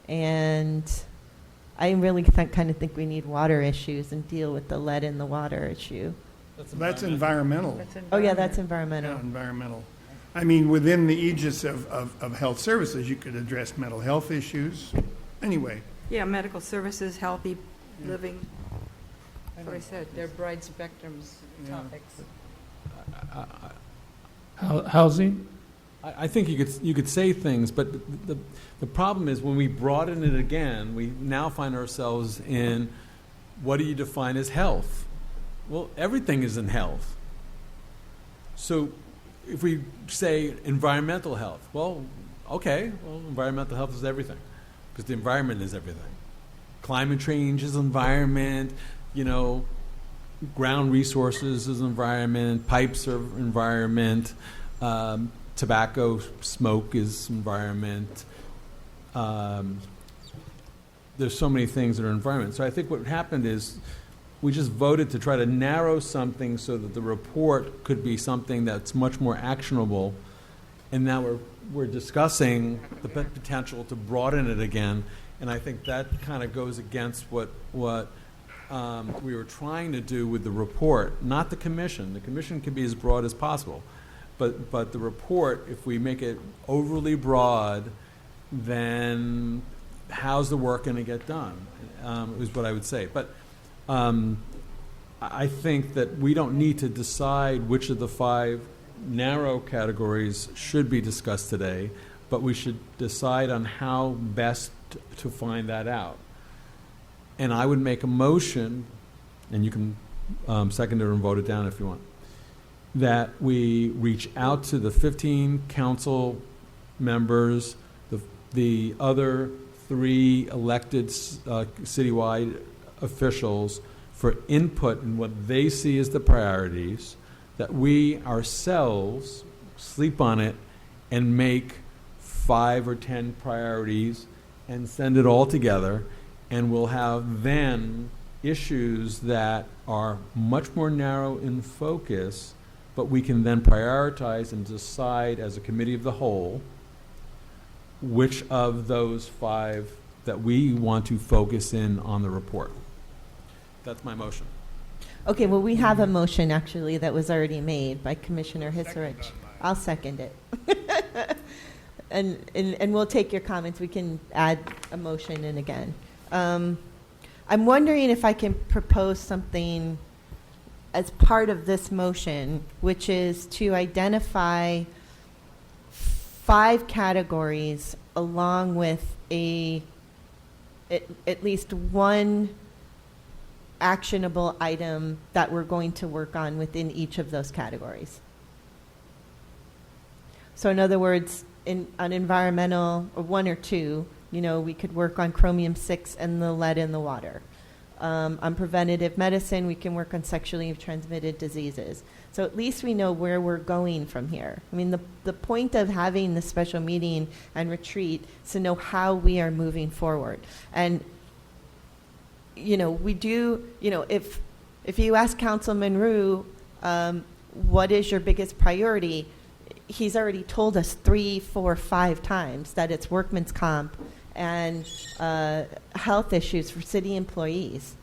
[SPEAKER 1] and I really kind of think we need water issues and deal with the lead in the water issue.
[SPEAKER 8] That's environmental.
[SPEAKER 1] Oh, yeah, that's environmental.
[SPEAKER 8] Yeah, environmental. I mean, within the aegis of health services, you could address mental health issues. Anyway,
[SPEAKER 3] Yeah, medical services, healthy living. That's what I said, they're broad spectrums topics.
[SPEAKER 9] Housing?
[SPEAKER 7] I think you could say things, but the problem is when we broaden it again, we now find ourselves in what do you define as health? Well, everything is in health. So if we say environmental health, well, okay, well, environmental health is everything because the environment is everything. Climate change is environment, ground resources is environment, pipes are environment, tobacco smoke is environment. There's so many things that are environment. So I think what happened is we just voted to try to narrow something so that the report could be something that's much more actionable. And now we're discussing the potential to broaden it again. And I think that kind of goes against what we were trying to do with the report, not the commission. The commission can be as broad as possible. But the report, if we make it overly broad, then how's the work going to get done, is what I would say. But I think that we don't need to decide which of the 5 narrow categories should be discussed today, but we should decide on how best to find that out. And I would make a motion, and you can second it and vote it down if you want, that we reach out to the 15 council members, the other 3 elected citywide officials for input in what they see as the priorities, that we ourselves sleep on it and make 5 or 10 priorities and send it all together, and we'll have then issues that are much more narrow in focus, but we can then prioritize and decide as a committee of the whole which of those 5 that we want to focus in on the report. That's my motion.
[SPEAKER 1] Okay, well, we have a motion actually that was already made by Commissioner Hisarich. I'll second it. And we'll take your comments. We can add a motion in again. I'm wondering if I can propose something as part of this motion, which is to identify 5 categories along with at least one actionable item that we're going to work on within each of those categories. So in other words, on environmental, or 1 or 2, we could work on chromium-6 and the lead in the water. On preventative medicine, we can work on sexually transmitted diseases. So at least we know where we're going from here. I mean, the point of having this special meeting and retreat is to know how we are moving forward. And, we do, if you ask Councilman Rue, what is your biggest priority, he's already told us 3, 4, 5 times that it's workman's comp and health issues for city employees.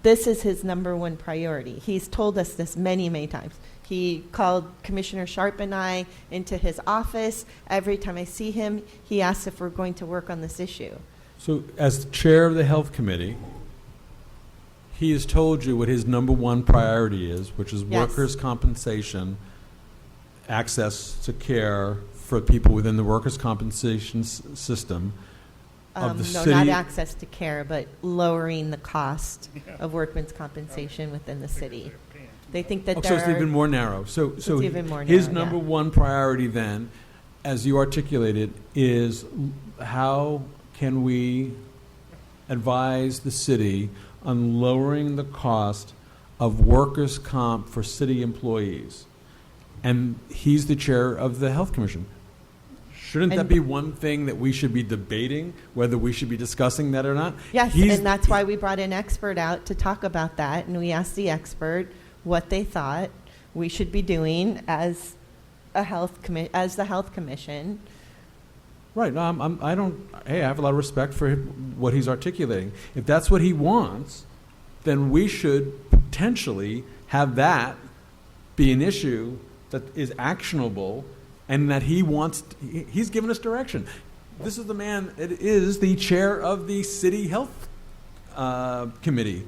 [SPEAKER 1] This is his number 1 priority. He's told us this many, many times. He called Commissioner Sharp and I into his office. Every time I see him, he asks if we're going to work on this issue.
[SPEAKER 7] So as the chair of the Health Committee, he has told you what his number 1 priority is, which is
[SPEAKER 1] Yes.
[SPEAKER 7] workers' compensation, access to care for people within the workers' compensation system of the
[SPEAKER 1] No,
[SPEAKER 7] city.
[SPEAKER 1] not access to care, but lowering the cost of workman's compensation within the city. They think that
[SPEAKER 7] So it's even more narrow. So
[SPEAKER 1] It's even more
[SPEAKER 7] his
[SPEAKER 1] narrow,
[SPEAKER 7] number
[SPEAKER 1] yeah.
[SPEAKER 7] 1 priority then, as you articulated, is how can we advise the city on lowering the cost of workers' comp for city employees? And he's the chair of the Health Commission. Shouldn't that
[SPEAKER 1] And-
[SPEAKER 7] be one thing that we should be debating, whether we should be discussing that or not?
[SPEAKER 1] Yes,
[SPEAKER 7] He's-
[SPEAKER 1] and that's why we brought an expert out to talk about that, and we asked the expert what they thought we should be doing as the Health Commission.
[SPEAKER 7] Right. No, I have a lot of respect for what he's articulating. If that's what he wants, then we should potentially have that be an issue that is actionable and that he's given us direction. This is the man, it is the chair of the city health committee.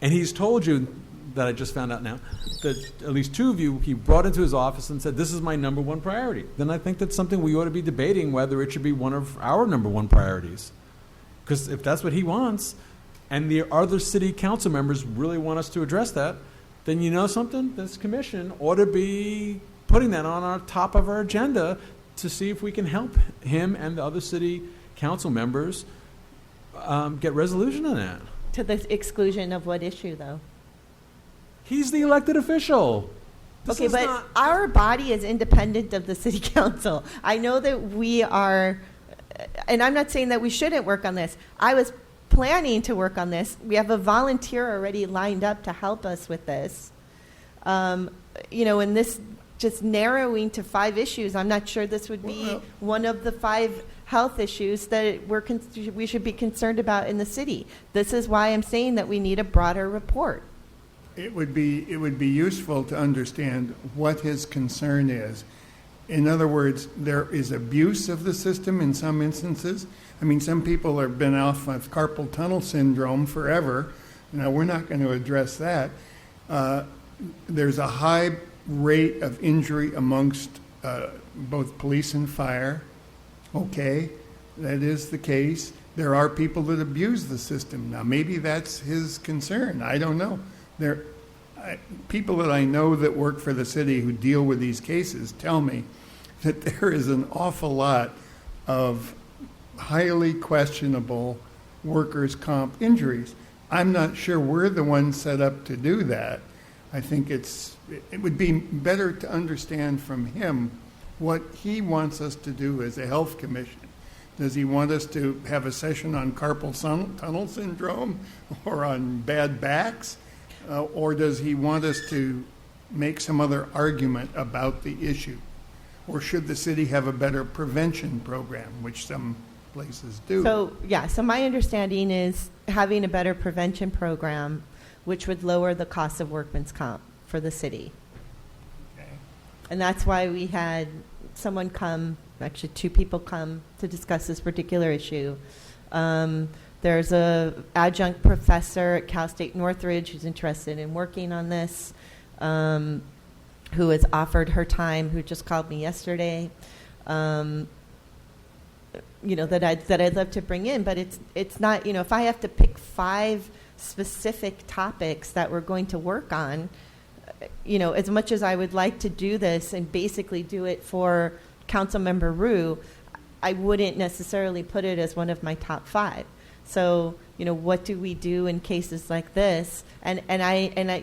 [SPEAKER 7] And he's told you, that I just found out now, that at least 2 of you he brought into his office and said, this is my number 1 priority. Then I think that's something we ought to be debating, whether it should be one of our number 1 priorities. Because if that's what he wants, and the other city council members really want us to address that, then you know something? This commission ought to be putting that on our top of our agenda to see if we can help him and the other city council members get resolution on that.
[SPEAKER 1] To the exclusion of what issue, though?
[SPEAKER 7] He's the elected official. This
[SPEAKER 1] Okay,
[SPEAKER 7] is
[SPEAKER 1] but
[SPEAKER 7] not-
[SPEAKER 1] our body is independent of the city council. I know that we are, and I'm not saying that we shouldn't work on this. I was planning to work on this. We have a volunteer already lined up to help us with this. And this just narrowing to 5 issues, I'm not sure this would be one of the 5 health issues that we should be concerned about in the city. This is why I'm saying that we need a broader report.
[SPEAKER 8] It would be useful to understand what his concern is. In other words, there is abuse of the system in some instances. I mean, some people have been off with carpal tunnel syndrome forever. Now, we're not going to address that. There's a high rate of injury amongst both police and fire. Okay, that is the case. There are people that abuse the system. Now, maybe that's his concern. I don't know. People that I know that work for the city who deal with these cases tell me that there is an awful lot of highly questionable workers' comp injuries. I'm not sure we're the ones set up to do that. I think it would be better to understand from him what he wants us to do as a health commission. Does he want us to have a session on carpal tunnel syndrome or on bad backs? Or does he want us to make some other argument about the issue? Or should the city have a better prevention program, which some places do?
[SPEAKER 1] So my understanding is having a better prevention program, which would lower the cost of workman's comp for the city.
[SPEAKER 8] Okay.
[SPEAKER 1] And that's why we had someone come, actually 2 people come to discuss this particular issue. There's a adjunct professor at Cal State Northridge who's interested in working on this, who has offered her time, who just called me yesterday, that I'd love to bring in. But it's not, if I have to pick 5 specific topics that we're going to work on, as much as I would like to do this and basically do it for Councilmember Rue, I wouldn't necessarily put it as one of my top 5. So, what do we do in cases like this? And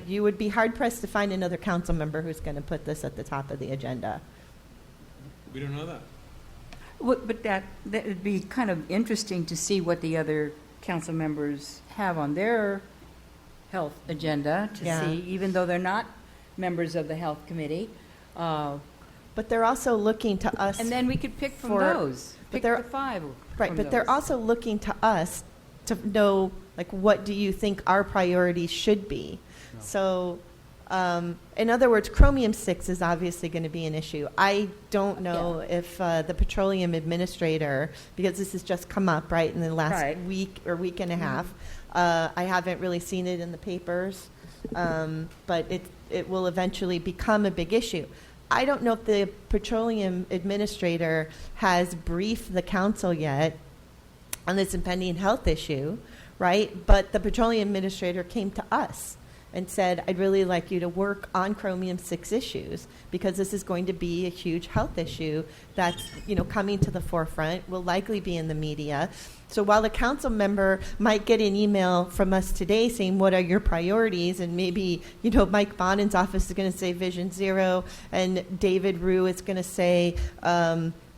[SPEAKER 1] you would be hard pressed to find another council member who's going to put this at the top of the agenda.
[SPEAKER 7] We don't know that.
[SPEAKER 3] But that would be kind of interesting to see what the other council members have on their health agenda to see, even though they're not members of the health committee.
[SPEAKER 1] But they're also looking to us.
[SPEAKER 3] And then we could pick from those. Pick the 5.
[SPEAKER 1] Right, but they're also looking to us to know, what do you think our priorities should be? No. So, in other words, chromium-6 is obviously going to be an issue. I don't know if the Petroleum Administrator, because this has just come up, right, in the last week or week and a half. I haven't really seen it in the papers, but it will eventually become a big issue. I don't know if the Petroleum Administrator has briefed the council yet on this impending health issue, right? But the Petroleum Administrator came to us and said, I'd really like you to work on chromium-6 issues because this is going to be a huge health issue that's, coming to the forefront, will likely be in the media. So while the council member might get an email from us today saying, what are your priorities? And maybe, Mike Bonin's office is going to say Vision Zero, and David Rue is going to say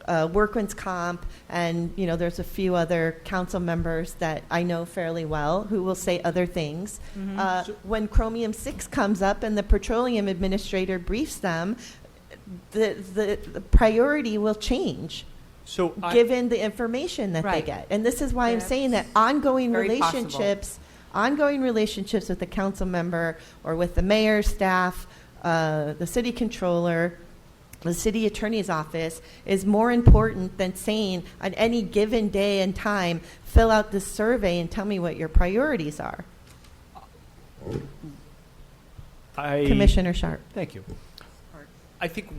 [SPEAKER 1] workman's comp, and, there's a few other council members that I know fairly well who will say other things. Mm-hmm. When chromium-6 comes up and the Petroleum Administrator briefs them, the priority will change.
[SPEAKER 10] So
[SPEAKER 1] given the information that they get. And this is why I'm saying that ongoing relationships with the council member or with the mayor's staff, the city controller, the city attorney's office is more important than saying on any given day and time, fill out this survey and tell me what your priorities are. Commissioner Sharp.
[SPEAKER 10] Thank you. I think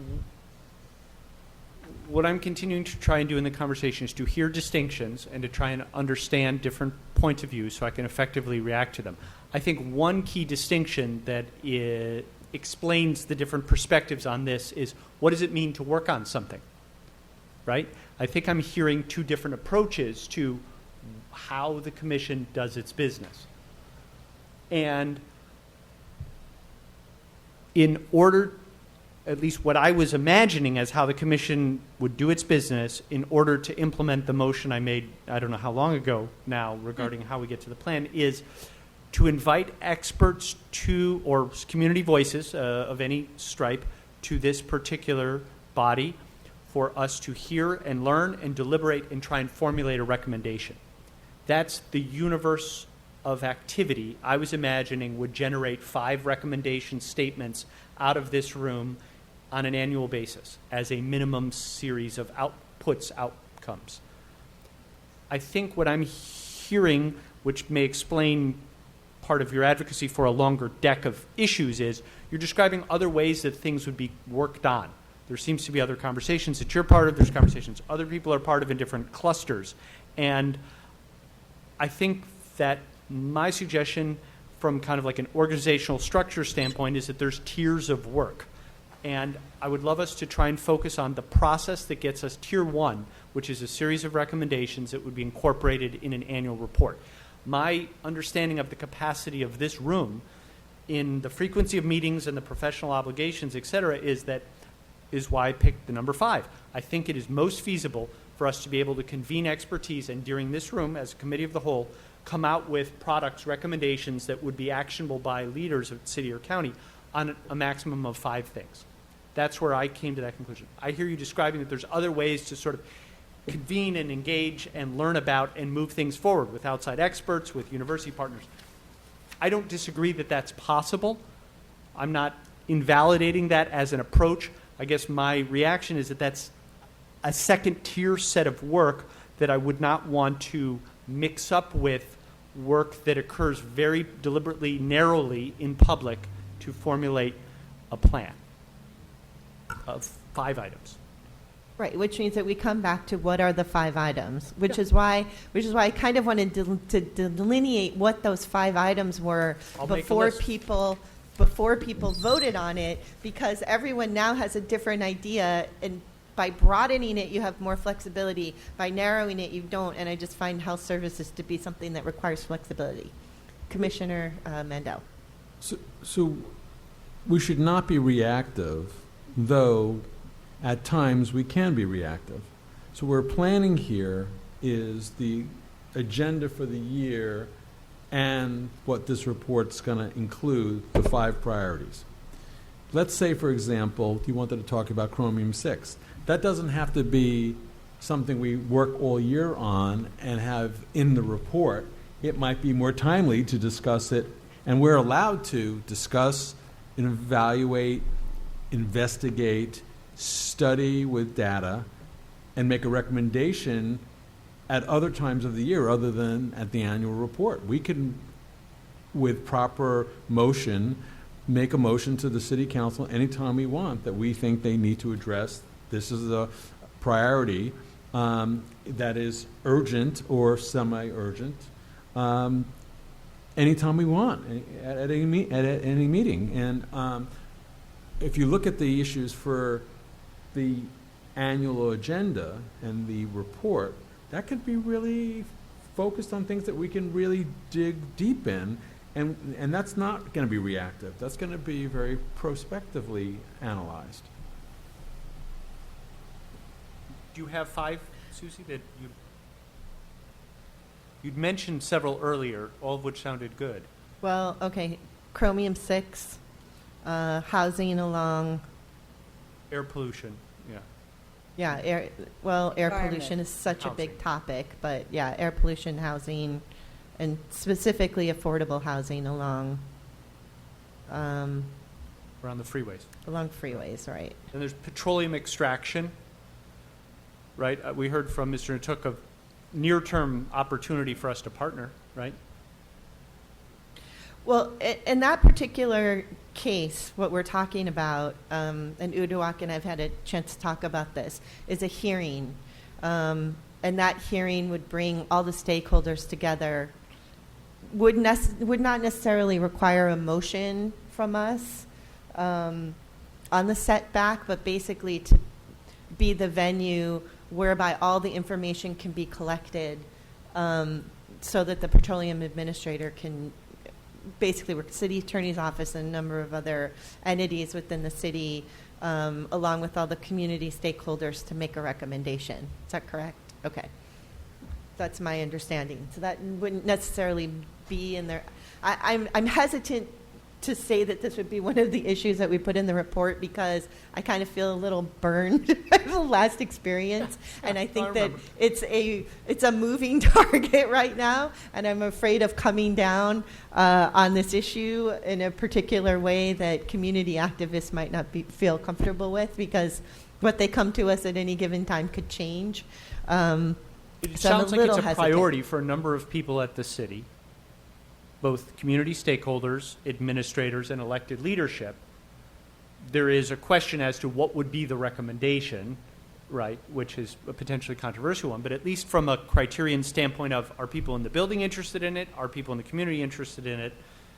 [SPEAKER 10] what I'm continuing to try and do in the conversation is to hear distinctions and to try and understand different points of view so I can effectively react to them. I think one key distinction that explains the different perspectives on this is, what does it mean to work on something, right? I think I'm hearing 2 different approaches to how the commission does its business. And in order, at least what I was imagining as how the commission would do its business in order to implement the motion I made, I don't know how long ago now, regarding how we get to the plan, is to invite experts to, or community voices of any stripe, to this particular body for us to hear and learn and deliberate and try and formulate a recommendation. That's the universe of activity I was imagining would generate 5 recommendation statements out of this room on an annual basis as a minimum series of outcomes. I think what I'm hearing, which may explain part of your advocacy for a longer deck of issues, is you're describing other ways that things would be worked on. There seems to be other conversations that you're part of. There's conversations other people are part of in different clusters. And I think that my suggestion from kind of like an organizational structure standpoint is that there's tiers of work. And I would love us to try and focus on the process that gets us tier 1, which is a series of recommendations that would be incorporated in an annual report. My understanding of the capacity of this room in the frequency of meetings and the professional obligations, et cetera, is why I picked the number 5. I think it is most feasible for us to be able to convene expertise and during this room, as a committee of the whole, come out with products, recommendations that would be actionable by leaders of city or county on a maximum of 5 things. That's where I came to that conclusion. I hear you describing that there's other ways to sort of convene and engage and learn about and move things forward with outside experts, with university partners. I don't disagree that that's possible. I'm not invalidating that as an approach. I guess my reaction is that that's a second-tier set of work that I would not want to mix up with work that occurs very deliberately, narrowly in public to formulate a plan of 5 items.
[SPEAKER 1] Right, which means that we come back to what are the 5 items, which is why I kind of wanted to delineate what those 5 items were before people voted on it, because everyone now has a different idea, and by broadening it, you have more flexibility. By narrowing it, you don't, and I just find health services to be something that requires flexibility. Commissioner Mandel.
[SPEAKER 7] So we should not be reactive, though at times we can be reactive. So we're planning here is the agenda for the year and what this report's going to include, the 5 priorities. Let's say, for example, you wanted to talk about chromium-6. That doesn't have to be something we work all year on and have in the report. It might be more timely to discuss it, and we're allowed to discuss and evaluate, investigate, study with data, and make a recommendation at other times of the year other than at the annual report. We can, with proper motion, make a motion to the city council anytime we want that we think they need to address. This is a priority that is urgent or semi-urgent anytime we want at any meeting. And if you look at the issues for the annual agenda and the report, that could be really focused on things that we can really dig deep in, and that's not going to be reactive. That's going to be very prospectively analyzed.
[SPEAKER 10] Do you have 5, Susie, that you'd mentioned several earlier, all of which sounded good?
[SPEAKER 1] Well, okay, chromium-6, housing along.
[SPEAKER 10] Air pollution, yeah.
[SPEAKER 1] Yeah, air
[SPEAKER 3] Environment.
[SPEAKER 1] pollution is such a big
[SPEAKER 10] Housing.
[SPEAKER 1] topic, but yeah, air pollution, housing, and specifically affordable housing along
[SPEAKER 10] Around the freeways.
[SPEAKER 1] freeways, right?
[SPEAKER 10] And there's petroleum extraction, right? We heard from Mr. Natuk of near-term opportunity for us to partner, right?
[SPEAKER 1] Well, in that particular case, what we're talking about, and Uduak and I've had a chance to talk about this, is a hearing. And that hearing would bring all the stakeholders together, would not necessarily require a motion from us on the setback, but basically to be the venue whereby all the information can be collected so that the Petroleum Administrator can basically work city attorney's office and a number of other entities within the city, along with all the community stakeholders, to make a recommendation. Is that correct? Okay. That's my understanding. So that wouldn't necessarily be in there. I'm hesitant to say that this would be one of the issues that we put in the report, because I kind of feel a little burned by the last experience, and I think that it's a moving target right now, and I'm afraid of coming down on this issue in a particular way that community activists might not feel comfortable with, because what they come to us at any given time could change.
[SPEAKER 10] It
[SPEAKER 1] so I'm
[SPEAKER 10] sounds like it's a
[SPEAKER 1] hesitant.
[SPEAKER 10] priority for a number of people at the city, both community stakeholders, administrators, and elected leadership. There is a question as to what would be the recommendation, right, which is a potentially controversial one, but at least from a criterion standpoint of, are people in the building interested in it? Are people in the community interested in it?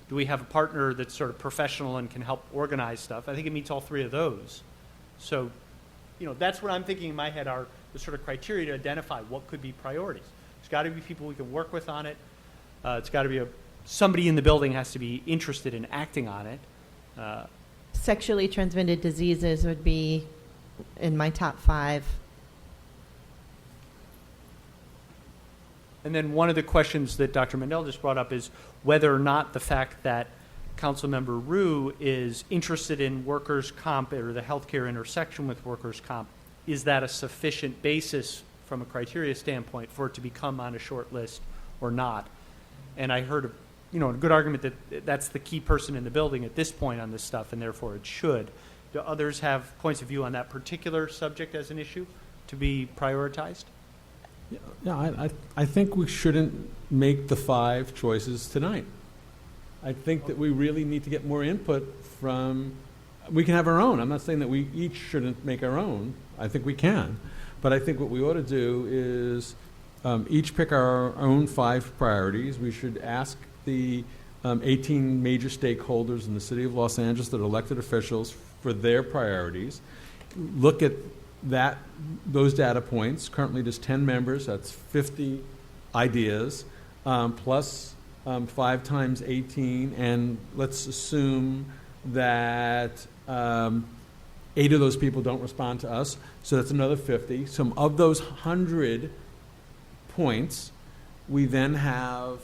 [SPEAKER 10] Do we have a partner that's sort of professional and can help organize stuff? I think it meets all three of those. So, that's what I'm thinking in my head are the sort of criteria to identify what could be priorities. There's got to be people we can work with on it. It's got to be somebody in the building has to be interested in acting on it.
[SPEAKER 1] Sexually transmitted diseases would be in my top 5.
[SPEAKER 10] And then one of the questions that Dr. Mandel just brought up is whether or not the fact that Councilmember Rue is interested in workers' comp or the healthcare intersection with workers' comp, is that a sufficient basis from a criteria standpoint for it to become on a short list or not? And I heard a good argument that that's the key person in the building at this point on this stuff, and therefore it should. Do others have points of view on that particular subject as an issue to be prioritized?
[SPEAKER 7] Yeah, I think we shouldn't make the 5 choices tonight. I think that we really need to get more input from, we can have our own. I'm not saying that we each shouldn't make our own. I think we can. But I think what we ought to do is each pick our own 5 priorities. We should ask the 18 major stakeholders in the city of Los Angeles that are elected officials for their priorities. Look at those data points. Currently there's 10 members. That's 50 ideas, plus 5 times 18. And let's assume that 8 of those people don't respond to us. So that's another 50. Some of those 100 points, we then have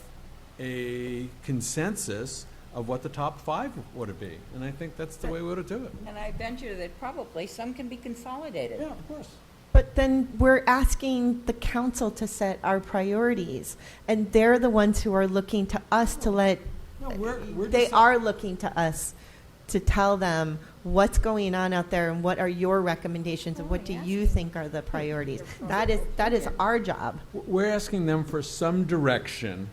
[SPEAKER 7] a consensus of what the top 5 ought to be. And I think that's the way we ought to do it.
[SPEAKER 3] And I venture that probably some can be consolidated.
[SPEAKER 7] Yeah, of course.
[SPEAKER 1] But then we're asking the council to set our priorities, and they're the ones who are looking to us to let.
[SPEAKER 7] No, we're
[SPEAKER 1] they
[SPEAKER 7] just-
[SPEAKER 1] are looking to us to tell them what's going on out there and what are your recommendations and what do you think are the priorities. That is our job.
[SPEAKER 7] We're asking them for some direction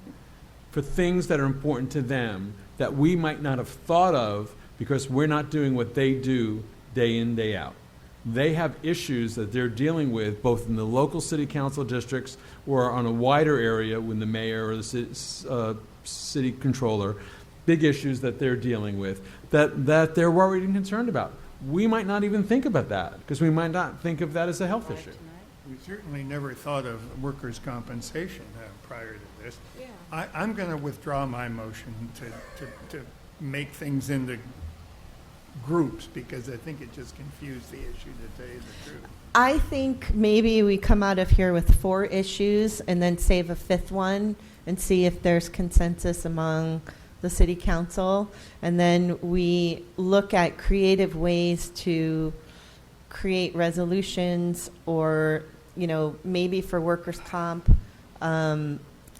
[SPEAKER 7] for things that are important to them that we might not have thought of because we're not doing what they do day in, day out. They have issues that they're dealing with both in the local city council districts or on a wider area with the mayor or the city controller, big issues that they're dealing with that they're worried and concerned about. We might not even think about that because we might not think of that as a health issue.
[SPEAKER 8] We certainly never thought of workers' compensation prior to this.
[SPEAKER 2] Yeah.
[SPEAKER 8] I'm going to withdraw my motion to make things into groups because I think it just confused the issue, to tell you the truth.
[SPEAKER 1] I think maybe we come out of here with 4 issues and then save a 5th one and see if there's consensus among the city council. And then we look at creative ways to create resolutions or, maybe for workers' comp,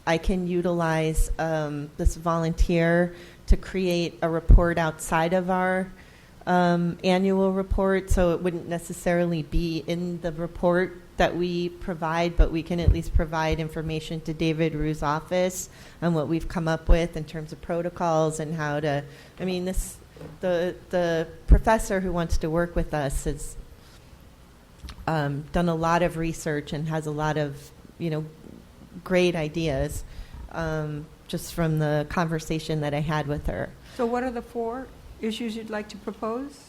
[SPEAKER 1] I can utilize this volunteer to create a report outside of our annual report, so it wouldn't necessarily be in the report that we provide, but we can at least provide information to David Rue's office on what we've come up with in terms of protocols and how to. I mean, the professor who wants to work with us has done a lot of research and has a lot of great ideas just from the conversation that I had with her.
[SPEAKER 3] So what are the 4 issues you'd like to propose?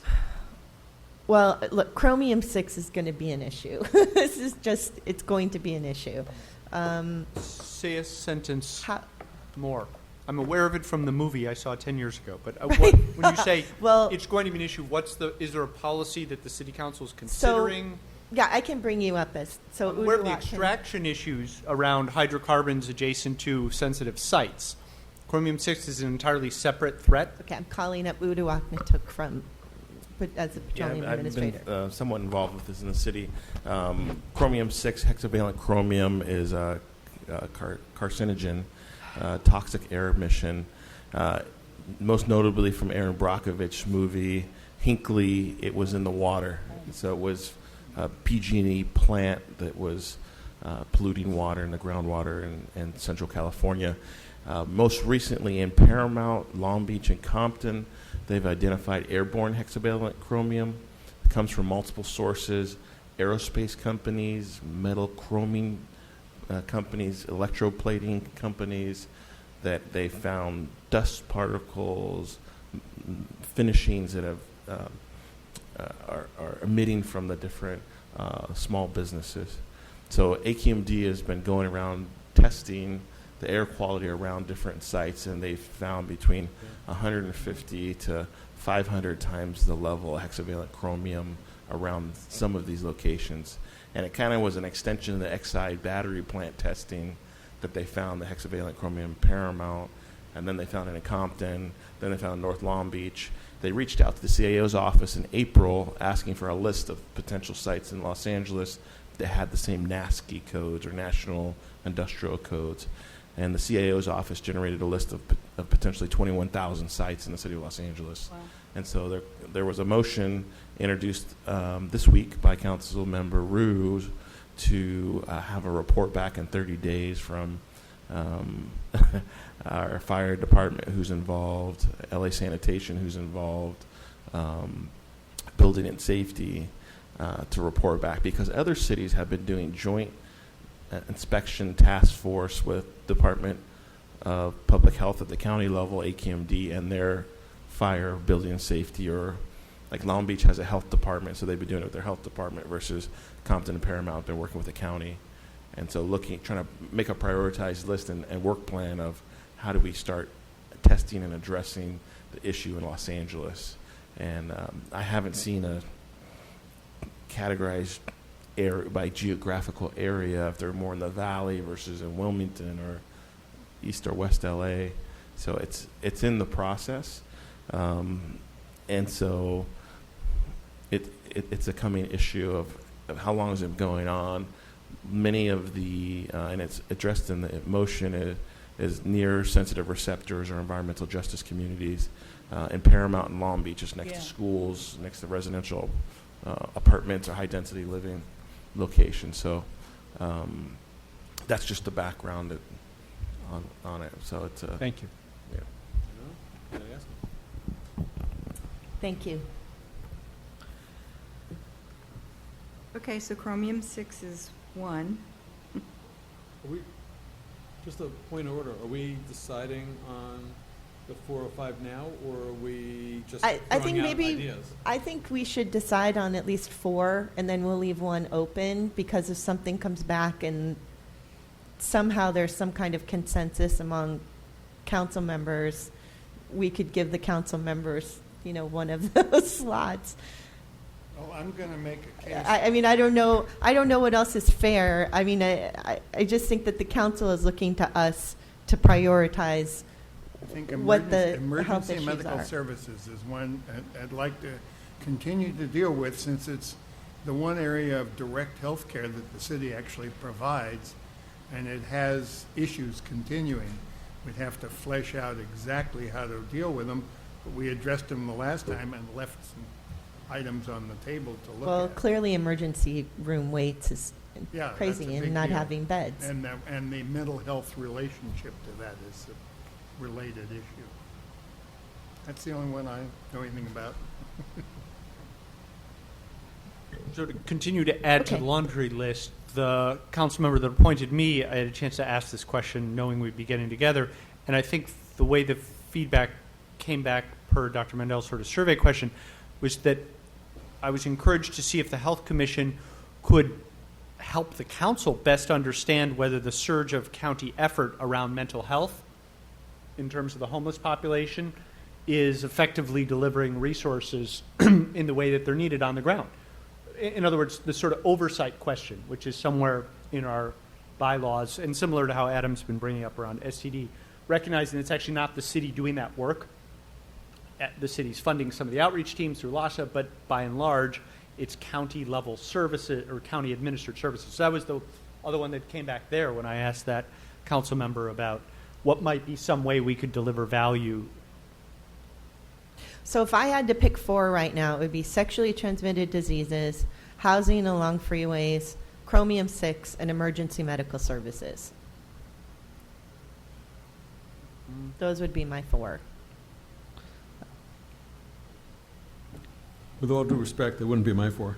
[SPEAKER 1] Well, look, chromium-6 is going to be an issue. It's going to be an issue.
[SPEAKER 10] Say a sentence
[SPEAKER 1] How,
[SPEAKER 10] more. I'm aware of it from the movie I saw 10 years ago, but when you say
[SPEAKER 1] well,
[SPEAKER 10] it's going to be an issue, is there a policy that the city council is considering?
[SPEAKER 1] yeah, I can bring you up
[SPEAKER 10] Where are the
[SPEAKER 1] Uduak can-
[SPEAKER 10] extraction issues around hydrocarbons adjacent to sensitive sites? Of Chromium 6 is an entirely separate threat.
[SPEAKER 1] Okay, I'm calling up Uduak-Natuk as a petroleum administrator.
[SPEAKER 11] I've been somewhat involved with this in the city. Chromium 6, hexavalent chromium, is a carcinogen, toxic air emission. Most notably from Aaron Brockovich's movie Hinckley, it was in the water. So it was a PG&E plant that was polluting water in the groundwater in Central California. Most recently in Paramount, Long Beach, and Compton, they've identified airborne hexavalent chromium. It comes from multiple sources: aerospace companies, metal chroming companies, electroplating companies, that they found dust particles, finishings that are emitting from the different small businesses. So AQMD has been going around testing the air quality around different sites, and they've found between 150 to 500 times the level of hexavalent chromium around some of these locations. And it kind of was an extension of the Exide battery plant testing that they found the hexavalent chromium in Paramount, and then they found it in Compton, then they found North Long Beach. They reached out to the CAO's office in April asking for a list of potential sites in Los Angeles that had the same NASCI codes, or National Industrial Codes. And the CAO's office generated a list of potentially 21,000 sites in the city of Los Angeles.
[SPEAKER 3] Wow.
[SPEAKER 11] And so there was a motion introduced this week by Council Member Ruse to have a report back in 30 days from our fire department, who's involved, LA Sanitation, who's involved, building and safety, to report back, because other cities have been doing joint inspection task force with Department of Public Health at the county level, AQMD, and their fire, building and safety, or like Long Beach has a health department, so they've been doing it with their health department, versus Compton and Paramount, they're working with the county. And so trying to make a prioritized list and work plan of how do we start testing and addressing the issue in Los Angeles. And I haven't seen a categorized area by geographical area, if they're more in the valley versus in Wilmington or East or West LA. So it's in the process. And so it's a coming issue of how long has it been going on. Many of the, and it's addressed in the motion, is near sensitive receptors or environmental justice communities. In Paramount and Long Beach, just next to schools, next to residential apartments or high density living locations. So that's just the background on it. So it's
[SPEAKER 10] Thank you.
[SPEAKER 11] Yeah.
[SPEAKER 1] Thank you.
[SPEAKER 3] Okay, so chromium 6 is one.
[SPEAKER 7] Are we, just a point of order, are we deciding on the 405 now, or are we just
[SPEAKER 1] I
[SPEAKER 7] throwing
[SPEAKER 1] think
[SPEAKER 7] out
[SPEAKER 1] maybe
[SPEAKER 7] ideas?
[SPEAKER 1] I think we should decide on at least 4, and then we'll leave one open, because if something comes back and somehow there's some kind of consensus among council members, we could give the council members, one of those slots.
[SPEAKER 8] Well, I'm going to make a case.
[SPEAKER 1] I mean, I don't know what else is fair. I mean, I just think that the council is looking to us to prioritize
[SPEAKER 8] I think
[SPEAKER 1] what the health
[SPEAKER 8] emergency
[SPEAKER 1] issues
[SPEAKER 8] medical
[SPEAKER 1] are.
[SPEAKER 8] services is one I'd like to continue to deal with, since it's the one area of direct health care that the city actually provides, and it has issues continuing. We'd have to flesh out exactly how to deal with them, but we addressed them the last time and left some items on the table to look
[SPEAKER 1] Well,
[SPEAKER 8] at.
[SPEAKER 1] clearly emergency room waits is
[SPEAKER 8] Yeah, that's
[SPEAKER 1] crazy
[SPEAKER 8] a big
[SPEAKER 1] and not
[SPEAKER 8] deal.
[SPEAKER 1] having beds.
[SPEAKER 8] And the mental health relationship to that is a related issue. That's the only one I know anything about.
[SPEAKER 10] So to continue to add to
[SPEAKER 1] Okay.
[SPEAKER 10] the laundry list, the council member that appointed me, I had a chance to ask this question knowing we'd be getting together. And I think the way the feedback came back per Dr. Mandel's sort of survey question was that I was encouraged to see if the Health Commission could help the council best understand whether the surge of county effort around mental health in terms of the homeless population is effectively delivering resources in the way that they're needed on the ground. In other words, the sort of oversight question, which is somewhere in our bylaws, and similar to how Adam's been bringing up around STD, recognizing it's actually not the city doing that work. The city's funding some of the outreach teams through LASHA, but by and large, it's county level services or county administered services. So that was the other one that came back there when I asked that council member about what might be some way we could deliver value.
[SPEAKER 1] So if I had to pick 4 right now, it would be sexually transmitted diseases, housing along freeways, chromium-6, and emergency medical services. Those would be my 4.
[SPEAKER 7] With all due respect, that wouldn't be my 4.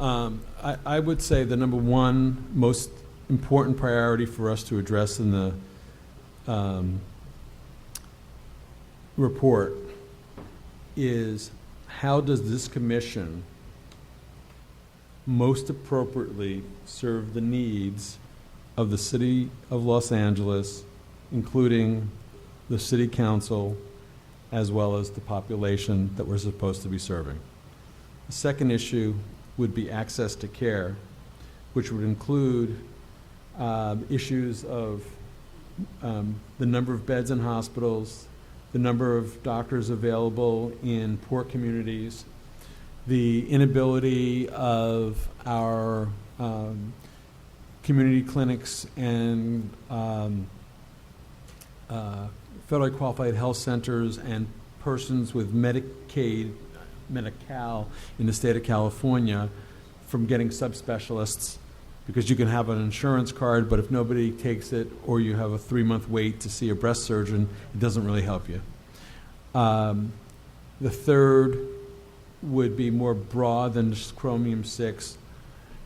[SPEAKER 7] I would say the number one most important priority for us to address in the report is how does this commission most appropriately serve the needs of the city of Los Angeles, including the city council, as well as the population that we're supposed to be serving. The second issue would be access to care, which would include issues of the number of beds in hospitals, the number of doctors available in poor communities, the inability of our community clinics and federally qualified health centers and persons with Medicaid, Medi-Cal in the state of California from getting subspecialists, because you can have an insurance card, but if nobody takes it or you have a 3-month wait to see a breast surgeon, it doesn't really help you. The third would be more broad than just chromium-6,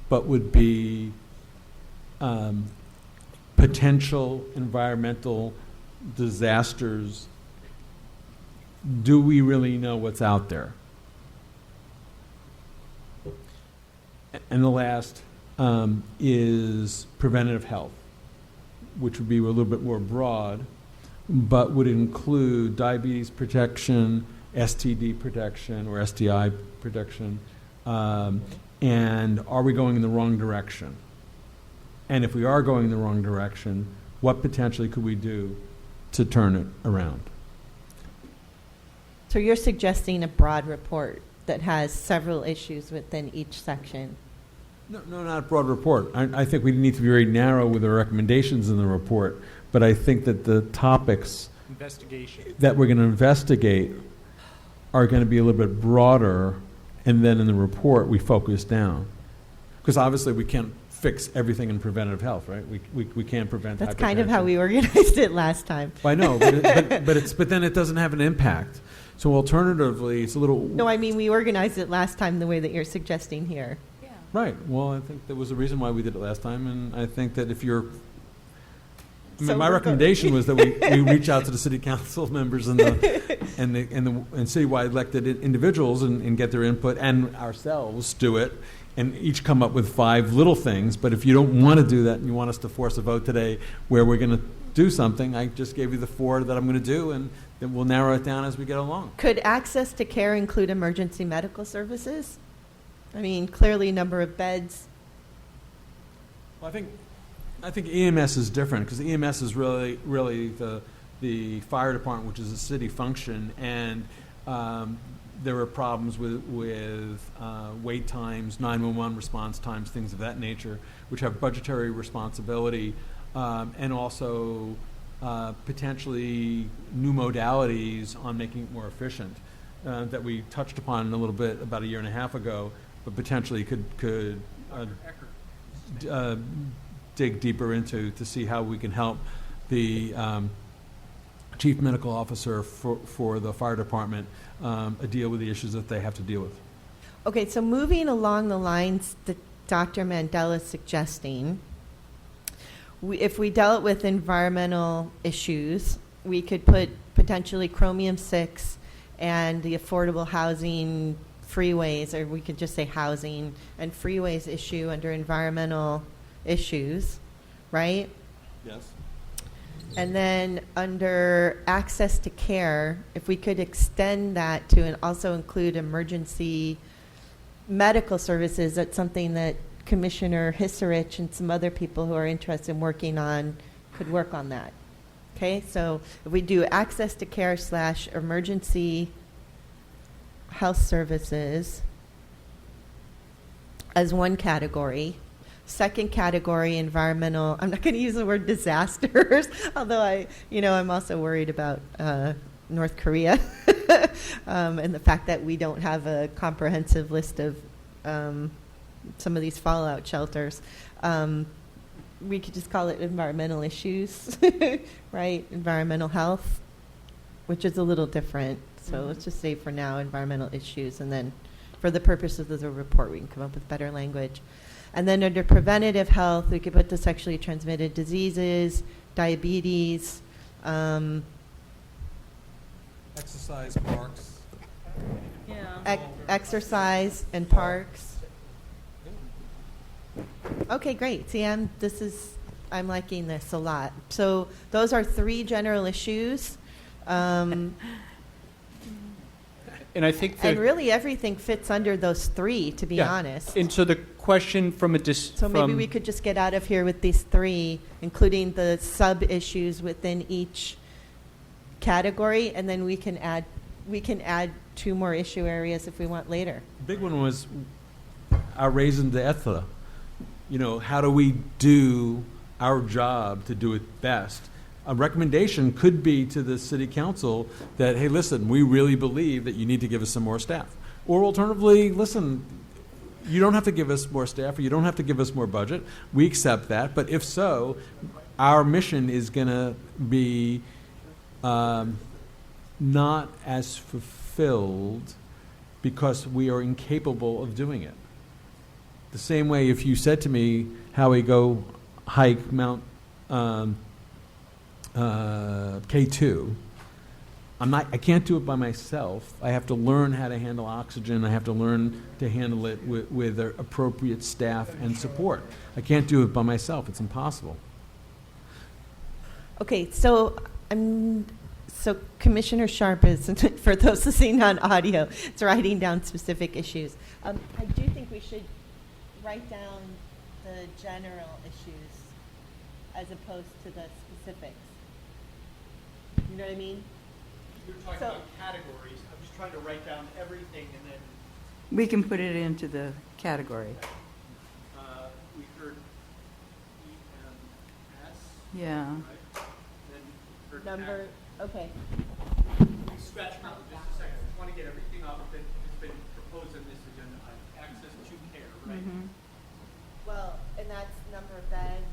[SPEAKER 7] but would be potential environmental disasters. Do we really know what's out there? And the last is preventative health, which would be a little bit more broad, but would include diabetes protection, STD protection or STI protection, and are we going in the wrong direction? And if we are going in the wrong direction, what potentially could we do to turn it around?
[SPEAKER 1] So you're suggesting a broad report that has several issues within each section?
[SPEAKER 7] No, not a broad report. I think we need to be very narrow with our recommendations in the report, but I think that the topics that we're going to investigate are going to be a little bit broader, and then in the report we focus down. Because obviously we can't fix everything in preventative health, right? We can't prevent
[SPEAKER 1] That's
[SPEAKER 7] hypertension.
[SPEAKER 1] kind of how we organized it last time.
[SPEAKER 7] I know, but then it doesn't have an impact. So alternatively, it's a little...
[SPEAKER 1] No, I mean, we organized it last time the way that you're suggesting here.
[SPEAKER 7] Right. Well, I think there was a reason why we did it last time, and I think that if you're... my recommendation was that we reach out to the city council members and citywide elected individuals and get their input, and ourselves do it, and each come up with 5 little things. But if you don't want to do that and you want us to force a vote today where we're going to do something, I just gave you the 4 that I'm going to do, and then we'll narrow it down as we get along.
[SPEAKER 1] Could access to care include emergency medical services? I mean, clearly number of beds.
[SPEAKER 7] Well, I think EMS is different, because EMS is really the fire department, which is a city function, and there are problems with wait times, 911 response times, things of that nature, which have budgetary responsibility, and also potentially new modalities on making it more efficient that we touched upon a little bit about a year and a half ago, but potentially could dig deeper into to see how we can help the chief medical officer for the fire department deal with the issues that they have to deal with.
[SPEAKER 1] Okay, so moving along the lines that Dr. Mandela is suggesting, if we dealt with environmental issues, we could put potentially chromium-6 and the affordable housing freeways, or we could just say housing and freeways issue under environmental issues, right?
[SPEAKER 7] Yes.
[SPEAKER 1] And then under access to care, if we could extend that to also include emergency medical services, that's something that Commissioner Hisarich and some other people who are interested in working on could work on that. Okay, so if we do access to care / emergency health services as one category. Second category, environmental, I'm not going to use the word disasters, although I'm also worried about North Korea and the fact that we don't have a comprehensive list of some of these fallout shelters. We could just call it environmental issues, right? Environmental health, which is a little different. So let's just say for now, environmental issues, and then for the purposes of the report, we can come up with better language. And then under preventative health, we could put the sexually transmitted diseases, diabetes,
[SPEAKER 7] Exercise, parks.
[SPEAKER 1] exercise, and parks. Okay, great. See, I'm liking this a lot. So those are 3 general issues.
[SPEAKER 10] And I think that,
[SPEAKER 1] And really, everything fits under those 3, to be
[SPEAKER 10] Yeah.
[SPEAKER 1] honest.
[SPEAKER 10] and so the question from a
[SPEAKER 1] So maybe we could just get out of here with these 3, including the sub-issues within each category, and then we can add 2 more issue areas if we want later.
[SPEAKER 7] The big one was our raison d'etre. How do we do our job to do it best? A recommendation could be to the city council that, hey, listen, we really believe that you need to give us some more staff. Or alternatively, listen, you don't have to give us more staff or you don't have to give us more budget. We accept that. But if so, our mission is going to be not as fulfilled because we are incapable of doing it. The same way if you said to me, Howie, go hike Mount K2, I can't do it by myself. I have to learn how to handle oxygen. I have to learn to handle it with appropriate staff and support. I can't do it by myself. It's impossible.
[SPEAKER 1] Okay, so Commissioner Sharp is, for those listening on audio, it's writing down specific issues. I do think we should write down the general issues as opposed to the specifics. You know what I mean?
[SPEAKER 10] You're talking
[SPEAKER 1] So-
[SPEAKER 10] about categories. I'm just trying to write down everything, and then
[SPEAKER 3] We can put it into the category.
[SPEAKER 10] we heard EMS,
[SPEAKER 3] Yeah.
[SPEAKER 10] right? Then heard
[SPEAKER 1] Number, okay.
[SPEAKER 10] Scratch out just a second. I just want to get everything up that has been proposed in this agenda item. Access to care, right?
[SPEAKER 3] Mhm.
[SPEAKER 1] Well, and that's number of beds.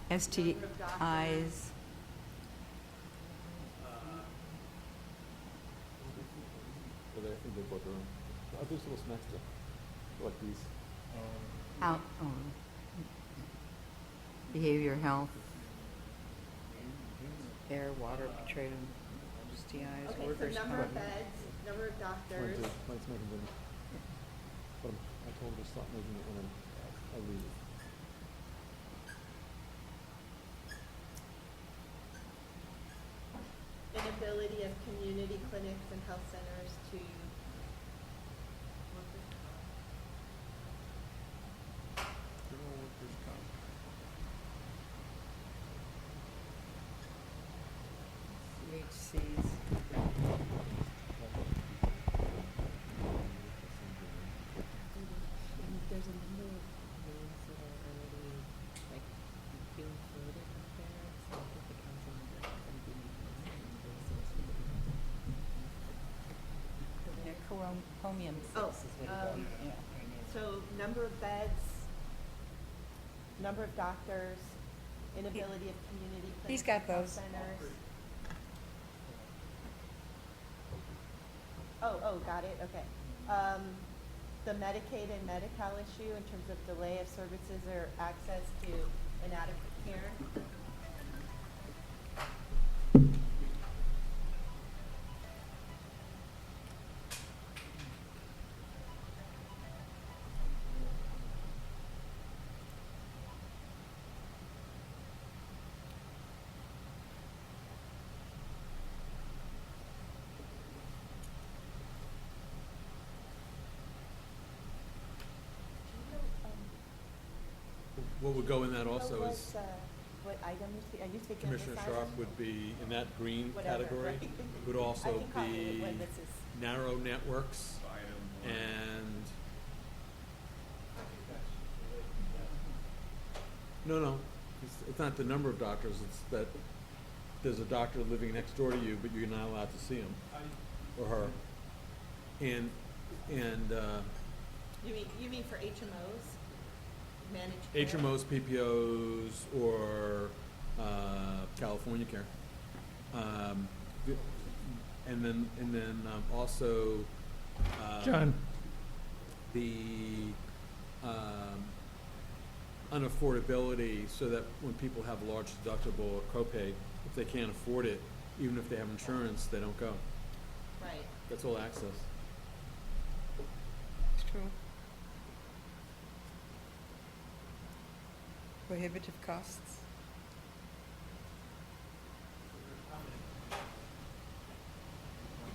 [SPEAKER 3] STIs.
[SPEAKER 7] There's little snacks like these.
[SPEAKER 3] Behavior health. Air, water, petroleum, STIs,
[SPEAKER 1] Okay,
[SPEAKER 3] workers'
[SPEAKER 1] so number
[SPEAKER 3] comp.
[SPEAKER 1] of beds, number of doctors.
[SPEAKER 7] But I told him to stop making it when I leave.
[SPEAKER 1] Inability of community clinics and health centers to
[SPEAKER 3] CHCs.
[SPEAKER 1] There's a number of names that are already like being floated up there, so I think the council members are going to be
[SPEAKER 3] Chromium 6
[SPEAKER 1] Oh,
[SPEAKER 3] is what it is. Yeah.
[SPEAKER 1] So number of beds, number of doctors, inability of community clinics.
[SPEAKER 3] He's got
[SPEAKER 1] and health
[SPEAKER 3] those.
[SPEAKER 1] Centers. Oh, got it, okay. The Medicaid and Medi-Cal issue in terms of delay of services or access to inadequate care.
[SPEAKER 7] What would go in that also
[SPEAKER 1] What
[SPEAKER 7] is
[SPEAKER 1] was, what item are you speaking of
[SPEAKER 7] Commissioner
[SPEAKER 1] this
[SPEAKER 7] Sharp
[SPEAKER 1] item?
[SPEAKER 7] would be in that green
[SPEAKER 1] Whatever,
[SPEAKER 7] category.
[SPEAKER 1] right?
[SPEAKER 7] Would
[SPEAKER 1] I
[SPEAKER 7] also
[SPEAKER 1] can copy it
[SPEAKER 7] be
[SPEAKER 1] when this is.
[SPEAKER 7] narrow networks and no, it's not the number of doctors. It's that there's a doctor living next door to you, but you're not allowed to see him or her. And
[SPEAKER 1] You mean for HMOs, managed care?
[SPEAKER 7] HMOs, PPOs, or California Care, and then also
[SPEAKER 9] John,
[SPEAKER 7] the unaffordability, so that when people have a large deductible or copay, if they can't afford it, even if they have insurance, they don't go.
[SPEAKER 1] Right.
[SPEAKER 7] That's all access.
[SPEAKER 3] It's true. Prohibitive costs.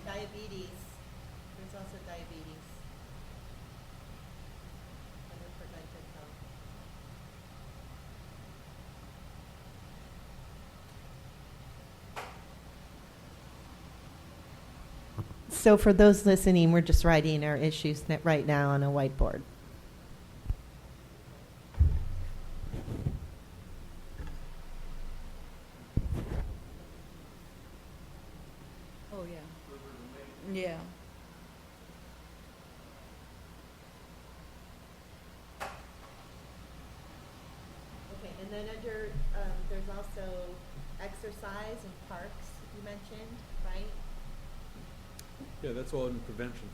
[SPEAKER 1] Diabetes, there's also diabetes. Under preventive health. So for those listening, we're just writing our issues right now on a whiteboard.
[SPEAKER 3] Oh, yeah. Yeah.
[SPEAKER 1] Okay, and then under, there's also exercise and parks, you mentioned, right?
[SPEAKER 7] Yeah, that's all in prevention.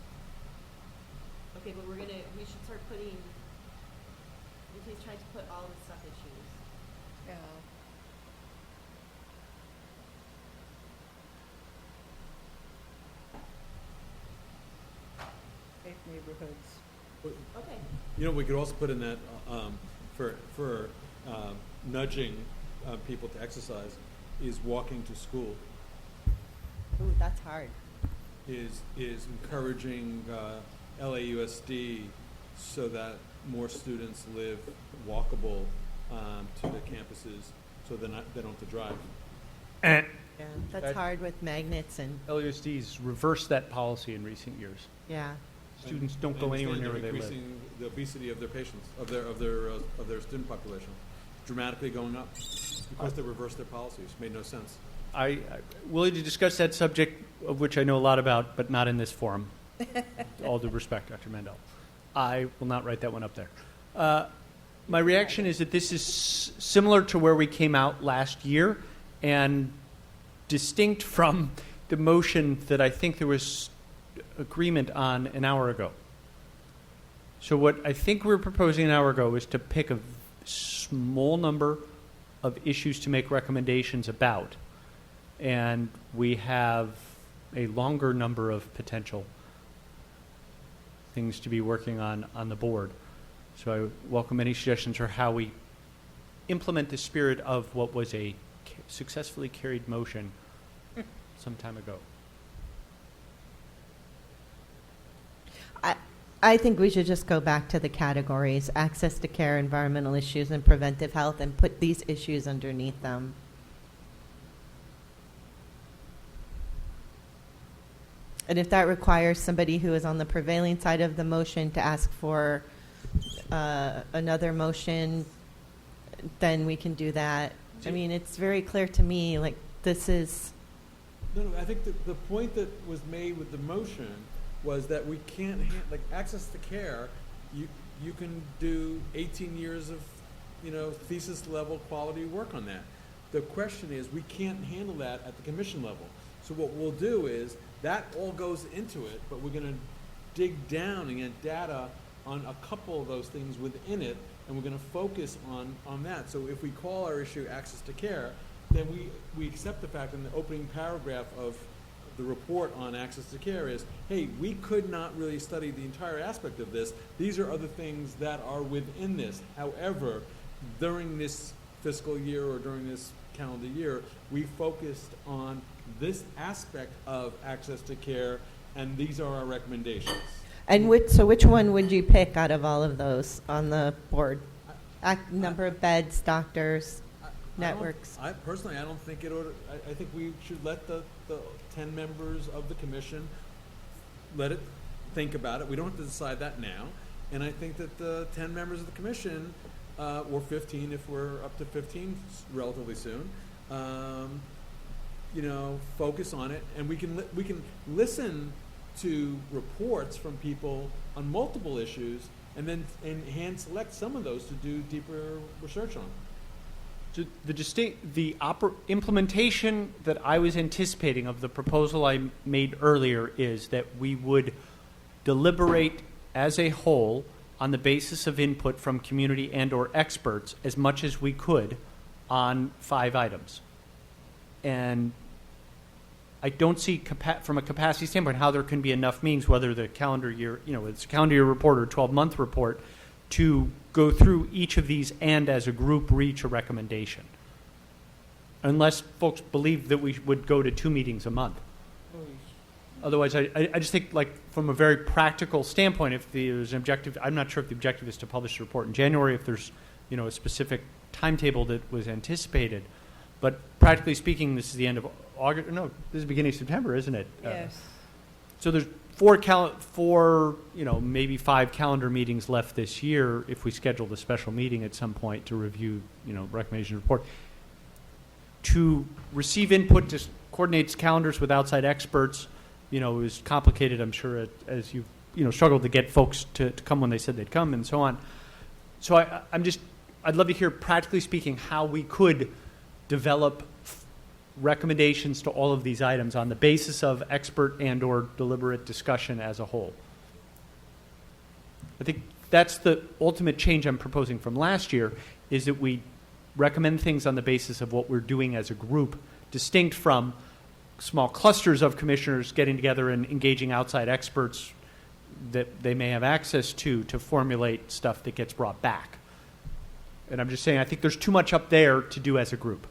[SPEAKER 1] Okay, but we should start putting, if he's trying to put all the sub issues.
[SPEAKER 3] Yeah. Safe neighborhoods.
[SPEAKER 1] Okay.
[SPEAKER 7] You know, we could also put in that for nudging people to exercise is walking to school.
[SPEAKER 1] Ooh, that's hard.
[SPEAKER 7] Is encouraging LAUSD so that more students live walkable to the campuses, so they don't have to drive.
[SPEAKER 1] Yeah, that's
[SPEAKER 10] That-
[SPEAKER 1] hard with magnets and,
[SPEAKER 10] LUSD's reversed that policy in recent years.
[SPEAKER 1] yeah.
[SPEAKER 10] Students don't go
[SPEAKER 7] I
[SPEAKER 10] anywhere
[SPEAKER 7] understand
[SPEAKER 10] near where
[SPEAKER 7] they're
[SPEAKER 10] they live.
[SPEAKER 7] increasing the obesity of their patients, of their student population, dramatically going up because they reversed their policies. Made no sense.
[SPEAKER 10] I'm willing to discuss that subject, of which I know a lot about, but not in this forum. All due respect, Dr. Mandel. I will not write that one up there. My reaction is that this is similar to where we came out last year and distinct from the motion that I think there was agreement on an hour ago. So what I think we were proposing an hour ago is to pick a small number of issues to make recommendations about. And we have a longer number of potential things to be working on the board. So I welcome any suggestions for how we implement the spirit of what was a successfully carried motion some time ago.
[SPEAKER 1] I think we should just go back to the categories, access to care, environmental issues, and preventive health, and put these issues underneath them. And if that requires somebody who is on the prevailing side of the motion to ask for another motion, then we can do that. I mean, it's very clear to me, like, this is...
[SPEAKER 7] No, I think the point that was made with the motion was that we can't, like, access to care, you can do 18 years of, thesis level quality work on that. The question is, we can't handle that at the commission level. So what we'll do is, that all goes into it, but we're going to dig down and get data on a couple of those things within it, and we're going to focus on that. So if we call our issue access to care, then we accept the fact in the opening paragraph of the report on access to care is, hey, we could not really study the entire aspect of this. These are other things that are within this. However, during this fiscal year or during this calendar year, we focused on this aspect of access to care, and these are our recommendations.
[SPEAKER 1] And which one would you pick out of all of those on the board? Number of beds, doctors? networks.
[SPEAKER 7] I personally, I don't think it ought to, I think we should let the 10 members of the commission let it think about it. We don't have to decide that now. And I think that the 10 members of the commission, or 15 if we're up to 15 relatively soon, focus on it, and we can listen to reports from people on multiple issues, and then hand select some of those to do deeper research on.
[SPEAKER 10] So the implementation that I was anticipating of the proposal I made earlier is that we would deliberate as a whole on the basis of input from community and or experts as much as we could on 5 items. And I don't see from a capacity standpoint how there can be enough meetings, whether the calendar year, it's a calendar year report or a 12-month report, to go through each of these and as a group reach a recommendation. Unless folks believe that we would go to 2 meetings a month. Otherwise, I just think, like, from a very practical standpoint, if there's an objective, I'm not sure if the objective is to publish a report in January, if there's, a specific timetable that was anticipated. But practically speaking, this is the end of August. No, this is the beginning of September, isn't it?
[SPEAKER 3] Yes.
[SPEAKER 10] So there's 4, maybe 5 calendar meetings left this year if we schedule the special meeting at some point to review, recommendation report. To receive input, to coordinate calendars with outside experts, it was complicated, I'm sure, as you've, struggled to get folks to come when they said they'd come and so on. So I'd love to hear, practically speaking, how we could develop recommendations to all of these items on the basis of expert and or deliberate discussion as a whole. I think that's the ultimate change I'm proposing from last year, is that we recommend things on the basis of what we're doing as a group, distinct from small clusters of commissioners getting together and engaging outside experts that they may have access to formulate stuff that gets brought back. And I'm just saying, I think there's too much up there to do as a group.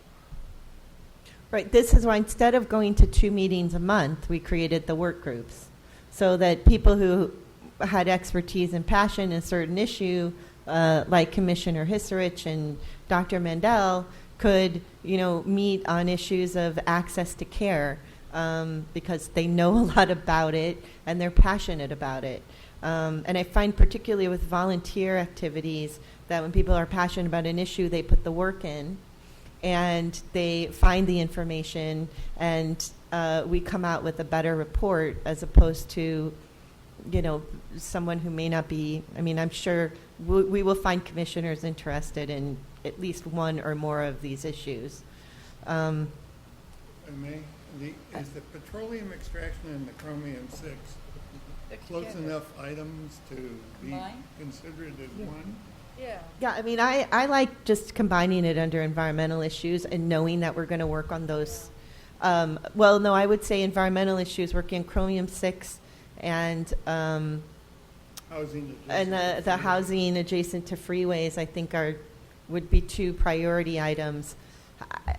[SPEAKER 1] Right. This is why instead of going to 2 meetings a month, we created the work groups, so that people who had expertise and passion in a certain issue, like Commissioner Hisarich and Dr. Mandel, could, meet on issues of access to care, because they know a lot about it and they're passionate about it. And I find particularly with volunteer activities that when people are passionate about an issue, they put the work in and they find the information, and we come out with a better report as opposed to, someone who may not be. I mean, I'm sure we will find commissioners interested in at least one or more of these issues.
[SPEAKER 8] Is the petroleum extraction and the chromium-6 close enough items to be
[SPEAKER 3] Combined?
[SPEAKER 8] considered as one?
[SPEAKER 1] Yeah, I mean, I like just combining it under environmental issues and knowing that we're going to work on those. No, I would say environmental issues, working on chromium-6 and
[SPEAKER 8] Housing
[SPEAKER 1] and the housing adjacent to freeways, I think would be 2 priority items.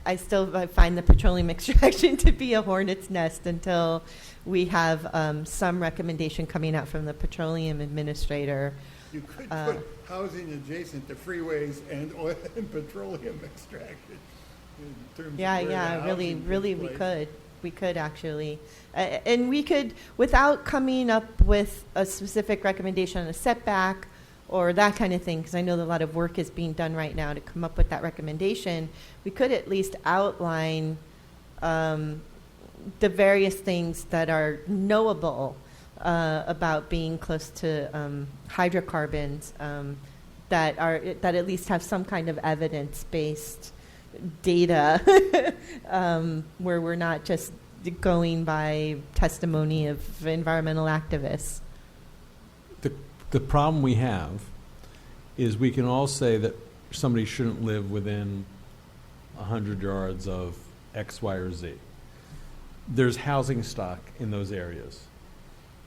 [SPEAKER 1] I still find the petroleum extraction to be a hornet's nest until we have some recommendation coming out from the Petroleum Administrator.
[SPEAKER 8] You could put housing adjacent to freeways and oil and petroleum extraction in terms of where the housing
[SPEAKER 1] Really,
[SPEAKER 8] takes
[SPEAKER 1] we
[SPEAKER 8] place.
[SPEAKER 1] could. We could actually. And we could, without coming up with a specific recommendation on a setback or that kind of thing, because I know that a lot of work is being done right now to come up with that recommendation, we could at least outline the various things that are knowable about being close to hydrocarbons that at least have some kind of evidence-based data where we're not just going by testimony of environmental activists.
[SPEAKER 7] The problem we have is we can all say that somebody shouldn't live within 100 yards of X, Y, or Z. There's housing stock in those areas.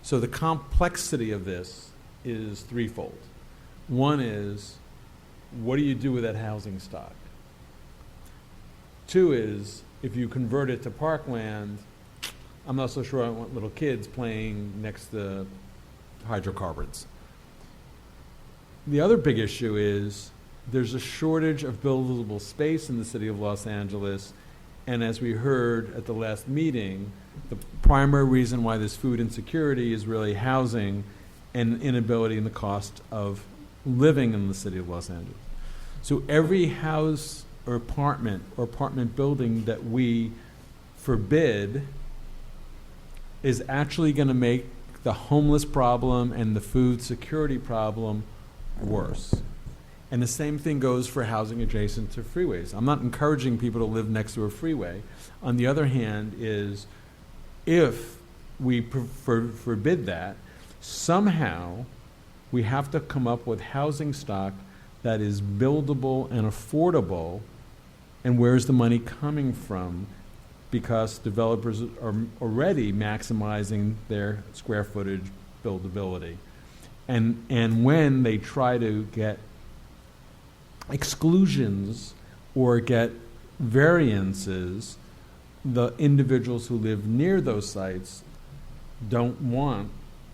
[SPEAKER 7] So the complexity of this is threefold. One is, what do you do with that housing stock? 2 is, if you convert it to parkland, I'm not so sure I want little kids playing next to hydrocarbons. The other big issue is, there's a shortage of buildable space in the city of Los Angeles, and as we heard at the last meeting, the primary reason why there's food insecurity is really housing and inability in the cost of living in the city of Los Angeles. So every house or apartment building that we forbid is actually going to make the homeless problem and the food security problem worse. And the same thing goes for housing adjacent to freeways. I'm not encouraging people to live next to a freeway. On the other hand, is if we forbid that, somehow we have to come up with housing stock that is buildable and affordable. And where's the money coming from? Because developers are already maximizing their square footage buildability. And when they try to get exclusions or get variances, the individuals who live near those sites don't want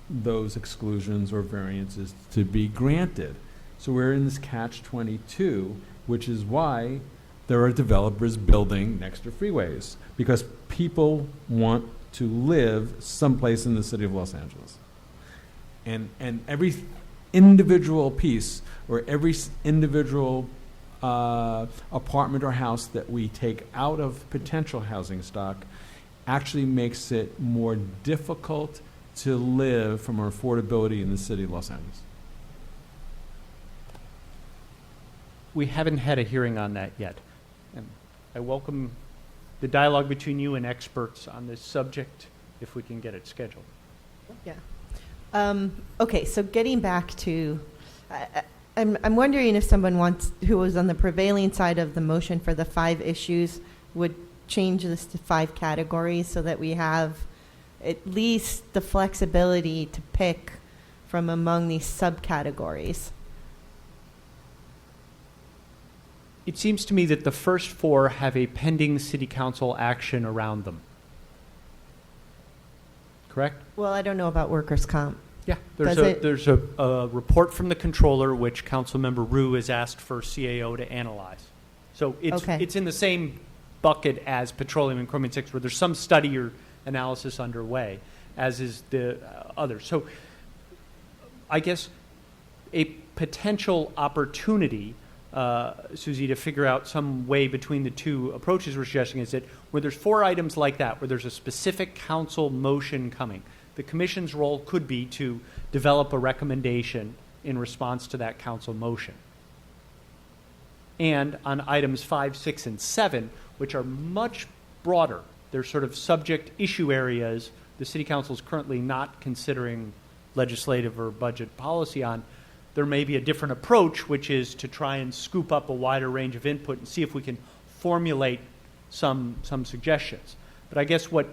[SPEAKER 7] those exclusions or variances to be granted. So we're in this catch-22, which is why there are developers building next to freeways, because people want to live someplace in the city of Los Angeles. And every individual piece or every individual apartment or house that we take out of potential housing stock actually makes it more difficult to live from an affordability in the city of Los Angeles.
[SPEAKER 10] We haven't had a hearing on that yet. And I welcome the dialogue between you and experts on this subject if we can get it scheduled.
[SPEAKER 1] Yeah. Okay, so getting back to, I'm wondering if someone who was on the prevailing side of the motion for the 5 issues would change this to 5 categories so that we have at least the flexibility to pick from among these subcategories.
[SPEAKER 10] It seems to me that the first 4 have a pending city council action around them. Correct?
[SPEAKER 1] Well, I don't know about workers' comp.
[SPEAKER 10] Yeah.
[SPEAKER 1] Does
[SPEAKER 10] There's a report from the controller which Councilmember Rue has asked for CAO to analyze. So it's in the same bucket as Petroleum and Chromium 6, where there's some study or analysis underway, as is the others. So I guess a potential opportunity, Susie, to figure out some way between the 2 approaches we're suggesting is that where there's 4 items like that, where there's a specific council motion coming, the commission's role could be to develop a recommendation in response to that council motion. And on items 5, 6, and 7, which are much broader, they're sort of subject issue areas the city council is currently not considering legislative or budget policy on, there may be a different approach, which is to try and scoop up a wider range of input and see if we can formulate some suggestions. But I guess what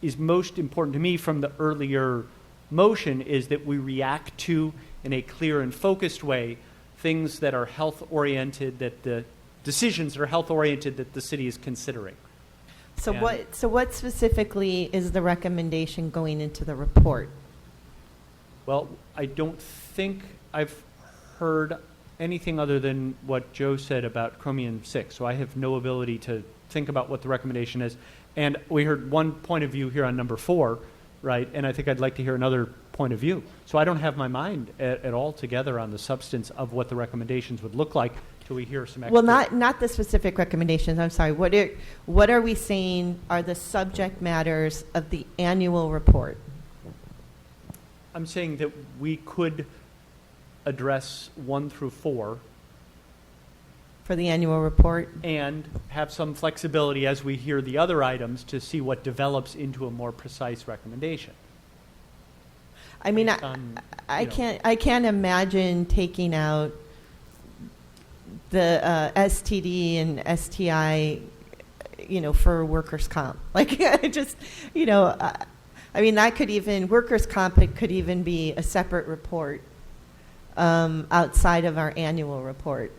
[SPEAKER 10] is most important to me from the earlier motion is that we react to, in a clear and focused way, things that are health-oriented, that the decisions that are health-oriented that the city is considering.
[SPEAKER 1] So what specifically is the recommendation going into the report?
[SPEAKER 10] Well, I don't think I've heard anything other than what Joe said about Chromium 6, so I have no ability to think about what the recommendation is. And we heard one point of view here on number 4, right? And I think I'd like to hear another point of view. So I don't have my mind at all together on the substance of what the recommendations would look like till we hear some experts.
[SPEAKER 1] Well, not the specific recommendations. I'm sorry. What are we saying are the subject matters of the annual report?
[SPEAKER 10] I'm saying that we could address 1 through 4
[SPEAKER 1] for the annual report, and
[SPEAKER 10] have some flexibility as we hear the other items to see what develops into a more precise recommendation.
[SPEAKER 1] I mean, I can't imagine taking out the STD and STI, for workers' comp. Like, I mean, that could even, workers' comp, it could even be a separate report outside of our annual report.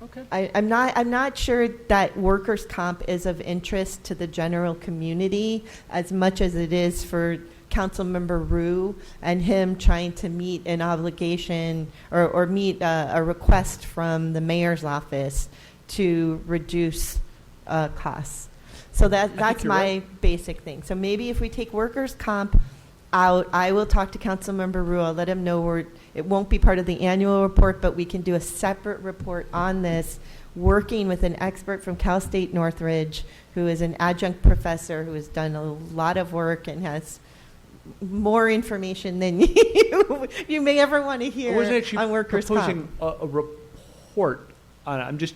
[SPEAKER 10] Okay.
[SPEAKER 1] I'm not sure that workers' comp is of interest to the general community as much as it is for Councilmember Rue and him trying to meet an obligation or meet a request from the mayor's office to reduce costs. So that's my basic thing. So maybe if we take workers' comp out, I will talk to Councilmember Rue. I'll let him know it won't be part of the annual report, but we can do a separate report on this, working with an expert from Cal State Northridge, who is an adjunct professor who has done a lot of work and has more information than you may ever want to hear
[SPEAKER 10] I wasn't actually
[SPEAKER 1] on workers'
[SPEAKER 10] proposing
[SPEAKER 1] comp.
[SPEAKER 10] a report on it. I'm just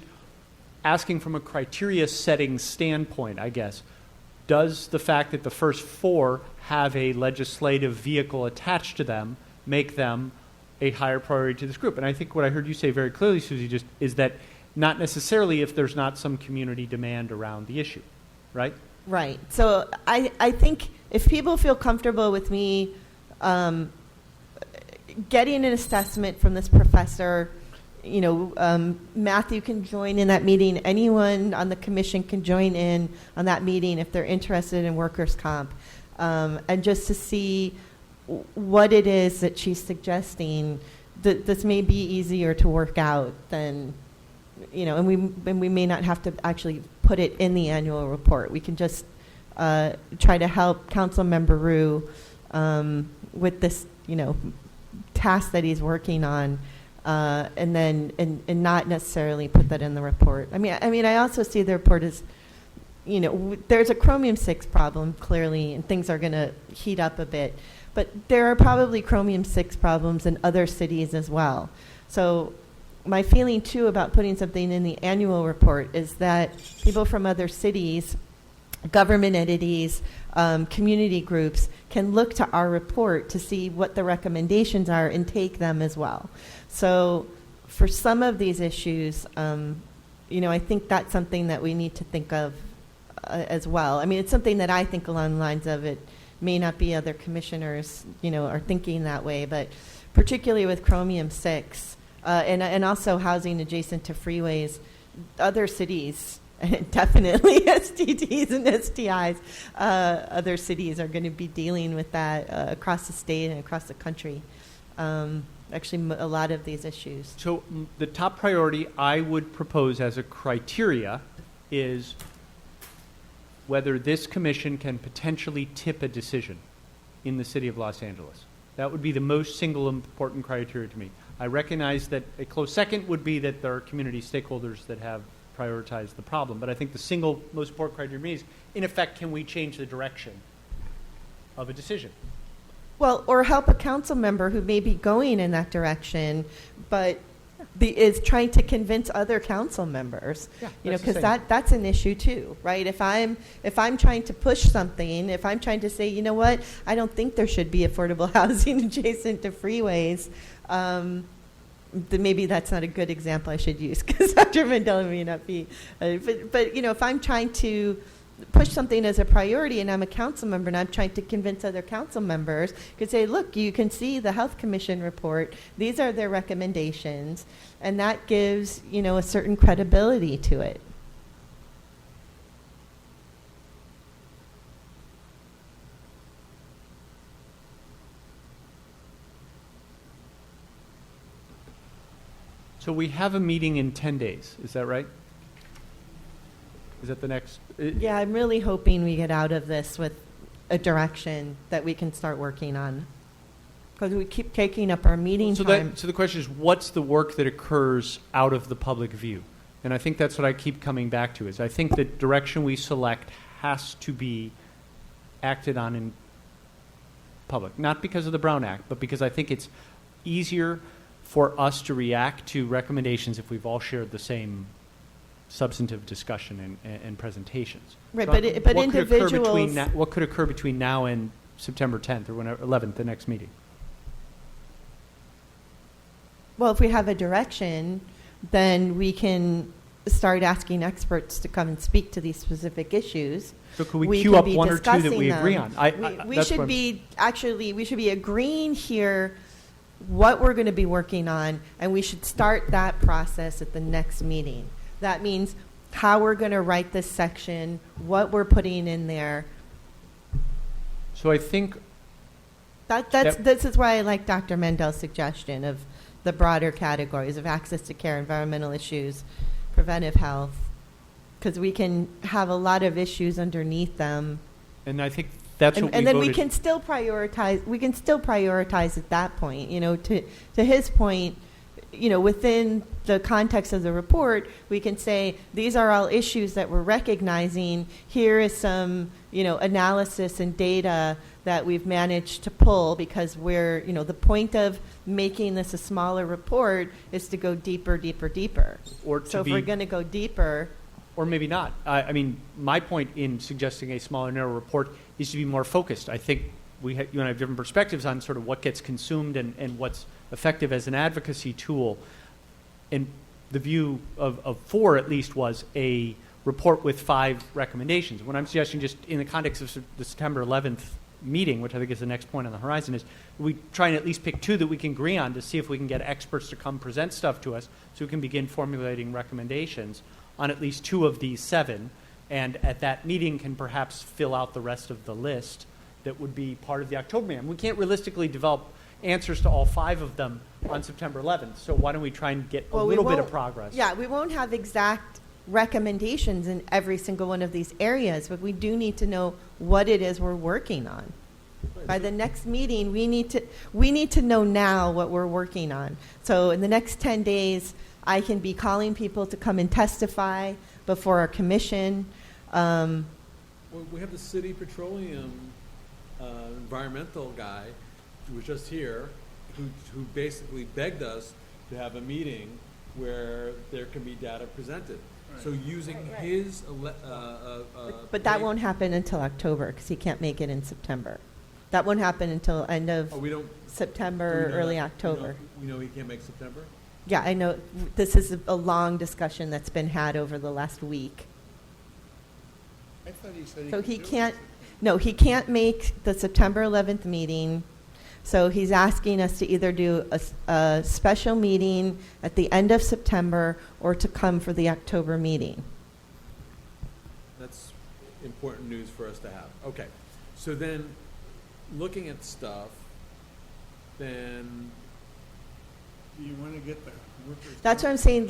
[SPEAKER 10] asking from a criteria setting standpoint, I guess. Does the fact that the first 4 have a legislative vehicle attached to them make them a higher priority to this group? And I think what I heard you say very clearly, Susie, just is that not necessarily if there's not some community demand around the issue, right?
[SPEAKER 1] Right. So I think if people feel comfortable with me getting an assessment from this professor, Matthew can join in that meeting. Anyone on the commission can join in on that meeting if they're interested in workers' comp. And just to see what it is that she's suggesting, this may be easier to work out than, and we may not have to actually put it in the annual report. We can just try to help Councilmember Rue with this, task that he's working on, and not necessarily put that in the report. I mean, I also see the report as, there's a chromium-6 problem clearly, and things are going to heat up a bit. But there are probably chromium-6 problems in other cities as well. So my feeling, too, about putting something in the annual report is that people from other cities, government entities, community groups can look to our report to see what the recommendations are and take them as well. So for some of these issues, I think that's something that we need to think of as well. I mean, it's something that I think along the lines of it may not be other commissioners, are thinking that way, but particularly with chromium-6 and also housing adjacent to freeways, other cities, definitely STDs and STIs, other cities are going to be dealing with that across the state and across the country. Actually, a lot of these issues.
[SPEAKER 10] So the top priority I would propose as a criteria is whether this commission can potentially tip a decision in the city of Los Angeles. That would be the most single important criteria to me. I recognize that a close second would be that there are community stakeholders that have prioritized the problem, but I think the single most important criteria to me is, in effect, can we change the direction of a decision?
[SPEAKER 1] Well, or help a council member who may be going in that direction, but is trying to convince other council members.
[SPEAKER 10] Yeah,
[SPEAKER 1] because that's an issue too, right? If I'm trying to push something, if I'm trying to say, you know what, I don't think there should be affordable housing adjacent to freeways, then maybe that's not a good example I should use because Dr. Mandela may not be. But if I'm trying to push something as a priority and I'm a council member and I'm trying to convince other council members, could say, look, you can see the Health Commission report. These are their recommendations. And that gives, a certain credibility to it.
[SPEAKER 10] So we have a meeting in 10 days. Is that right? Is that the next?
[SPEAKER 1] Yeah, I'm really hoping we get out of this with a direction that we can start working on. Because we keep taking up our meeting time.
[SPEAKER 10] So the question is, what's the work that occurs out of the public view? And I think that's what I keep coming back to, is I think the direction we select has to be acted on in public. Not because of the Brown Act, but because I think it's easier for us to react to recommendations if we've all shared the same substantive discussion and presentations.
[SPEAKER 1] Right,
[SPEAKER 10] So
[SPEAKER 1] but
[SPEAKER 10] what could occur
[SPEAKER 1] individuals...
[SPEAKER 10] what could occur between now and September 10th or whenever, 11th, the next meeting?
[SPEAKER 1] Well, if we have a direction, then we can start asking experts to come and speak to these specific issues.
[SPEAKER 10] So could we
[SPEAKER 1] We
[SPEAKER 10] queue
[SPEAKER 1] can
[SPEAKER 10] up
[SPEAKER 1] be
[SPEAKER 10] one or two that
[SPEAKER 1] discussing
[SPEAKER 10] we agree
[SPEAKER 1] them.
[SPEAKER 10] on?
[SPEAKER 1] We
[SPEAKER 10] that's
[SPEAKER 1] should
[SPEAKER 10] what I'm-
[SPEAKER 1] be we should be agreeing here what we're going to be working on, and we should start that process at the next meeting. That means how we're going to write this section, what we're putting in there.
[SPEAKER 10] So I think
[SPEAKER 1] This is why I like Dr. Mendel's suggestion of the broader categories of access to care, environmental issues, preventive health, because we can have a lot of issues underneath them.
[SPEAKER 10] and I think that's what
[SPEAKER 1] And
[SPEAKER 10] we
[SPEAKER 1] then we
[SPEAKER 10] voted-
[SPEAKER 1] can still prioritize. We can still prioritize at that point. You know, to his point, you know, within the context of the report, we can say these are all issues that we're recognizing. Here is some, you know, analysis and data that we've managed to pull because we're, you know, the point of making this a smaller report is to go deeper, deeper, deeper.
[SPEAKER 10] or to
[SPEAKER 1] So if
[SPEAKER 10] be
[SPEAKER 1] we're going to go deeper,
[SPEAKER 10] or maybe not. I mean, my point in suggesting a smaller, narrow report is to be more focused. I think you and I have different perspectives on sort of what gets consumed and what's effective as an advocacy tool. And the view of 4, at least, was a report with 5 recommendations. What I'm suggesting, just in the context of the September 11th meeting, which I think is the next point on the horizon, is we try and at least pick 2 that we can agree on to see if we can get experts to come present stuff to us so we can begin formulating recommendations on at least 2 of these 7, and at that meeting can perhaps fill out the rest of the list that would be part of the October meeting. We can't realistically develop answers to all 5 of them on September 11th, so why don't we try and get a
[SPEAKER 1] Well, we
[SPEAKER 10] little bit of
[SPEAKER 1] won't-
[SPEAKER 10] progress?
[SPEAKER 1] Yeah, we won't have exact recommendations in every single one of these areas, but we do need to know what it is we're working on. By the next meeting, we need to know now what we're working on. So in the next 10 days, I can be calling people to come and testify before our commission.
[SPEAKER 7] Well, we have the city petroleum environmental guy who was just here, who basically begged us to have a meeting where there can be data presented. So using his,
[SPEAKER 1] But that won't happen until October because he can't make it in September. That won't happen until end of
[SPEAKER 7] we don't.
[SPEAKER 1] September,
[SPEAKER 7] do we know
[SPEAKER 1] early
[SPEAKER 7] that?
[SPEAKER 1] October.
[SPEAKER 7] We know he can't make September?
[SPEAKER 1] Yeah, I know. This is a long discussion that's been had over the last week.
[SPEAKER 8] I thought he said he
[SPEAKER 1] So
[SPEAKER 8] could
[SPEAKER 1] he
[SPEAKER 8] do it.
[SPEAKER 1] can't, no, he can't make the September 11th meeting. So he's asking us to either do a special meeting at the end of September or to come for the October meeting.
[SPEAKER 7] That's important news for us to have. Okay, so then, looking at stuff, then
[SPEAKER 8] Do you want to get the workers'
[SPEAKER 1] That's what I'm
[SPEAKER 8] comp-
[SPEAKER 1] saying.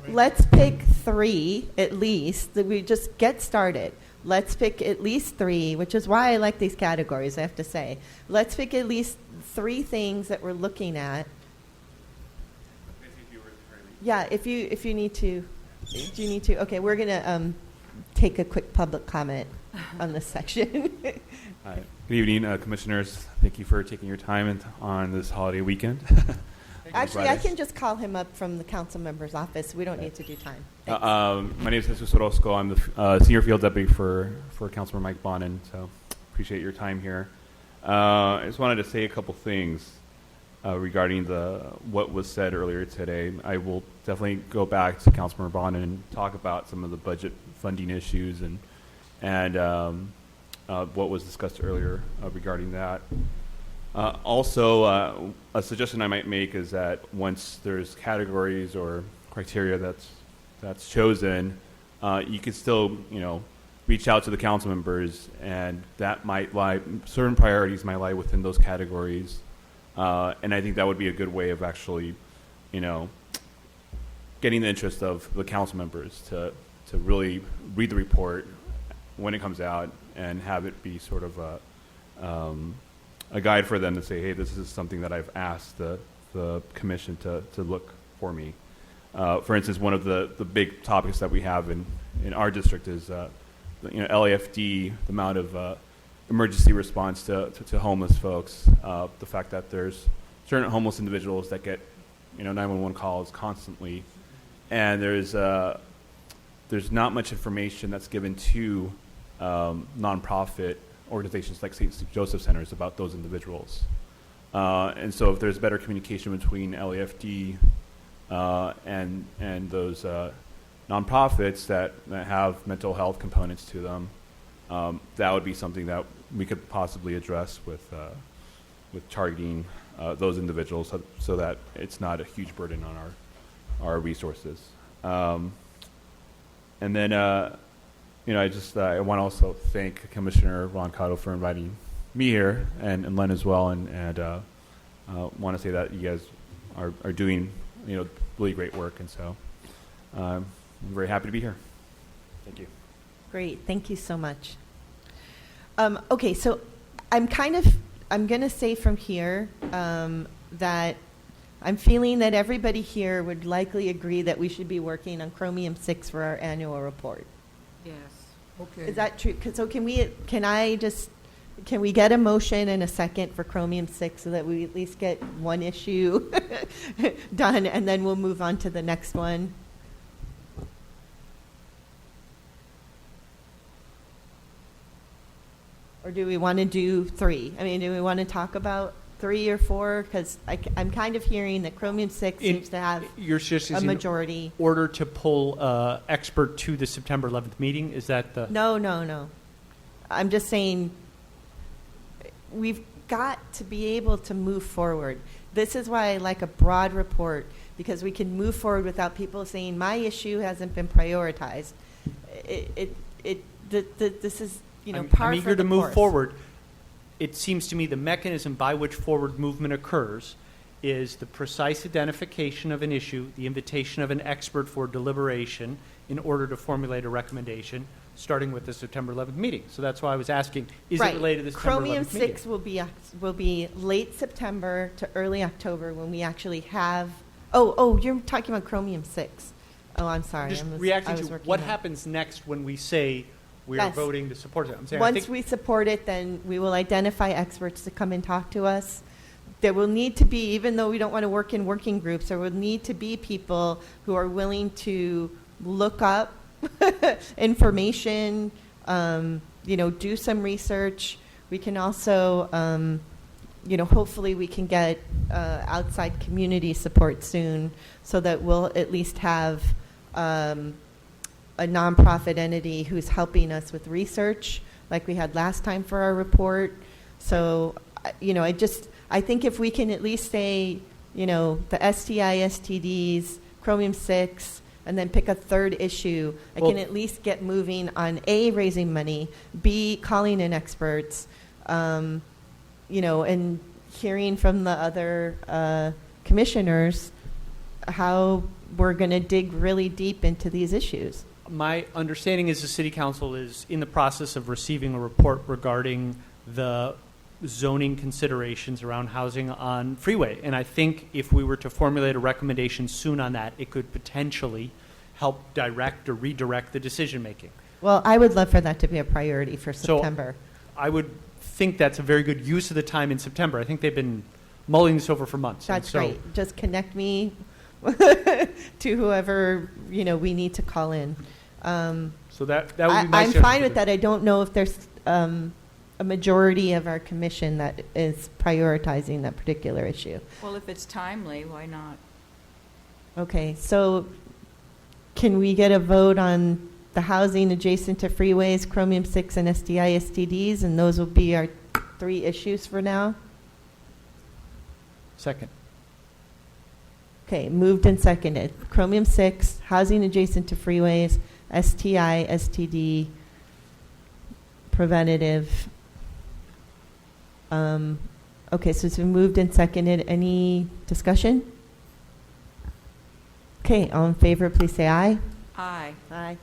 [SPEAKER 1] Let's pick 3 at least. That we just get started. Let's pick at least 3, which is why I like these categories, I have to say. Let's pick at least 3 things that we're looking at. Yeah, if you need to, do you need to? Okay, we're gonna take a quick public comment on this section.
[SPEAKER 12] Hi. Good evening, commissioners. Thank you for taking your time on this holiday weekend.
[SPEAKER 1] Actually, I can just call him up from the council member's office. We don't need to do time. Thanks.
[SPEAKER 12] My name is Jesus Orozco. I'm the senior field deputy for Councilor Mike Bonin, so appreciate your time here. I just wanted to say a couple things regarding what was said earlier today. I will definitely go back to Councilor Bonin and talk about some of the budget funding issues and what was discussed earlier regarding that. Also, a suggestion I might make is that once there's categories or criteria that's chosen, you could still, reach out to the council members, and that might lie, certain priorities might lie within those categories. And I think that would be a good way of actually, getting the interest of the council members to really read the report when it comes out and have it be sort of a guide for them to say, hey, this is something that I've asked the commission to look for me. For instance, one of the big topics that we have in our district is LAFD, the amount of emergency response to homeless folks, the fact that there's certain homeless individuals that get 911 calls constantly, and there's not much information that's given to nonprofit organizations like St. Joseph Centers about those individuals. And so if there's better communication between LAFD and those nonprofits that have mental health components to them, that would be something that we could possibly address with targeting those individuals so that it's not a huge burden on our resources. And then, I want to also thank Commissioner Ron Cotto for inviting me here and Len as well, and want to say that you guys are doing, really great work, and so I'm very happy to be here. Thank you.
[SPEAKER 1] Great, thank you so much. Okay, so I'm going to say from here that I'm feeling that everybody here would likely agree that we should be working on Chromium 6 for our annual report.
[SPEAKER 3] Yes.
[SPEAKER 8] Okay.
[SPEAKER 1] Is that true? So can we get a motion and a second for Chromium 6 so that we at least get one issue done, and then we'll move on to the next one? Or do we want to do 3? I mean, do we want to talk about 3 or 4? Because I'm kind of hearing that Chromium 6 seems to have a majority.
[SPEAKER 10] In order to pull expert to the September 11th meeting, is that the...
[SPEAKER 1] No. I'm just saying we've got to be able to move forward. This is why I like a broad report, because we can move forward without people saying, my issue hasn't been prioritized. This is...
[SPEAKER 10] I'm eager to move forward. It seems to me the mechanism by which forward movement occurs is the precise identification of an issue, the invitation of an expert for deliberation in order to formulate a recommendation, starting with the September 11th meeting. So that's why I was asking, is it related to the September 11th meeting?
[SPEAKER 1] Chromium 6 will be late September to early October when we actually have... Oh, you're talking about Chromium 6. Oh, I'm sorry.
[SPEAKER 10] Just reacting to what happens next when we say... We are voting to support it. I'm saying,
[SPEAKER 1] once we support it, then we will identify experts to come and talk to us. There will need to be, even though we don't want to work in working groups, there will need to be people who are willing to look up information, do some research. We can also, hopefully we can get outside community support soon so that we'll at least have a nonprofit entity who's helping us with research like we had last time for our report. So, I think if we can at least say, the STI, STDs, Chromium 6, and then pick a third issue, I can at least get moving on A, raising money, B, calling in experts, and hearing from the other commissioners how we're going to dig really deep into these issues.
[SPEAKER 10] My understanding is the City Council is in the process of receiving a report regarding the zoning considerations around housing on Freeway. And I think if we were to formulate a recommendation soon on that, it could potentially help direct or redirect the decision-making.
[SPEAKER 1] Well, I would love for that to be a priority for September.
[SPEAKER 10] So I would think that's a very good use of the time in September. I think they've been mulling this over for months.
[SPEAKER 1] That's great. Just connect me to whoever, we need to call in.
[SPEAKER 10] So that would be my
[SPEAKER 1] I'm fine with that. I don't know if there's a majority of our commission that is prioritizing that particular issue.
[SPEAKER 3] Well, if it's timely, why not?
[SPEAKER 1] Okay, so can we get a vote on the housing adjacent to freeways, Chromium 6 and STI, STDs, and those will be our 3 issues for now?
[SPEAKER 10] Second.
[SPEAKER 1] Okay, moved and seconded. Chromium 6, housing adjacent to freeways, STI, STD, preventative. Okay, so it's been moved and seconded. Any discussion? Okay, all in favor, please say aye.
[SPEAKER 3] Aye.
[SPEAKER 1] Aye.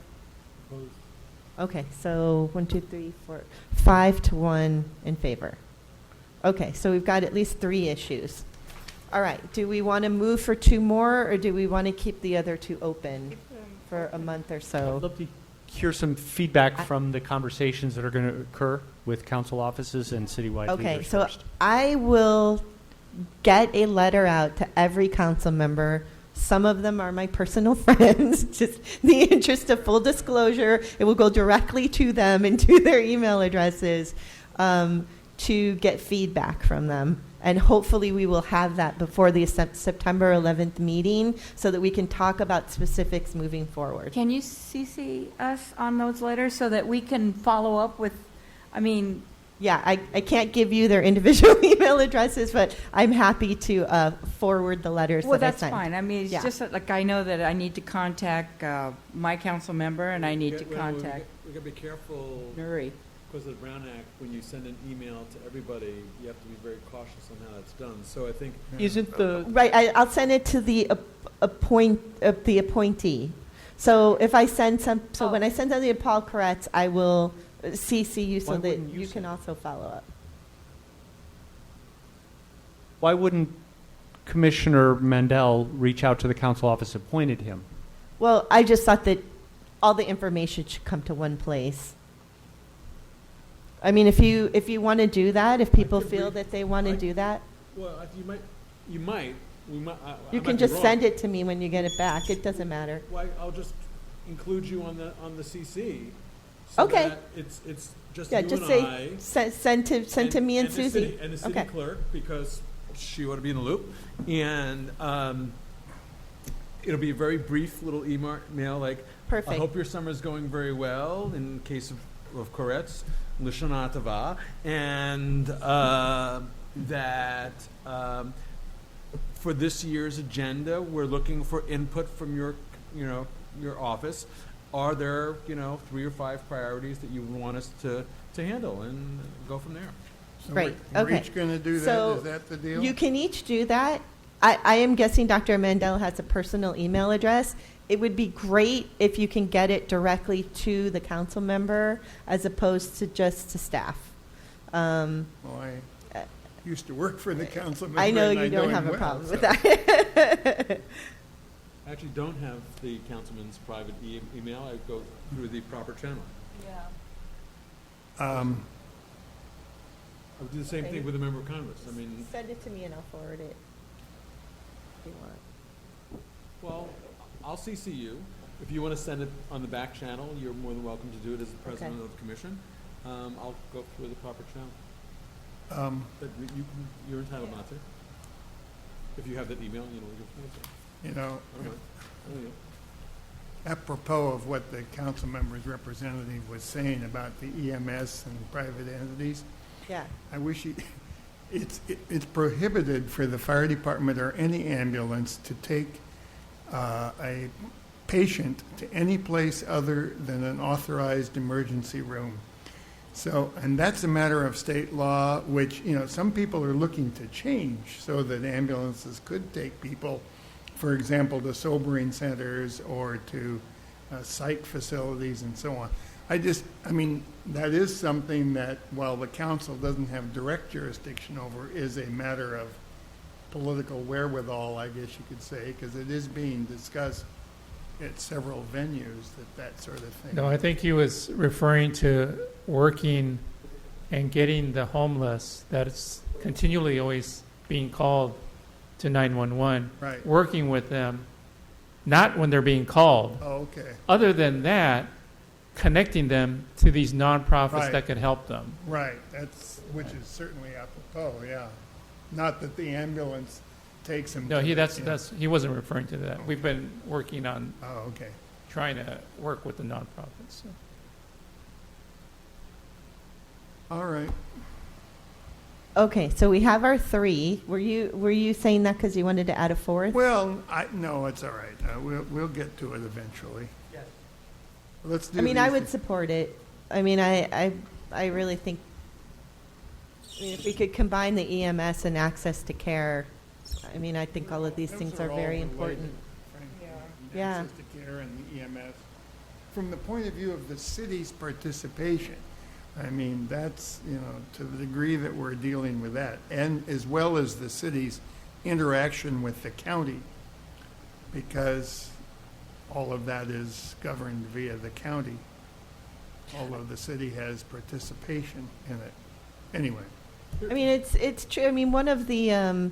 [SPEAKER 1] Okay, so 1, 2, 3, 4, 5 to 1 in favor. Okay, so we've got at least 3 issues. All right, do we want to move for 2 more, or do we want to keep the other 2 open for a month or so?
[SPEAKER 10] I'd love to hear some feedback from the conversations that are going to occur with council offices and citywide leaders.
[SPEAKER 1] Okay, so
[SPEAKER 10] first.
[SPEAKER 1] I will get a letter out to every council member. Some of them are my personal friends. Just in the interest of full disclosure, it will go directly to them and to their email addresses to get feedback from them. And hopefully we will have that before the September 11th meeting so that we can talk about specifics moving forward.
[SPEAKER 3] Can you CC us on those letters so that we can follow up with,
[SPEAKER 1] Yeah, I can't give you their individual email addresses, but I'm happy to forward the letters
[SPEAKER 3] Well,
[SPEAKER 1] that I
[SPEAKER 3] that's
[SPEAKER 1] sent.
[SPEAKER 3] fine. I mean, it's
[SPEAKER 1] Yeah.
[SPEAKER 3] just that, like, I know that I need to contact my council member, and I need to contact
[SPEAKER 7] We gotta be careful,
[SPEAKER 3] Nuri.
[SPEAKER 7] because of the Brown Act, when you send an email to everybody, you have to be very cautious on how that's done. So I think,
[SPEAKER 10] Isn't the,
[SPEAKER 1] Right, I'll send it to the the appointee. So if I send when I send something to Paul Koretz, I will CC you so
[SPEAKER 10] Why
[SPEAKER 1] that
[SPEAKER 10] wouldn't you
[SPEAKER 1] you can
[SPEAKER 10] send it?
[SPEAKER 1] also follow up.
[SPEAKER 10] why wouldn't Commissioner Mandel reach out to the council office appointed him?
[SPEAKER 1] Well, I just thought that all the information should come to one place. I mean, if you want to do that, if people
[SPEAKER 7] could
[SPEAKER 1] feel
[SPEAKER 7] read-
[SPEAKER 1] that they want to
[SPEAKER 7] I-
[SPEAKER 1] do that,
[SPEAKER 7] well, we might,
[SPEAKER 1] you can just send it to me when you get it back. It doesn't matter.
[SPEAKER 7] Well, I'll just include you on the CC. So
[SPEAKER 1] Okay.
[SPEAKER 7] that it's just
[SPEAKER 1] Yeah,
[SPEAKER 7] you
[SPEAKER 1] just
[SPEAKER 7] and
[SPEAKER 1] say
[SPEAKER 7] I.
[SPEAKER 1] send to me and
[SPEAKER 7] the
[SPEAKER 1] Susie.
[SPEAKER 7] city- And the city
[SPEAKER 1] Okay.
[SPEAKER 7] clerk, because she ought to be in the loop. And it'll be a very brief little email like, I
[SPEAKER 1] Perfect.
[SPEAKER 7] hope your summer's going very well, in case of Koretz, Lishana Tava, and that for this year's agenda, we're looking for input from your office. Are there, 3 or 5 priorities that you want us to handle, and go from there?
[SPEAKER 8] So
[SPEAKER 1] Great,
[SPEAKER 8] we're
[SPEAKER 1] okay.
[SPEAKER 8] each going to do that?
[SPEAKER 1] So
[SPEAKER 8] Is that the deal?
[SPEAKER 1] You can each do that. I am guessing Dr. Mandel has a personal email address. It would be great if you can get it directly to the council member as opposed to just to staff.
[SPEAKER 8] Well, I used to work for the council member.
[SPEAKER 1] I know
[SPEAKER 8] and
[SPEAKER 1] you don't
[SPEAKER 8] him
[SPEAKER 1] have a
[SPEAKER 8] well,
[SPEAKER 1] problem with
[SPEAKER 8] so-
[SPEAKER 1] that.
[SPEAKER 7] I actually don't have the councilman's private email. I go through the proper channel.
[SPEAKER 8] Um,
[SPEAKER 7] I would do the same thing with a member of Congress. I mean,
[SPEAKER 1] Send it to me and I'll forward it if you want.
[SPEAKER 7] well, I'll CC you. If you want to send it on the back channel, you're more than welcome to do it as the president
[SPEAKER 1] Okay.
[SPEAKER 7] of the commission. I'll go through the proper channel. But you're entitled not to. If you have that email,
[SPEAKER 8] You know,
[SPEAKER 7] I don't know.
[SPEAKER 8] apropos of what the council member's representative was saying about the EMS and private entities,
[SPEAKER 1] Yeah.
[SPEAKER 8] I wish it's prohibited for the fire department or any ambulance to take a patient to any place other than an authorized emergency room. So, and that's a matter of state law, which, some people are looking to change so that ambulances could take people, for example, to sobering centers or to psych facilities and so on. That is something that, while the council doesn't have direct jurisdiction over, is a matter of political wherewithal, I guess you could say, because it is being discussed at several venues, that sort of thing.
[SPEAKER 9] No, I think he was referring to working and getting the homeless that is continually always being called to 911,
[SPEAKER 8] Right.
[SPEAKER 9] working with them, not when they're being called.
[SPEAKER 8] Oh, okay.
[SPEAKER 9] Other than that, connecting them to these nonprofits
[SPEAKER 8] Right.
[SPEAKER 9] that could help them.
[SPEAKER 8] Right, which is certainly apropos, yeah. Not that the ambulance takes them.
[SPEAKER 9] No,
[SPEAKER 8] to
[SPEAKER 9] he wasn't referring to that. We've been working on
[SPEAKER 8] Oh, okay.
[SPEAKER 9] trying to work with the nonprofits. So.
[SPEAKER 8] All right.
[SPEAKER 1] Okay, so we have our 3. Were you saying that because you wanted to add a 4th?
[SPEAKER 8] Well, no, it's all right. We'll get to it eventually.
[SPEAKER 3] Yes.
[SPEAKER 8] Let's do
[SPEAKER 1] I
[SPEAKER 8] these-
[SPEAKER 1] would support it. I really think, if we could combine the EMS and access to care, I think all of these things
[SPEAKER 8] Those
[SPEAKER 1] are
[SPEAKER 8] all
[SPEAKER 1] very
[SPEAKER 8] related,
[SPEAKER 1] important.
[SPEAKER 8] frankly.
[SPEAKER 1] Yeah.
[SPEAKER 8] Access to care and the EMS. From the point of view of the city's participation, that's, to the degree that we're dealing with that, and as well as the city's interaction with the county, because all of that is governed via the county, although the city has participation in it. Anyway.
[SPEAKER 1] It's true. One of the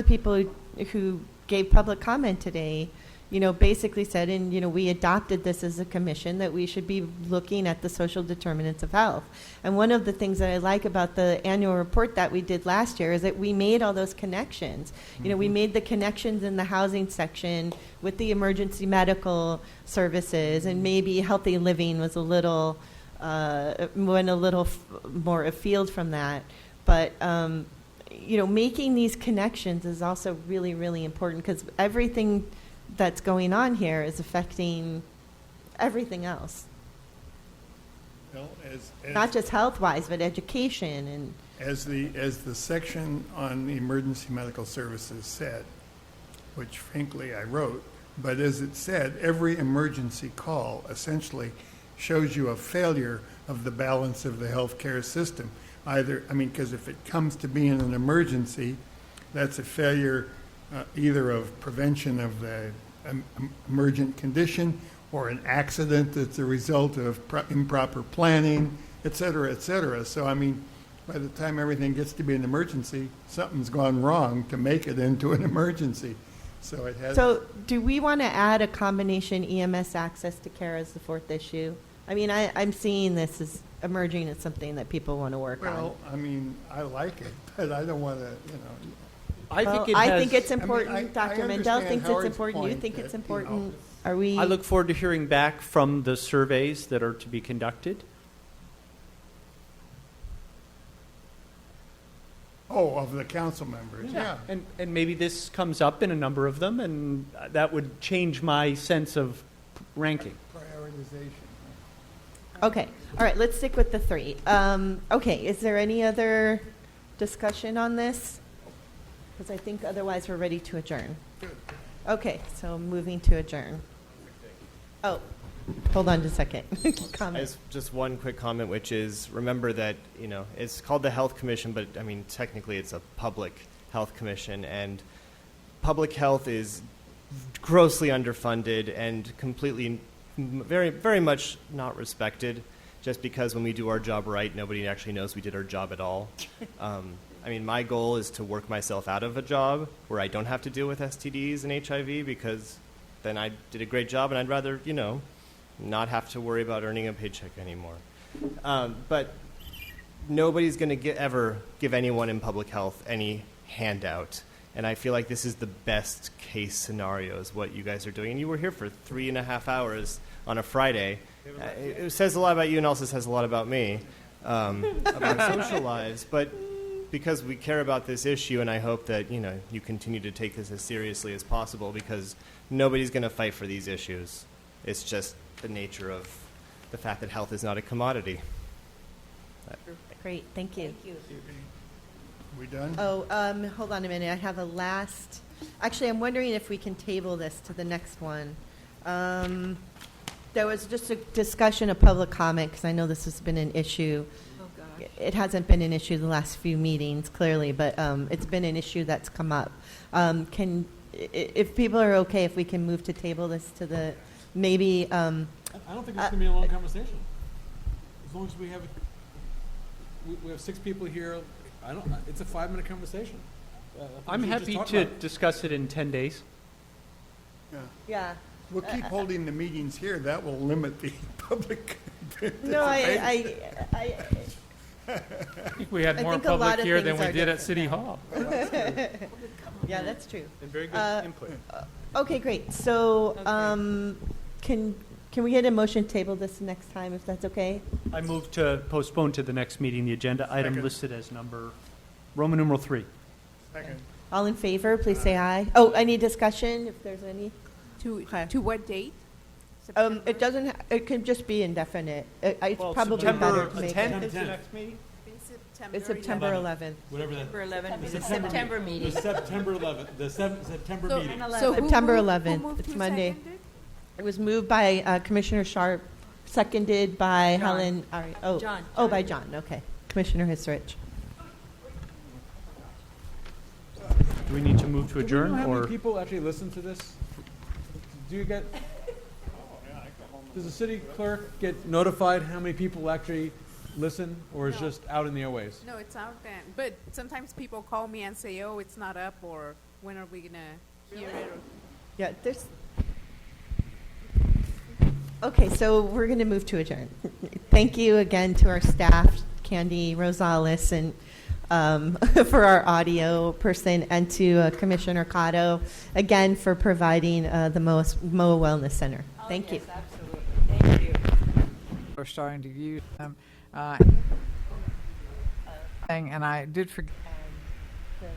[SPEAKER 1] people who gave public comment today, basically said, and we adopted this as a commission, that we should be looking at the social determinants of health. And one of the things that I like about the annual report that we did last year is that we made all those connections. We made the connections in the housing section with the emergency medical services, and maybe healthy living was a little went a little more afield from that. But, making these connections is also really, really important because everything that's going on here is affecting everything else.
[SPEAKER 8] Well,
[SPEAKER 1] Not just health-wise, but education and
[SPEAKER 8] as the section on the emergency medical services said, which frankly I wrote, but as it said, every emergency call essentially shows you a failure of the balance of the healthcare system. Because if it comes to being an emergency, that's a failure either of prevention of the emergent condition or an accident that's a result of improper planning, et cetera, et cetera. So, by the time everything gets to be an emergency, something's gone wrong to make it into an emergency. So it has.
[SPEAKER 1] So do we want to add a combination EMS access to care as the fourth issue? I'm seeing this as emerging as something that people want to work on.
[SPEAKER 8] Well, I like it, but I don't want to,
[SPEAKER 1] I think it's important.
[SPEAKER 8] I
[SPEAKER 1] Dr. Mendel
[SPEAKER 8] understand
[SPEAKER 1] thinks it's
[SPEAKER 8] Howard's
[SPEAKER 1] important. You
[SPEAKER 8] point
[SPEAKER 1] think
[SPEAKER 8] that,
[SPEAKER 1] it's important. Are we?
[SPEAKER 10] I look forward to hearing back from the surveys that are to be conducted.
[SPEAKER 8] Oh, of the council members, yeah.
[SPEAKER 10] And maybe this comes up in a number of them, and that would change my sense of ranking.
[SPEAKER 8] Prioritization.
[SPEAKER 1] Okay. All right. Let's stick with the three. Okay. Is there any other discussion on this? Because I think otherwise we're ready to adjourn. Okay. So moving to adjourn. Oh, hold on just a second. Comment.
[SPEAKER 5] Just one quick comment, which is remember that it's called the Health Commission, but technically it's a public health commission, and public health is grossly underfunded and completely, very, very much not respected. Just because when we do our job right, nobody actually knows we did our job at all. My goal is to work myself out of a job where I don't have to deal with STDs and HIV, because then I did a great job, and I'd rather, not have to worry about earning a paycheck anymore. But nobody's going to ever give anyone in public health any handout. And I feel like this is the best case scenario is what you guys are doing. And you were here for 3.5 hours on a Friday. It says a lot about you and also says a lot about me, about our social lives. But because we care about this issue, and I hope that you continue to take this as seriously as possible, because nobody's going to fight for these issues. It's just the nature of the fact that health is not a commodity.
[SPEAKER 1] Great. Thank you.
[SPEAKER 8] We done?
[SPEAKER 1] Oh, hold on a minute. I have a last. Actually, I'm wondering if we can table this to the next one. There was just a discussion of public comment, because I know this has been an issue.
[SPEAKER 3] Oh, gosh.
[SPEAKER 1] It hasn't been an issue the last few meetings, clearly, but it's been an issue that's come up. If people are okay, if we can move to table this to the maybe.
[SPEAKER 7] I don't think it's going to be a long conversation. As long as we have we have 6 people here. It's a 5-minute conversation.
[SPEAKER 10] I'm happy to discuss it in 10 days.
[SPEAKER 8] Yeah.
[SPEAKER 1] Yeah.
[SPEAKER 8] We'll keep holding the meetings here. That will limit the public.
[SPEAKER 1] No, I
[SPEAKER 9] think we had more
[SPEAKER 1] think a lot
[SPEAKER 9] public
[SPEAKER 1] of
[SPEAKER 9] here
[SPEAKER 1] things
[SPEAKER 9] than we
[SPEAKER 1] are
[SPEAKER 9] did at
[SPEAKER 1] different
[SPEAKER 9] City
[SPEAKER 1] now.
[SPEAKER 9] Hall.
[SPEAKER 1] Yeah, that's true.
[SPEAKER 10] And very good input.
[SPEAKER 1] Okay, great. So, can we get a motion to table this next time, if that's okay?
[SPEAKER 10] I move to postpone to the next meeting the agenda item
[SPEAKER 8] Second.
[SPEAKER 10] listed as number Roman numeral 3.
[SPEAKER 8] Second.
[SPEAKER 1] All in favor, please say aye. Oh, any discussion, if there's any? Okay.
[SPEAKER 2] To what date?
[SPEAKER 1] It doesn't, it could just be indefinite. It's probably better to make it.
[SPEAKER 10] is the next meeting?
[SPEAKER 1] It's September 11th.
[SPEAKER 7] Whatever that.
[SPEAKER 3] September 11th, the
[SPEAKER 7] September
[SPEAKER 3] September
[SPEAKER 7] The
[SPEAKER 3] meeting.
[SPEAKER 7] September 11th. The September
[SPEAKER 3] So,
[SPEAKER 7] meeting.
[SPEAKER 2] So who
[SPEAKER 1] September
[SPEAKER 2] moved-
[SPEAKER 1] 11th.
[SPEAKER 2] who moved,
[SPEAKER 1] It's
[SPEAKER 2] who
[SPEAKER 1] Monday.
[SPEAKER 2] seconded?
[SPEAKER 1] It was moved by Commissioner Sharp, seconded by
[SPEAKER 3] John.
[SPEAKER 1] Helen. Ari- Oh,
[SPEAKER 3] John.
[SPEAKER 1] oh, by John. Okay, Commissioner Hisrich.
[SPEAKER 10] Do we need to move to
[SPEAKER 7] Do we
[SPEAKER 10] adjourn
[SPEAKER 7] know how many
[SPEAKER 10] or?
[SPEAKER 7] people actually listen to this? Do you get? Does the city clerk get notified how many people actually listen, or is
[SPEAKER 2] No.
[SPEAKER 7] just out in the airways?
[SPEAKER 2] No, it's out then. But sometimes people call me and say, "Oh, it's not up," or "When are we gonna hear it?" Or,
[SPEAKER 1] Yeah, there's. Okay, so we're going to move to adjourn. Thank you again to our staff, Candy Rosales, and for our audio person, and to Commissioner Cotto, again for providing the Moa Wellness Center. Thank you.
[SPEAKER 3] Absolutely. Thank you.
[SPEAKER 13] are starting to use them. And I did forget.
[SPEAKER 1] The